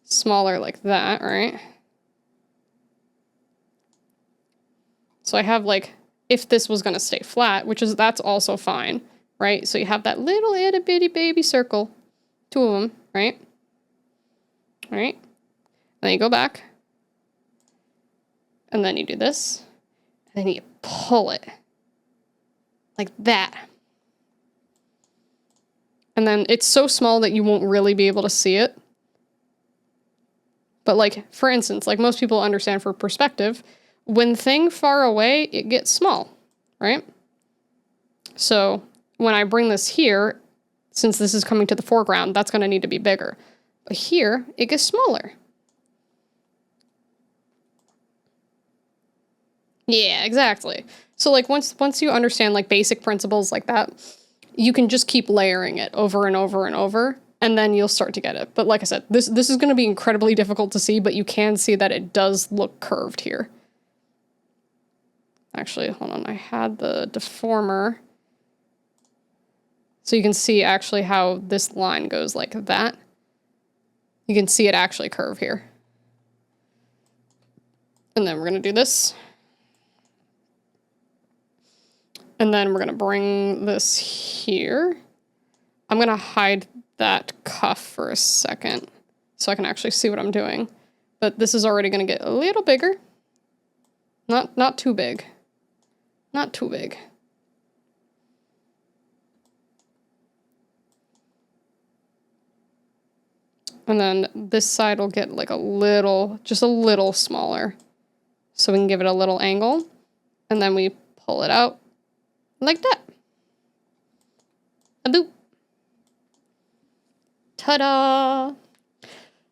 smaller like that, right? So I have like, if this was gonna stay flat, that's also fine, right? So you have that little itty bitty baby circle, two of them, right? Right? And then you go back. And then you do this. And then you pull it. Like that. And then it's so small that you won't really be able to see it. But like, for instance, like most people understand for perspective, when thing far away, it gets small, right? So when I bring this here, since this is coming to the foreground, that's going to need to be bigger. But here, it gets smaller. Yeah, exactly. So like once you understand like basic principles like that, you can just keep layering it over and over and over, and then you'll start to get it. But like I said, this is going to be incredibly difficult to see, but you can see that it does look curved here. Actually, hold on, I had the deformer. So you can see actually how this line goes like that. You can see it actually curve here. And then we're going to do this. And then we're going to bring this here. I'm going to hide that cuff for a second so I can actually see what I'm doing. But this is already going to get a little bigger. Not too big. Not too big. And then this side will get like just a little smaller. So we can give it a little angle. And then we pull it out like that. A boop. Ta-da!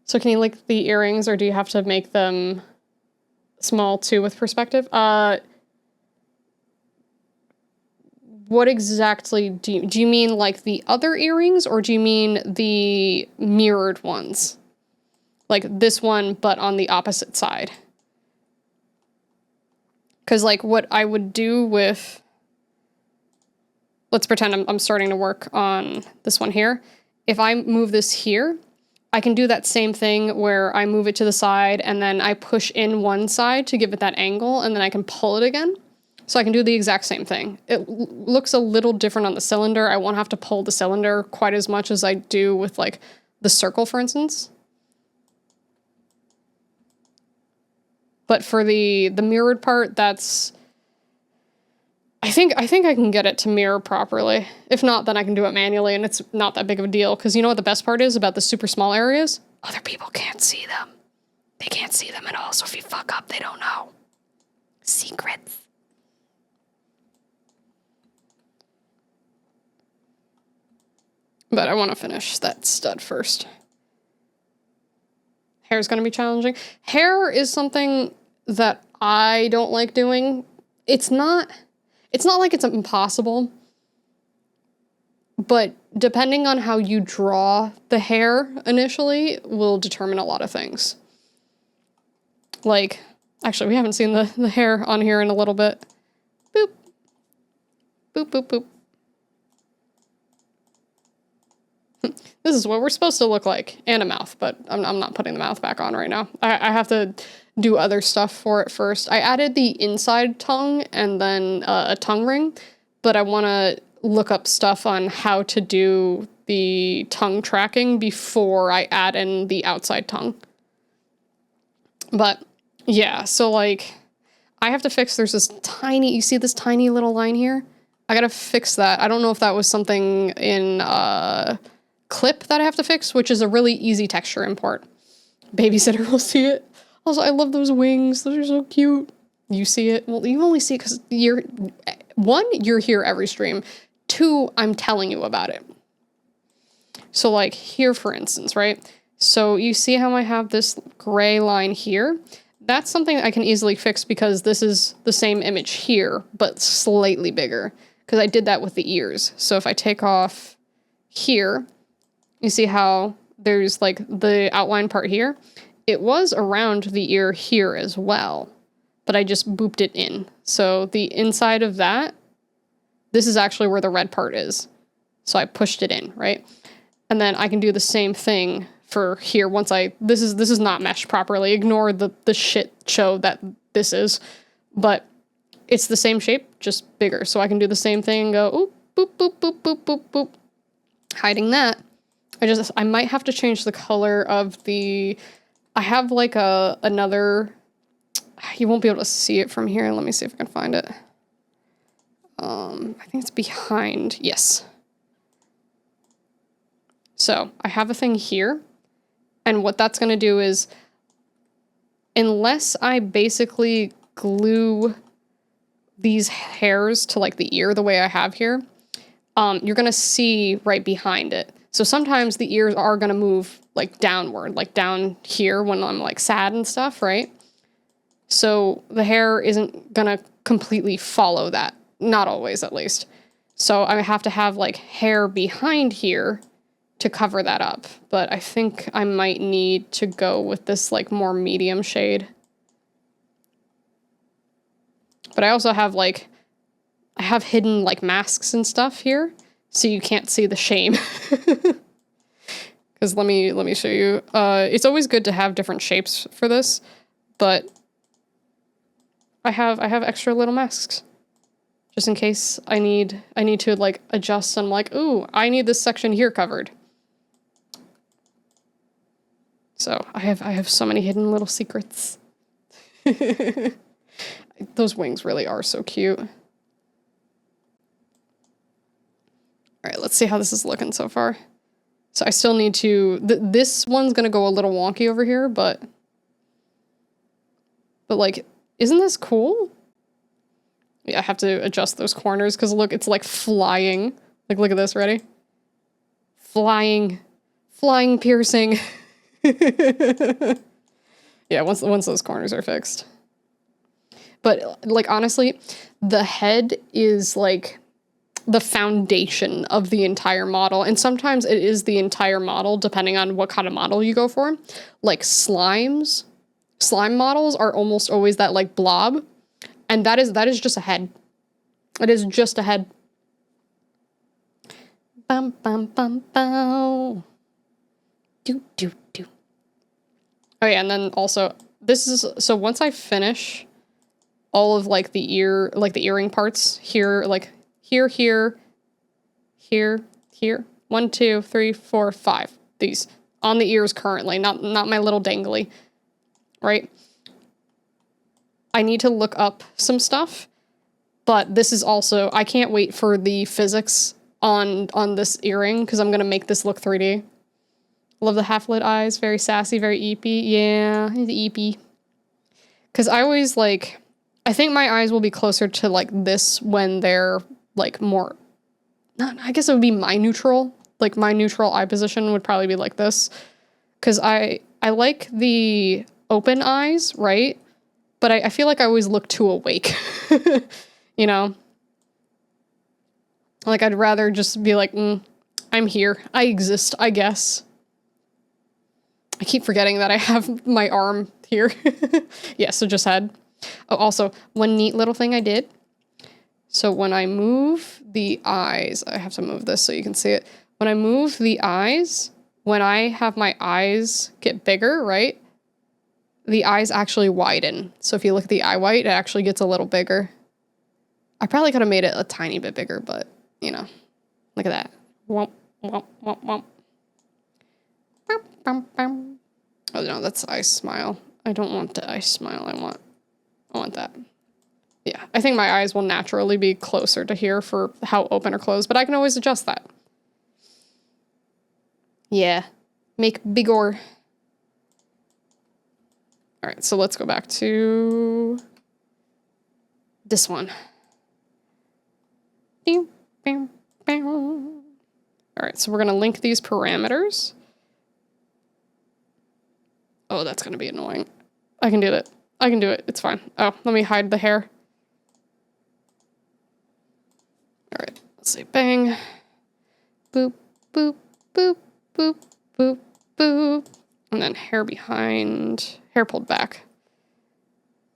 So can you like the earrings, or do you have to make them small too with perspective? what exactly do you mean, like the other earrings, or do you mean the mirrored ones? Like this one, but on the opposite side? Because like what I would do with, let's pretend I'm starting to work on this one here. If I move this here, I can do that same thing where I move it to the side and then I push in one side to give it that angle, and then I can pull it again. So I can do the exact same thing. It looks a little different on the cylinder. I won't have to pull the cylinder quite as much as I do with like the circle, for instance. But for the mirrored part, that's, I think I can get it to mirror properly. If not, then I can do it manually, and it's not that big of a deal. Because you know what the best part is about the super small areas? Other people can't see them. They can't see them at all, so if you fuck up, they don't know. Secrets. But I want to finish that stud first. Hair's going to be challenging. Hair is something that I don't like doing. It's not like it's impossible, but depending on how you draw the hair initially will determine a lot of things. Like, actually, we haven't seen the hair on here in a little bit. Boop. Boop, boop, boop. This is what we're supposed to look like, and a mouth, but I'm not putting the mouth back on right now. I have to do other stuff for it first. I added the inside tongue and then a tongue ring, but I want to look up stuff on how to do the tongue tracking before I add in the outside tongue. But yeah, so like I have to fix, there's this tiny, you see this tiny little line here? I gotta fix that. I don't know if that was something in clip that I have to fix, which is a really easy texture import. Babysitter will see it. Also, I love those wings. Those are so cute. You see it? Well, you only see it because you're here every stream. 2, I'm telling you about it. So like here, for instance, right? So you see how I have this gray line here? That's something I can easily fix because this is the same image here, but slightly bigger. Because I did that with the ears. So if I take off here, you see how there's like the outline part here? It was around the ear here as well, but I just booped it in. So the inside of that, this is actually where the red part is. So I pushed it in, right? And then I can do the same thing for here once this is not meshed properly. Ignore the shit show that this is, but it's the same shape, just bigger. So I can do the same thing and go, oop, boop, boop, boop, boop, boop, boop. Hiding that. I might have to change the color of the, I have like another, you won't be able to see it from here. Let me see if I can find it. I think it's behind, yes. So I have a thing here, and what that's gonna do is, unless I basically glue these hairs to like the ear the way I have here, you're gonna see right behind it. So sometimes the ears are gonna move like downward, like down here when I'm like sad and stuff, right? So the hair isn't gonna completely follow that. Not always, at least. So I have to have like hair behind here to cover that up. But I think I might need to go with this like more medium shade. But I also have like, I have hidden like masks and stuff here, so you can't see the shame. Because let me show you. It's always good to have different shapes for this, but I have extra little masks just in case I need to like adjust. And I'm like, ooh, I need this section here covered. So I have so many hidden little secrets. Those wings really are so cute. All right, let's see how this is looking so far. So I still need to, this one's gonna go a little wonky over here, but like, isn't this cool? Yeah, I have to adjust those corners because look, it's like flying. Like, look at this, ready? Flying piercing. Yeah, once those corners are fixed. But like, honestly, the head is like, the foundation of the entire model. And sometimes it is the entire model, depending on what kind of model you go for. Like slime models are almost always that like blob. And that is just a head. It is just a head. Bum, bum, bum, bum. Do, do, do. Oh yeah, and then also, this is, so once I finish all of like the earring parts here, like here, here, here. 1, 2, 3, 4, 5. These on the ears currently, not my little dangly, right? I need to look up some stuff, but this is also, I can't wait for the physics on this earring because I'm gonna make this look 3D. Love the half-lit eyes, very sassy, very eepy. Yeah, he's eepy. Because I always like, I think my eyes will be closer to like this when they're like more, I guess it would be my neutral. Like my neutral eye position would probably be like this. Because I like the open eyes, right? But I feel like I always look too awake. You know? Like I'd rather just be like, I'm here. I exist, I guess. I keep forgetting that I have my arm here. Yeah, so just head. Oh, also, one neat little thing I did. So when I move the eyes, I have to move this so you can see it. When I move the eyes, when I have my eyes get bigger, right? The eyes actually widen. So if you look at the eye white, it actually gets a little bigger. I probably could have made it a tiny bit bigger, but, you know, look at that. Womp, womp, womp, womp. Oh no, that's ice smile. I don't want the ice smile. I want that. Yeah, I think my eyes will naturally be closer to here for how open or closed, but I can always adjust that. Yeah, make bigger. All right, so let's go back to this one. All right, so we're gonna link these parameters. Oh, that's gonna be annoying. I can do that. I can do it. It's fine. Oh, let me hide the hair. All right, let's say bang. Boop, boop, boop, boop, boop, boop. And then hair behind, hair pulled back.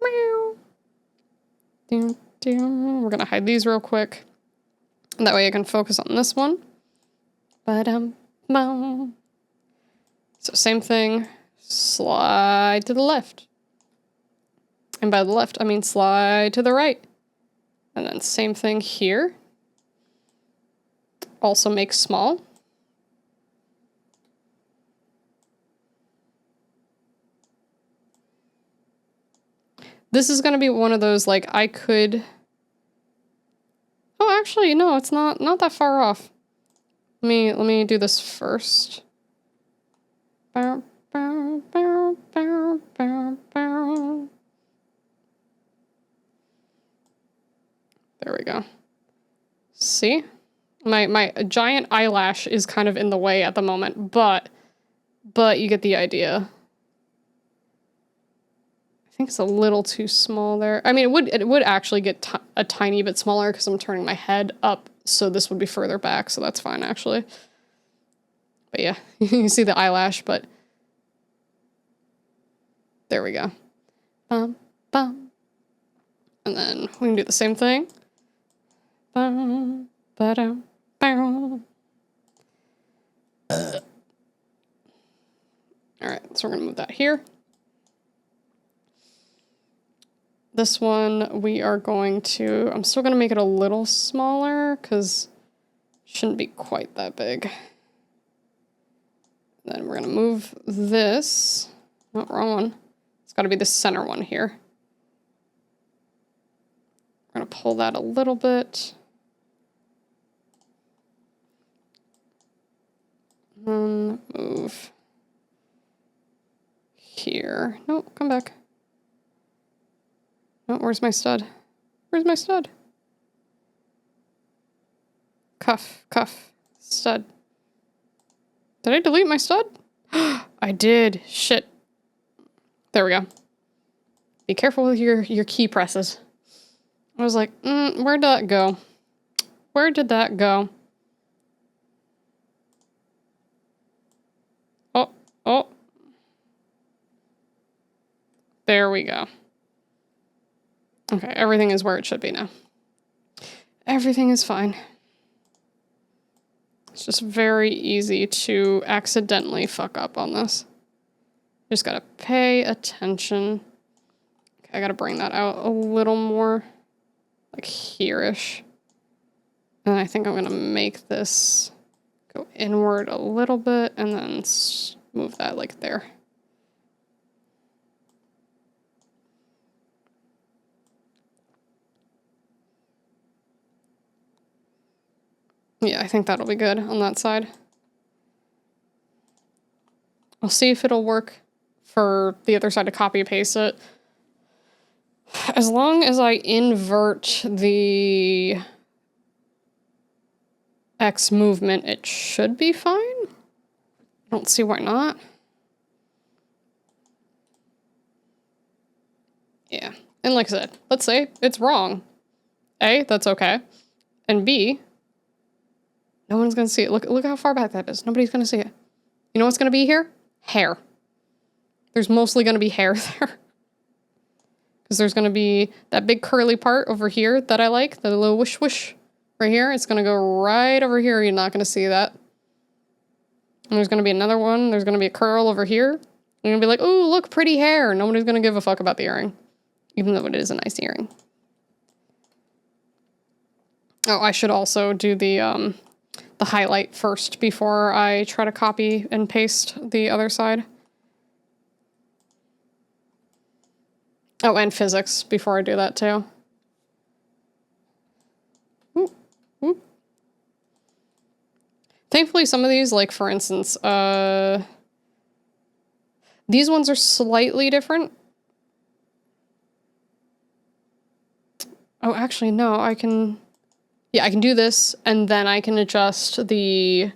Meow. Doo, doo. We're gonna hide these real quick. And that way I can focus on this one. Ba-dum-bum. So same thing, slide to the left. And by the left, I mean slide to the right. And then same thing here. Also make small. This is going to be one of those, like, I could... Oh, actually, no, it's not that far off. Let me do this first. Bow, bow, bow, bow, bow, bow. There we go. See? My giant eyelash is kind of in the way at the moment, but you get the idea. I think it's a little too small there. I mean, it would actually get a tiny bit smaller because I'm turning my head up, so this would be further back, so that's fine, actually. But yeah, you see the eyelash, but... There we go. Bum, bum. And then we can do the same thing. Bum, ba-dum, bum. Alright, so we're gonna move that here. This one, we are going to... I'm still gonna make it a little smaller, because it shouldn't be quite that big. Then we're gonna move this... Oh, wrong one. It's gotta be the center one here. We're gonna pull that a little bit. And move here. No, come back. No, where's my stud? Where's my stud? Cuff, stud. Did I delete my stud? I did. Shit. There we go. Be careful with your key presses. I was like, where'd that go? Where did that go? Oh, oh. There we go. Okay, everything is where it should be now. Everything is fine. It's just very easy to accidentally fuck up on this. Just gotta pay attention. Okay, I gotta bring that out a little more, like here-ish. And I think I'm gonna make this go inward a little bit and then move that like there. Yeah, I think that'll be good on that side. I'll see if it'll work for the other side to copy and paste it. As long as I invert the X movement, it should be fine. I don't see why not. Yeah, and like I said, let's say it's wrong. A, that's okay. And B, no one's gonna see it. Look how far back that is. Nobody's gonna see it. You know what's gonna be here? Hair. There's mostly gonna be hair there. Because there's gonna be that big curly part over here that I like, the little whoosh whoosh right here. It's gonna go right over here. You're not gonna see that. And there's gonna be another one. There's gonna be a curl over here. You're gonna be like, ooh, look, pretty hair. Nobody's gonna give a fuck about the earring. Even though it is a nice earring. Oh, I should also do the highlight first before I try to copy and paste the other side. Oh, and physics before I do that too. Ooh, ooh. Thankfully, some of these, like for instance, these ones are slightly different. Oh, actually, no, I can do this, and then I can adjust the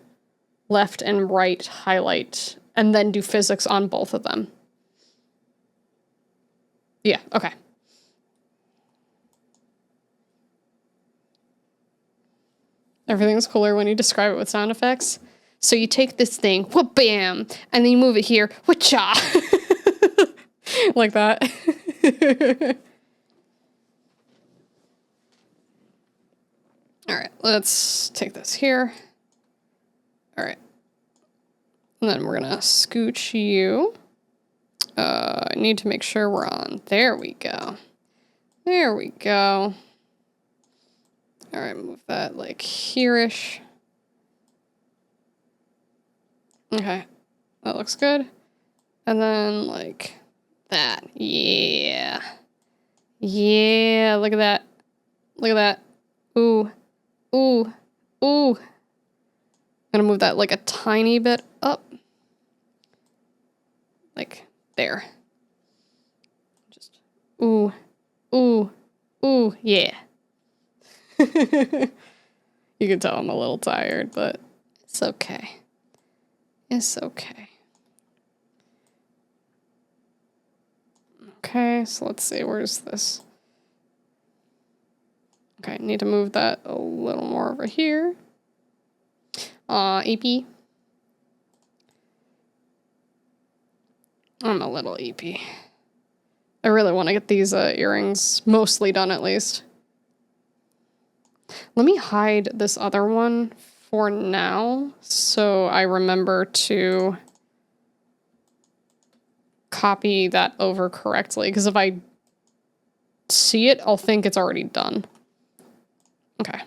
left and right highlight, and then do physics on both of them. Yeah, okay. Everything's cooler when you describe it with sound effects. So you take this thing, whoop, bam, and then you move it here, wha-cha! Like that. All right, let's take this here. All right. And then we're gonna scooch you. I need to make sure we're on. There we go. There we go. All right, move that like here-ish. Okay, that looks good. And then like that. Yeah. Yeah, look at that. Look at that. Ooh. Ooh. Ooh. I'm gonna move that like a tiny bit up. Like there. Just ooh. Ooh. Ooh. Yeah. You can tell I'm a little tired, but it's okay. It's okay. Okay, so let's see, where's this? Okay, I need to move that a little more over here. EP. I'm a little EP. I really want to get these earrings mostly done at least. Let me hide this other one for now so I remember to copy that over correctly, because if I see it, I'll think it's already done. Okay.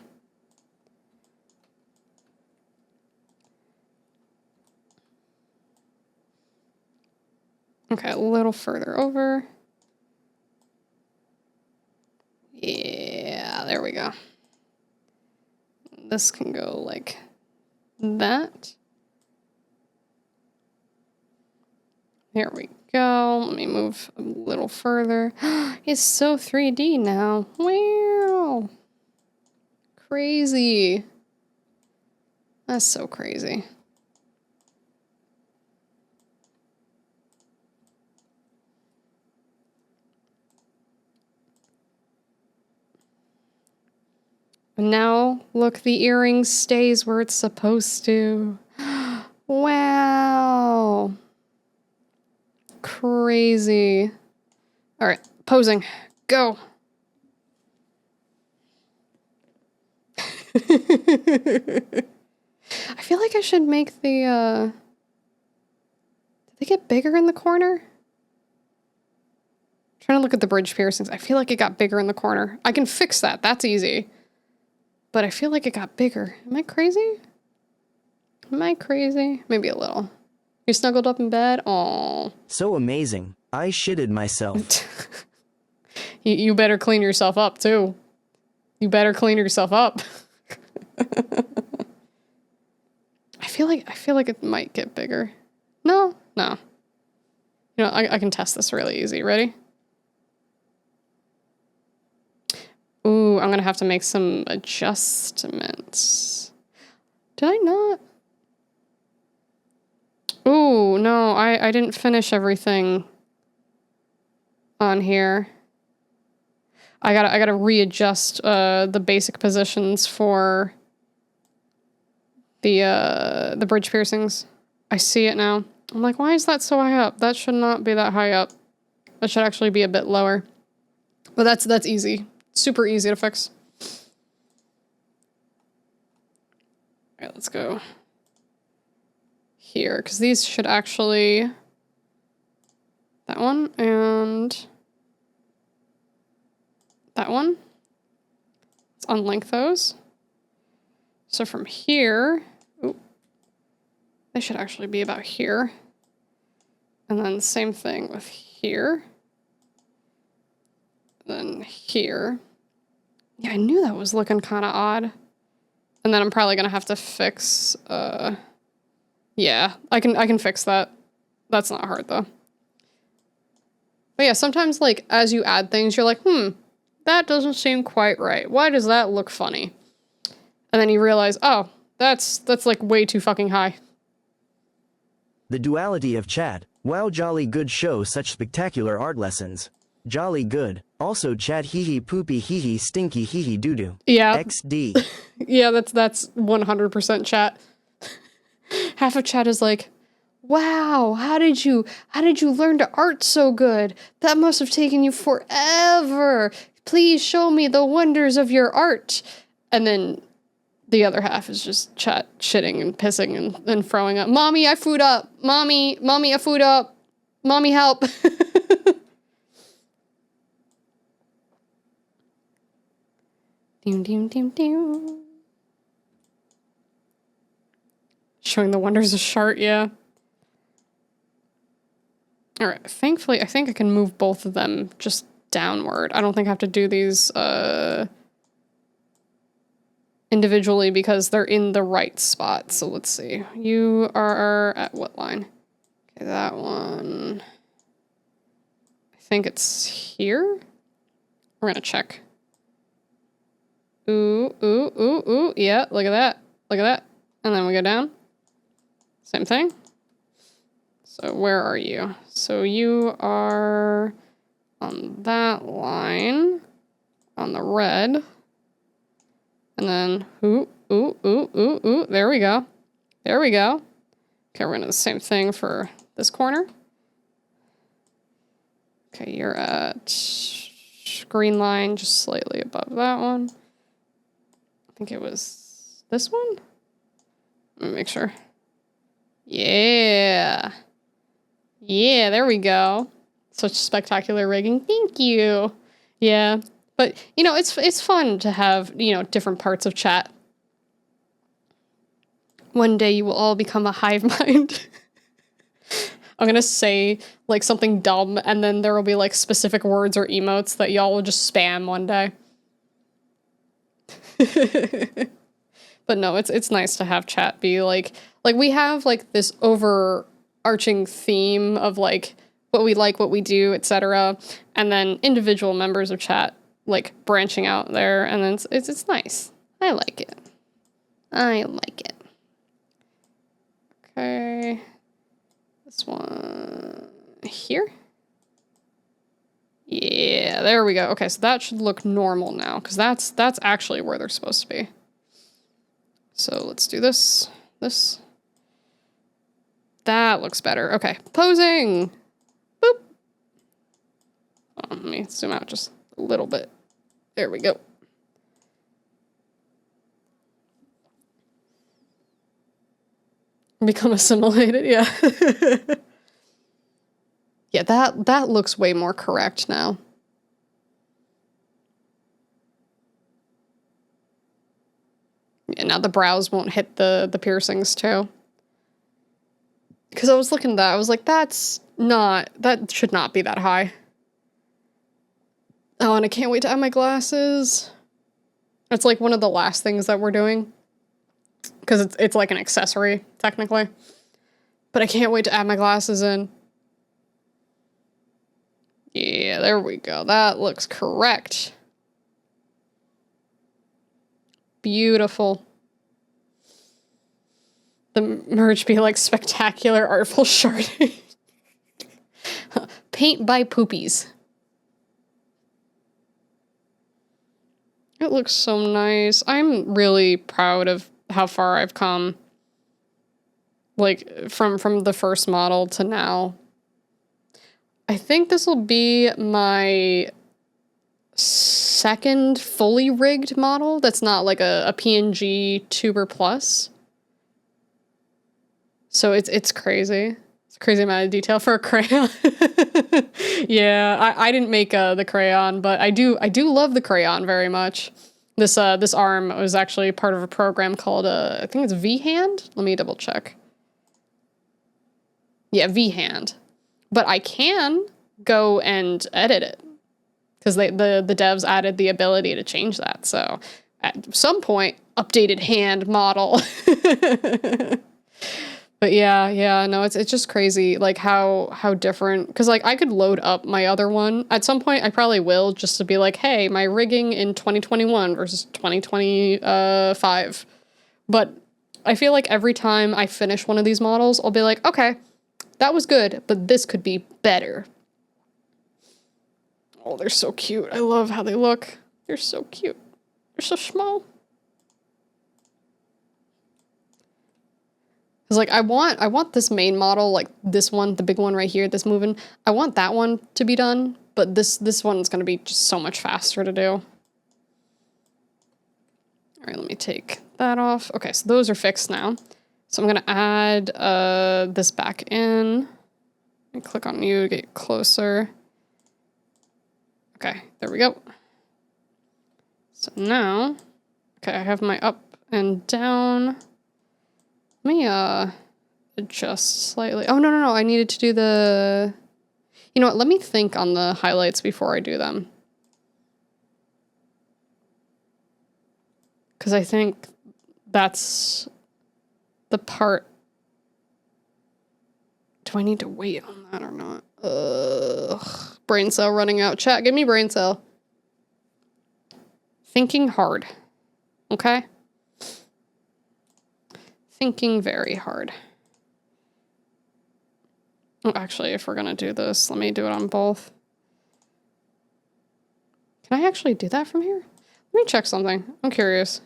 Okay, a little further over. Yeah, there we go. This can go like that. There we go. Let me move a little further. It's so 3D now. Wow. Crazy. That's so crazy. And now, look, the earring stays where it's supposed to. Wow. Crazy. All right, posing. Go. I feel like I should make the, did they get bigger in the corner? Trying to look at the bridge piercings. I feel like it got bigger in the corner. I can fix that. That's easy. But I feel like it got bigger. Am I crazy? Am I crazy? Maybe a little. You snuggled up in bed? Aw.
So amazing. I shitted myself.
You better clean yourself up, too. You better clean yourself up. I feel like it might get bigger. No. You know, I can test this really easy. Ready? Ooh, I'm gonna have to make some adjustments. Did I not? Ooh, no, I didn't finish everything on here. I gotta readjust the basic positions for the bridge piercings. I see it now. I'm like, why is that so high up? That should not be that high up. That should actually be a bit lower. But that's easy. Super easy to fix. All right, let's go here, because these should actually, that one and that one. Let's unlink those. So from here, ooh, they should actually be about here. And then same thing with here. Then here. Yeah, I knew that was looking kind of odd. And then I'm probably gonna have to fix, yeah, I can fix that. That's not hard though. But yeah, sometimes like as you add things, you're like, that doesn't seem quite right. Why does that look funny? And then you realize, oh, that's like way too fucking high.
The duality of chat. Wow, jolly good show, such spectacular art lessons. Jolly good. Also chat hee hee poopy hee hee stinky hee hee doo doo.
Yeah.
XD.
Yeah, that's 100% chat. Half of chat is like, wow, how did you learn to art so good? That must have taken you forever. Please show me the wonders of your art. And then the other half is just chat shitting and pissing and throwing up. Mommy, I food up. Mommy, I food up. Mommy, help. Doom, doom, doom, doom. Showing the wonders of Shart, yeah. Alright, thankfully, I think I can move both of them just downward. I don't think I have to do these, individually because they're in the right spot. So let's see. You are at what line? Okay, that one. I think it's here. We're gonna check. Ooh, ooh, ooh, ooh. Yeah, look at that. Look at that. And then we go down. Same thing. So where are you? So you are on that line, on the red. And then, ooh, ooh, ooh, ooh, ooh. There we go. There we go. Okay, we're gonna do the same thing for this corner. Okay, you're at green line, just slightly above that one. I think it was this one? Let me make sure. Yeah. Yeah, there we go. Such spectacular rigging. Thank you. Yeah. But, you know, it's fun to have, you know, different parts of chat. One day you will all become a hive mind. I'm gonna say, like, something dumb, and then there will be, like, specific words or emotes that y'all will just spam one day. But no, it's nice to have chat be, like, we have, like, this overarching theme of, like, what we like, what we do, etc. And then individual members of chat, like, branching out there, and then it's nice. I like it. I like it. Okay. This one here? Yeah, there we go. Okay, so that should look normal now, because that's actually where they're supposed to be. So let's do this. That looks better. Okay, posing. Boop. Let me zoom out just a little bit. There we go. Become assimilated, yeah. Yeah, that looks way more correct now. Yeah, now the brows won't hit the piercings too. Because I was looking at that, I was like, that should not be that high. Oh, and I can't wait to add my glasses. It's like one of the last things that we're doing. Because it's like an accessory, technically. But I can't wait to add my glasses in. Yeah, there we go. That looks correct. Beautiful. The merge be like spectacular artful sharding. Paint by poopies. It looks so nice. I'm really proud of how far I've come. Like, from the first model to now. I think this will be my second fully rigged model that's not like a PNG Tuber Plus. So it's crazy. It's a crazy amount of detail for a crayon. Yeah, I didn't make the crayon, but I do love the crayon very much. This arm was actually part of a program called I think it's V-Hand. Let me double check. Yeah, V-Hand. But I can go and edit it because the devs added the ability to change that. So at some point, updated hand model. But yeah, no, it's just crazy, like how different, because like I could load up my other one at some point. I probably will, just to be like, hey, my rigging in 2021 versus 2025. But I feel like every time I finish one of these models, I'll be like, okay, that was good, but this could be better. Oh, they're so cute. I love how they look. They're so cute. They're so small. Cause like I want this main model, like this one, the big one right here, this moving. I want that one to be done, but this one's gonna be just so much faster to do. All right, let me take that off. Okay, so those are fixed now. So I'm gonna add this back in. And click on you to get closer. Okay, there we go. So now, okay, I have my up and down. Let me adjust slightly. Oh, no, I needed to do the... You know what, let me think on the highlights before I do them. Because I think that's the part... Do I need to wait on that or not? Ugh. Brain cell running out. Chat, give me brain cell. Thinking hard. Okay? Thinking very hard. Oh, actually, if we're gonna do this, let me do it on both. Can I actually do that from here? Let me check something. I'm curious.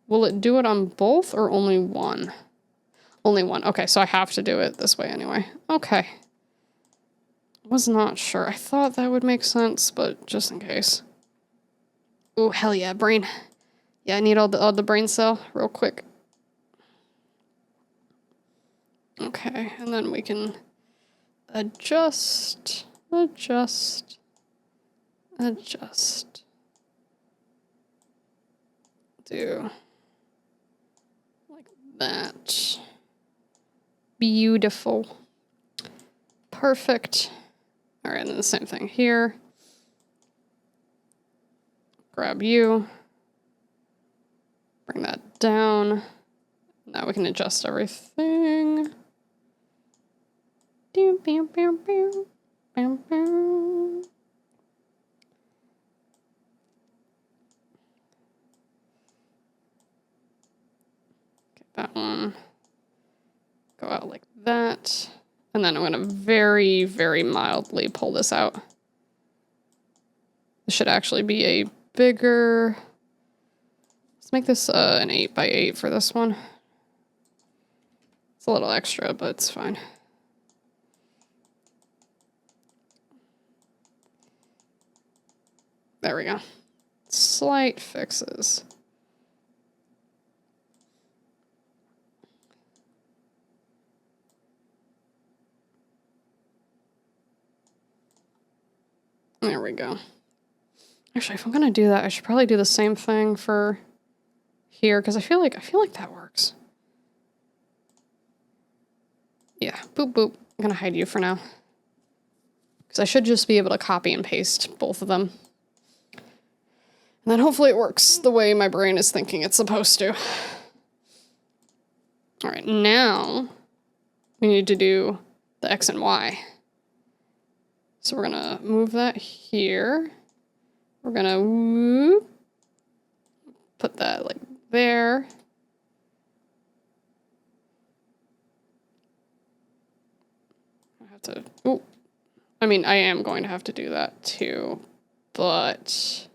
Will it do it on both or only one? Only one. Okay, so I have to do it this way anyway. Okay. Was not sure. I thought that would make sense, but just in case. Oh, hell yeah, brain. Yeah, I need all the brain cell real quick. Okay, and then we can adjust. Do like that. Beautiful. Perfect. All right, and then the same thing here. Grab you. Bring that down. Now we can adjust everything. Get that one. Go out like that. And then I'm going to very, very mildly pull this out. This should actually be a bigger... Let's make this an 8x8 for this one. It's a little extra, but it's fine. There we go. Slight fixes. There we go. Actually, if I'm gonna do that, I should probably do the same thing for here, because I feel like that works. Yeah, boop boop. I'm gonna hide you for now. Because I should just be able to copy and paste both of them. And then hopefully it works the way my brain is thinking it's supposed to. Alright, now we need to do the X and Y. So we're gonna move that here. We're gonna whoop, put that like there. I have to, ooh. I mean, I am going to have to do that too, but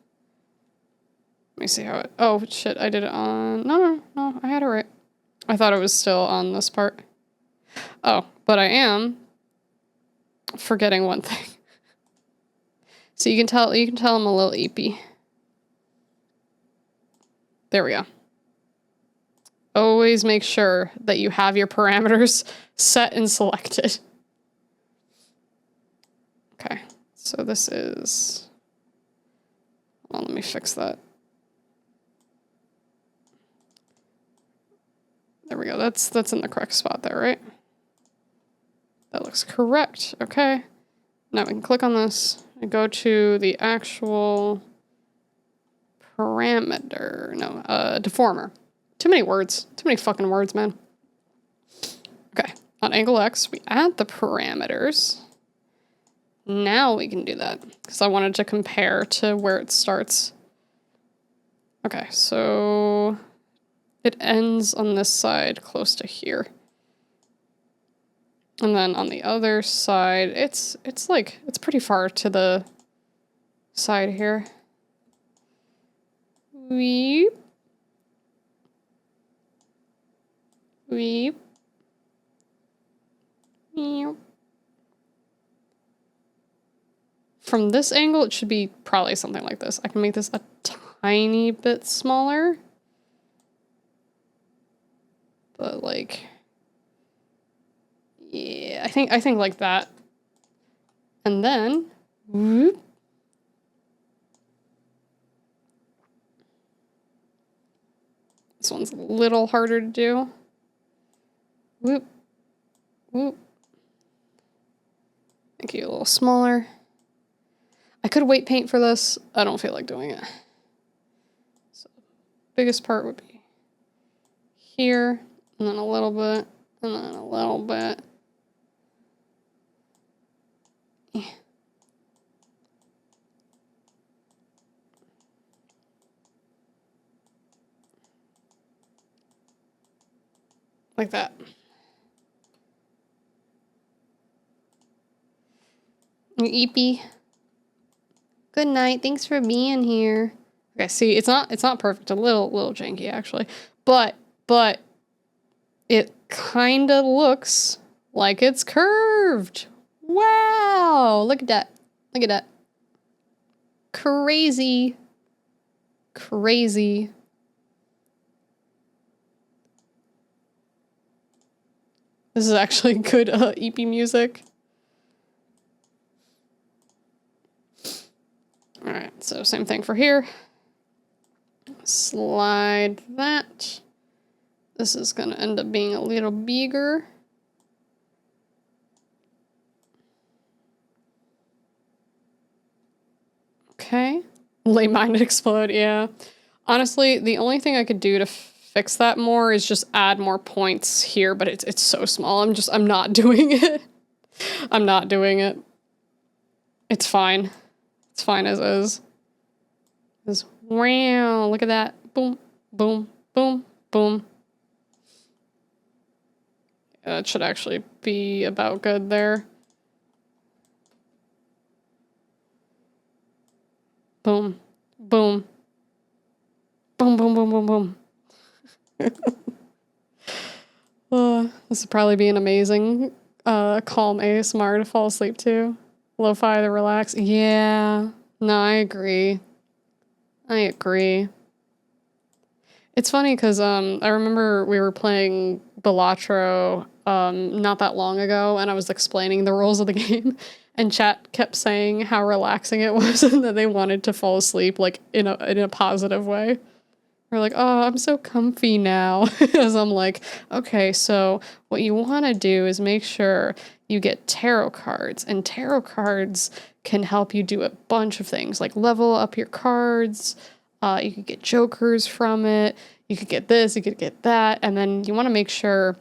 let me see how it, oh shit, I did it on, no, I had it right. I thought it was still on this part. Oh, but I am forgetting one thing. So you can tell I'm a little eepy. There we go. Always make sure that you have your parameters set and selected. Okay, so this is, well, let me fix that. There we go, that's in the correct spot there, right? That looks correct, okay. Now we can click on this and go to the actual parameter, no, deformer. Too many words, too many fucking words, man. Okay, on angle X, we add the parameters. Now we can do that, because I wanted to compare to where it starts. Okay, so it ends on this side close to here. And then on the other side, it's pretty far to the side here. Weep. Weep. Weep. From this angle, it should be probably something like this. I can make this a tiny bit smaller. But like, yeah, I think like that. And then, whoop. This one's a little harder to do. Whoop, whoop. Make you a little smaller. I could weight paint for this. I don't feel like doing it. So, biggest part would be here, and then a little bit, and then a little bit. Yeah. Like that. Eepy. Good night. Thanks for being here. Okay, see, it's not perfect. A little janky actually, but it kind of looks like it's curved. Wow! Look at that. Look at that. Crazy. Crazy. This is actually good EP music. Alright, so same thing for here. Slide that. This is gonna end up being a little bigger. Okay. Lay mine explode, yeah. Honestly, the only thing I could do to fix that more is just add more points here, but it's so small. I'm not doing it. I'm not doing it. It's fine. It's fine as is. Just wow, look at that. Boom, boom, boom, boom. Yeah, it should actually be about good there. Boom. Boom. Boom, boom, boom, boom, boom. This would probably be an amazing calm ASMR to fall asleep to. Lo-fi to relax. Yeah. No, I agree. I agree. It's funny because I remember we were playing Balatro not that long ago, and I was explaining the rules of the game, and chat kept saying how relaxing it was and that they wanted to fall asleep like in a positive way. We're like, oh, I'm so comfy now. As I'm like, okay, so what you want to do is make sure you get tarot cards, and tarot cards can help you do a bunch of things, like level up your cards. You could get jokers from it. You could get this, you could get that. And then you want to make sure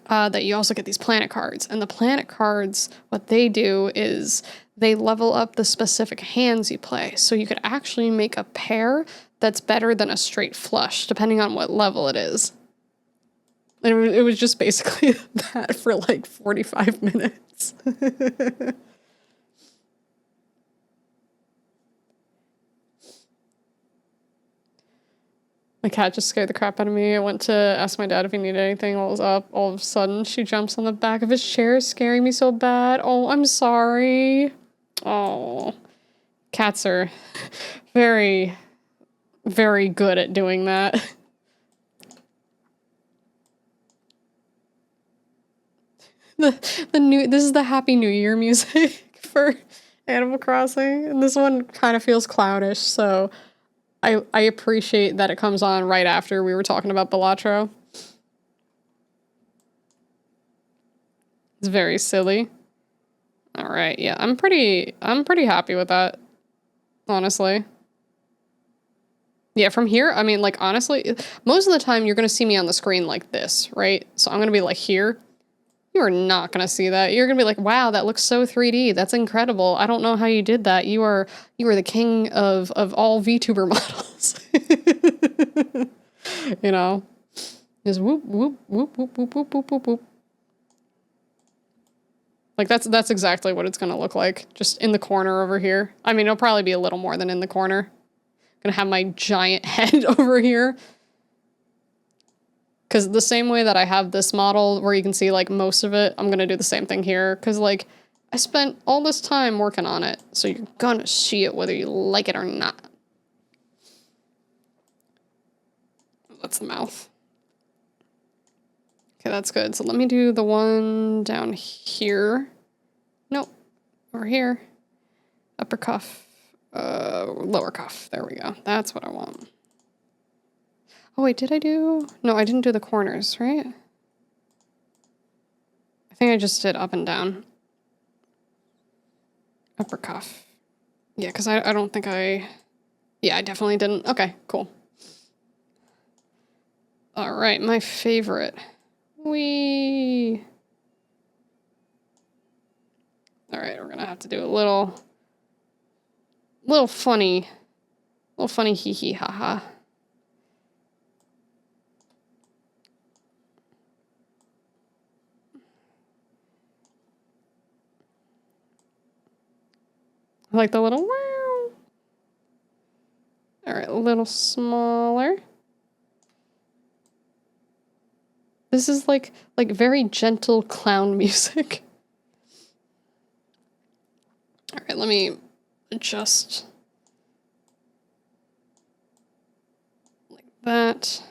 that you also get these planet cards. And the planet cards, what they do is they level up the specific hands you play. So you could actually make a pair that's better than a straight flush, depending on what level it is. And it was just basically that for like 45 minutes. My cat just scared the crap out of me. I went to ask my dad if he needed anything while I was up. All of a sudden, she jumps on the back of his chair, scaring me so bad. Oh, I'm sorry. Oh. Cats are very, very good at doing that. This is the Happy New Year music for Animal Crossing, and this one kind of feels clownish, so I appreciate that it comes on right after we were talking about Balatro. It's very silly. All right, yeah, I'm pretty happy with that, honestly. Yeah, from here, I mean, like, honestly, most of the time you're gonna see me on the screen like this, right? So I'm gonna be like here. You are not gonna see that. You're gonna be like, wow, that looks so 3D. That's incredible. I don't know how you did that. You are the king of all VTuber models. You know? Just whoop, whoop, whoop, whoop, whoop, whoop, whoop, whoop, whoop. Like that's exactly what it's gonna look like. Just in the corner over here. I mean, it'll probably be a little more than in the corner. Gonna have my giant head over here. Because the same way that I have this model where you can see, like, most of it, I'm going to do the same thing here. Because, like, I spent all this time working on it. So you're going to see it whether you like it or not. That's the mouth. Okay, that's good. So let me do the one down here. Nope. Over here. Upper cuff. Lower cuff. There we go. That's what I want. Oh, wait, did I do? No, I didn't do the corners, right? I think I just did up and down. Upper cuff. Yeah, because I don't think yeah, I definitely didn't. Okay, cool. All right, my favorite. Whee! All right, we're going to have to do a little funny hee hee ha ha. I like the little wow. All right, a little smaller. This is like very gentle clown music. All right, let me adjust like that.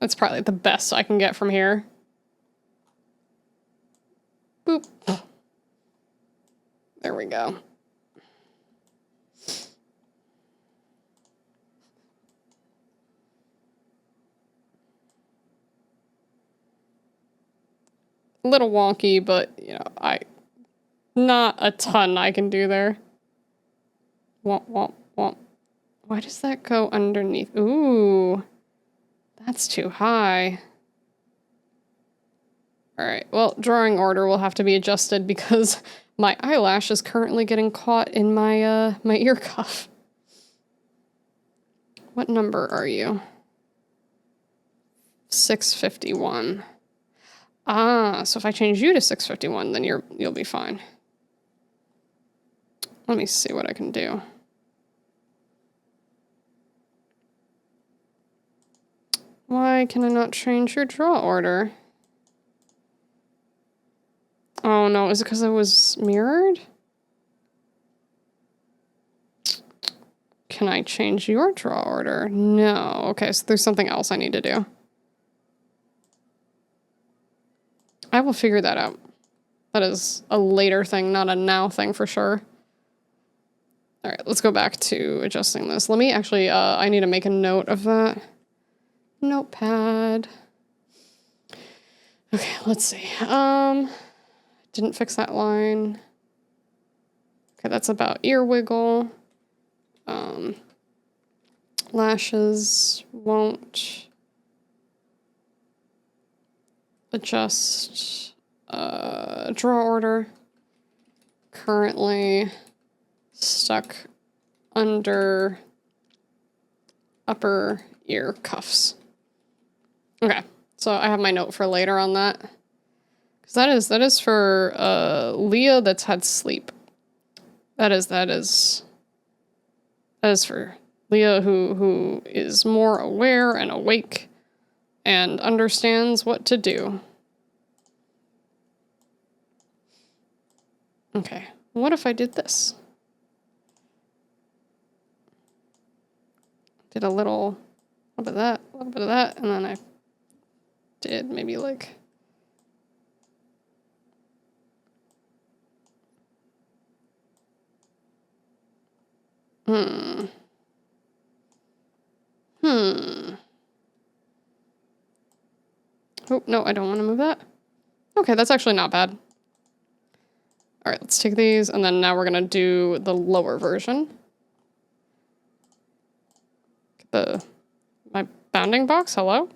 That's probably the best I can get from here. Boop. There we go. A little wonky, but, you know, not a ton I can do there. Womp, womp, womp. Why does that go underneath? Ooh, that's too high. All right, well, drawing order will have to be adjusted because my eyelash is currently getting caught in my my ear cuff. What number are you? 651. Ah, so if I change you to 651, then you'll be fine. Let me see what I can do. Why can I not change your draw order? Oh no, is it because it was mirrored? Can I change your draw order? No. Okay, so there's something else I need to do. I will figure that out. That is a later thing, not a now thing for sure. All right, let's go back to adjusting this. Let me actually, I need to make a note of that. Notepad. Okay, let's see. Didn't fix that line. Okay, that's about ear wiggle. Lashes won't adjust. Draw order. Currently stuck under upper ear cuffs. Okay, so I have my note for later on that. Because that is for Leah that's had sleep. That is for Leah who is more aware and awake and understands what to do. Okay, what if I did this? Did a little bit of that, a little bit of that, and then I did maybe like... Oh, no, I don't want to move that. Okay, that's actually not bad. All right, let's take these, and then now we're going to do the lower version. My bounding box, hello?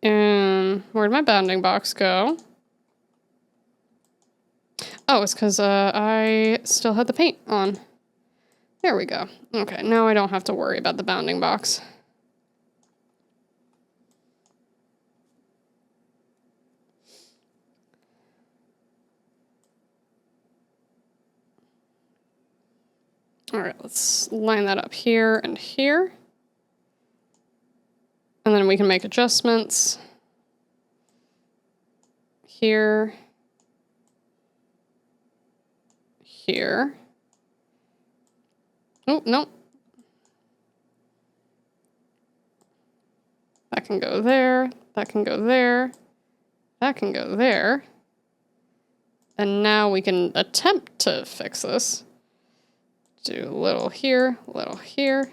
And where'd my bounding box go? Oh, it's because I still had the paint on. There we go. Okay, now I don't have to worry about the bounding box. All right, let's line that up here and here. And then we can make adjustments here, here. Oh, no. That can go there, that can go there, that can go there. And now we can attempt to fix this. Do a little here, a little here.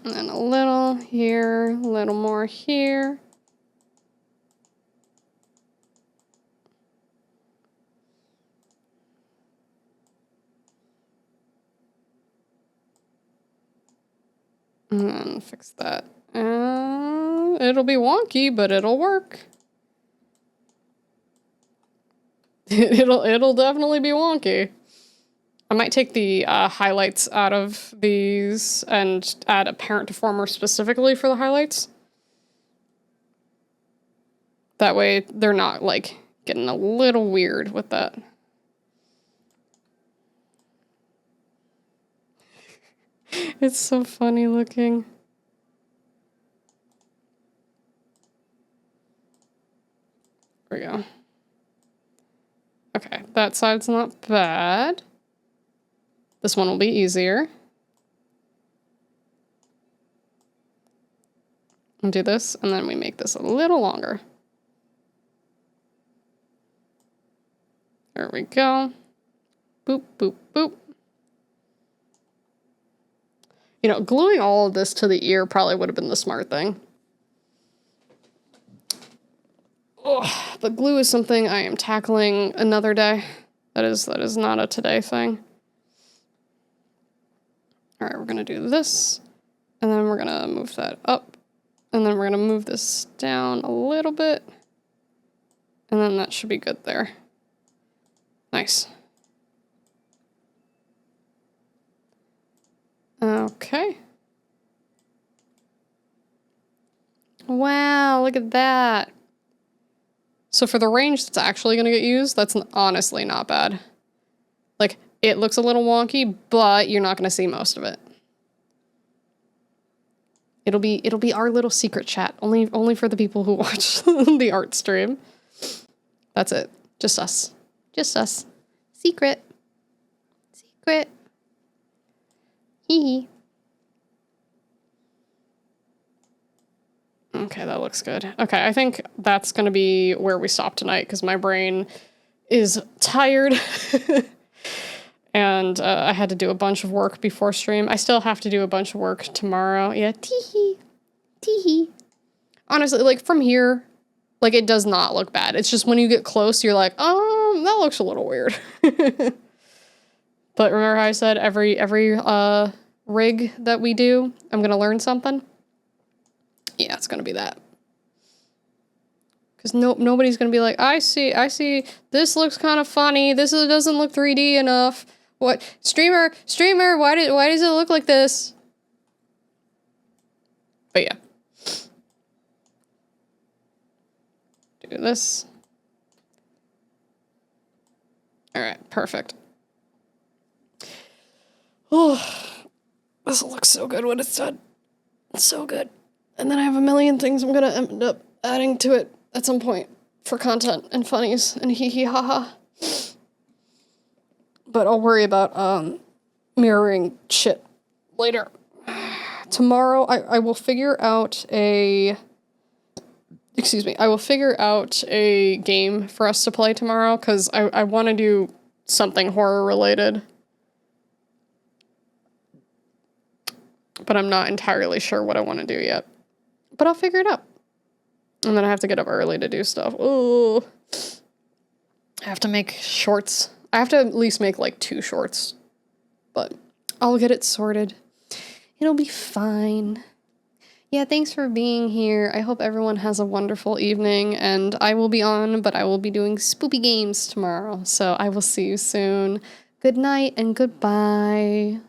And then a little here, a little more here. And then fix that. It'll be wonky, but it'll work. It'll definitely be wonky. I might take the highlights out of these and add a parent deformer specifically for the highlights. That way they're not like getting a little weird with that. It's so funny looking. There we go. Okay, that side's not bad. This one will be easier. And do this, and then we make this a little longer. There we go. Boop, boop, boop. You know, gluing all of this to the ear probably would have been the smart thing. Ugh, but glue is something I am tackling another day. That is not a today thing. All right, we're gonna do this, and then we're gonna move that up, and then we're gonna move this down a little bit, and then that should be good there. Nice. Okay. Wow, look at that. So for the range that's actually going to get used, that's honestly not bad. Like, it looks a little wonky, but you're not going to see most of it. It'll be our little secret chat, only for the people who watch the art stream. That's it. Just us. Just us. Secret. Secret. Hee hee. Okay, that looks good. Okay, I think that's gonna be where we stop tonight because my brain is tired. And I had to do a bunch of work before stream. I still have to do a bunch of work tomorrow. Yeah, tee-hee. Tee-hee. Honestly, like, from here, like, it does not look bad. It's just when you get close, you're like, oh, that looks a little weird. But remember how I said every rig that we do, I'm gonna learn something? Yeah, it's gonna be that. Because nobody's gonna be like, I see, this looks kind of funny, this doesn't look 3D enough. What? Streamer, why does it look like this? But yeah. Do this. Alright, perfect. Oh, this looks so good when it's done. It's so good. And then I have a million things I'm gonna end up adding to it at some point for content and funnies and hee hee ha ha. But I'll worry about mirroring shit later. Tomorrow I will figure out I will figure out a game for us to play tomorrow because I want to do something horror related. But I'm not entirely sure what I want to do yet. But I'll figure it out. And then I have to get up early to do stuff. Ooh. I have to make shorts. I have to at least make like 2 shorts. But I'll get it sorted. It'll be fine. Yeah, thanks for being here. I hope everyone has a wonderful evening. And I will be on, but I will be doing spoopy games tomorrow. So I will see you soon. Good night and goodbye.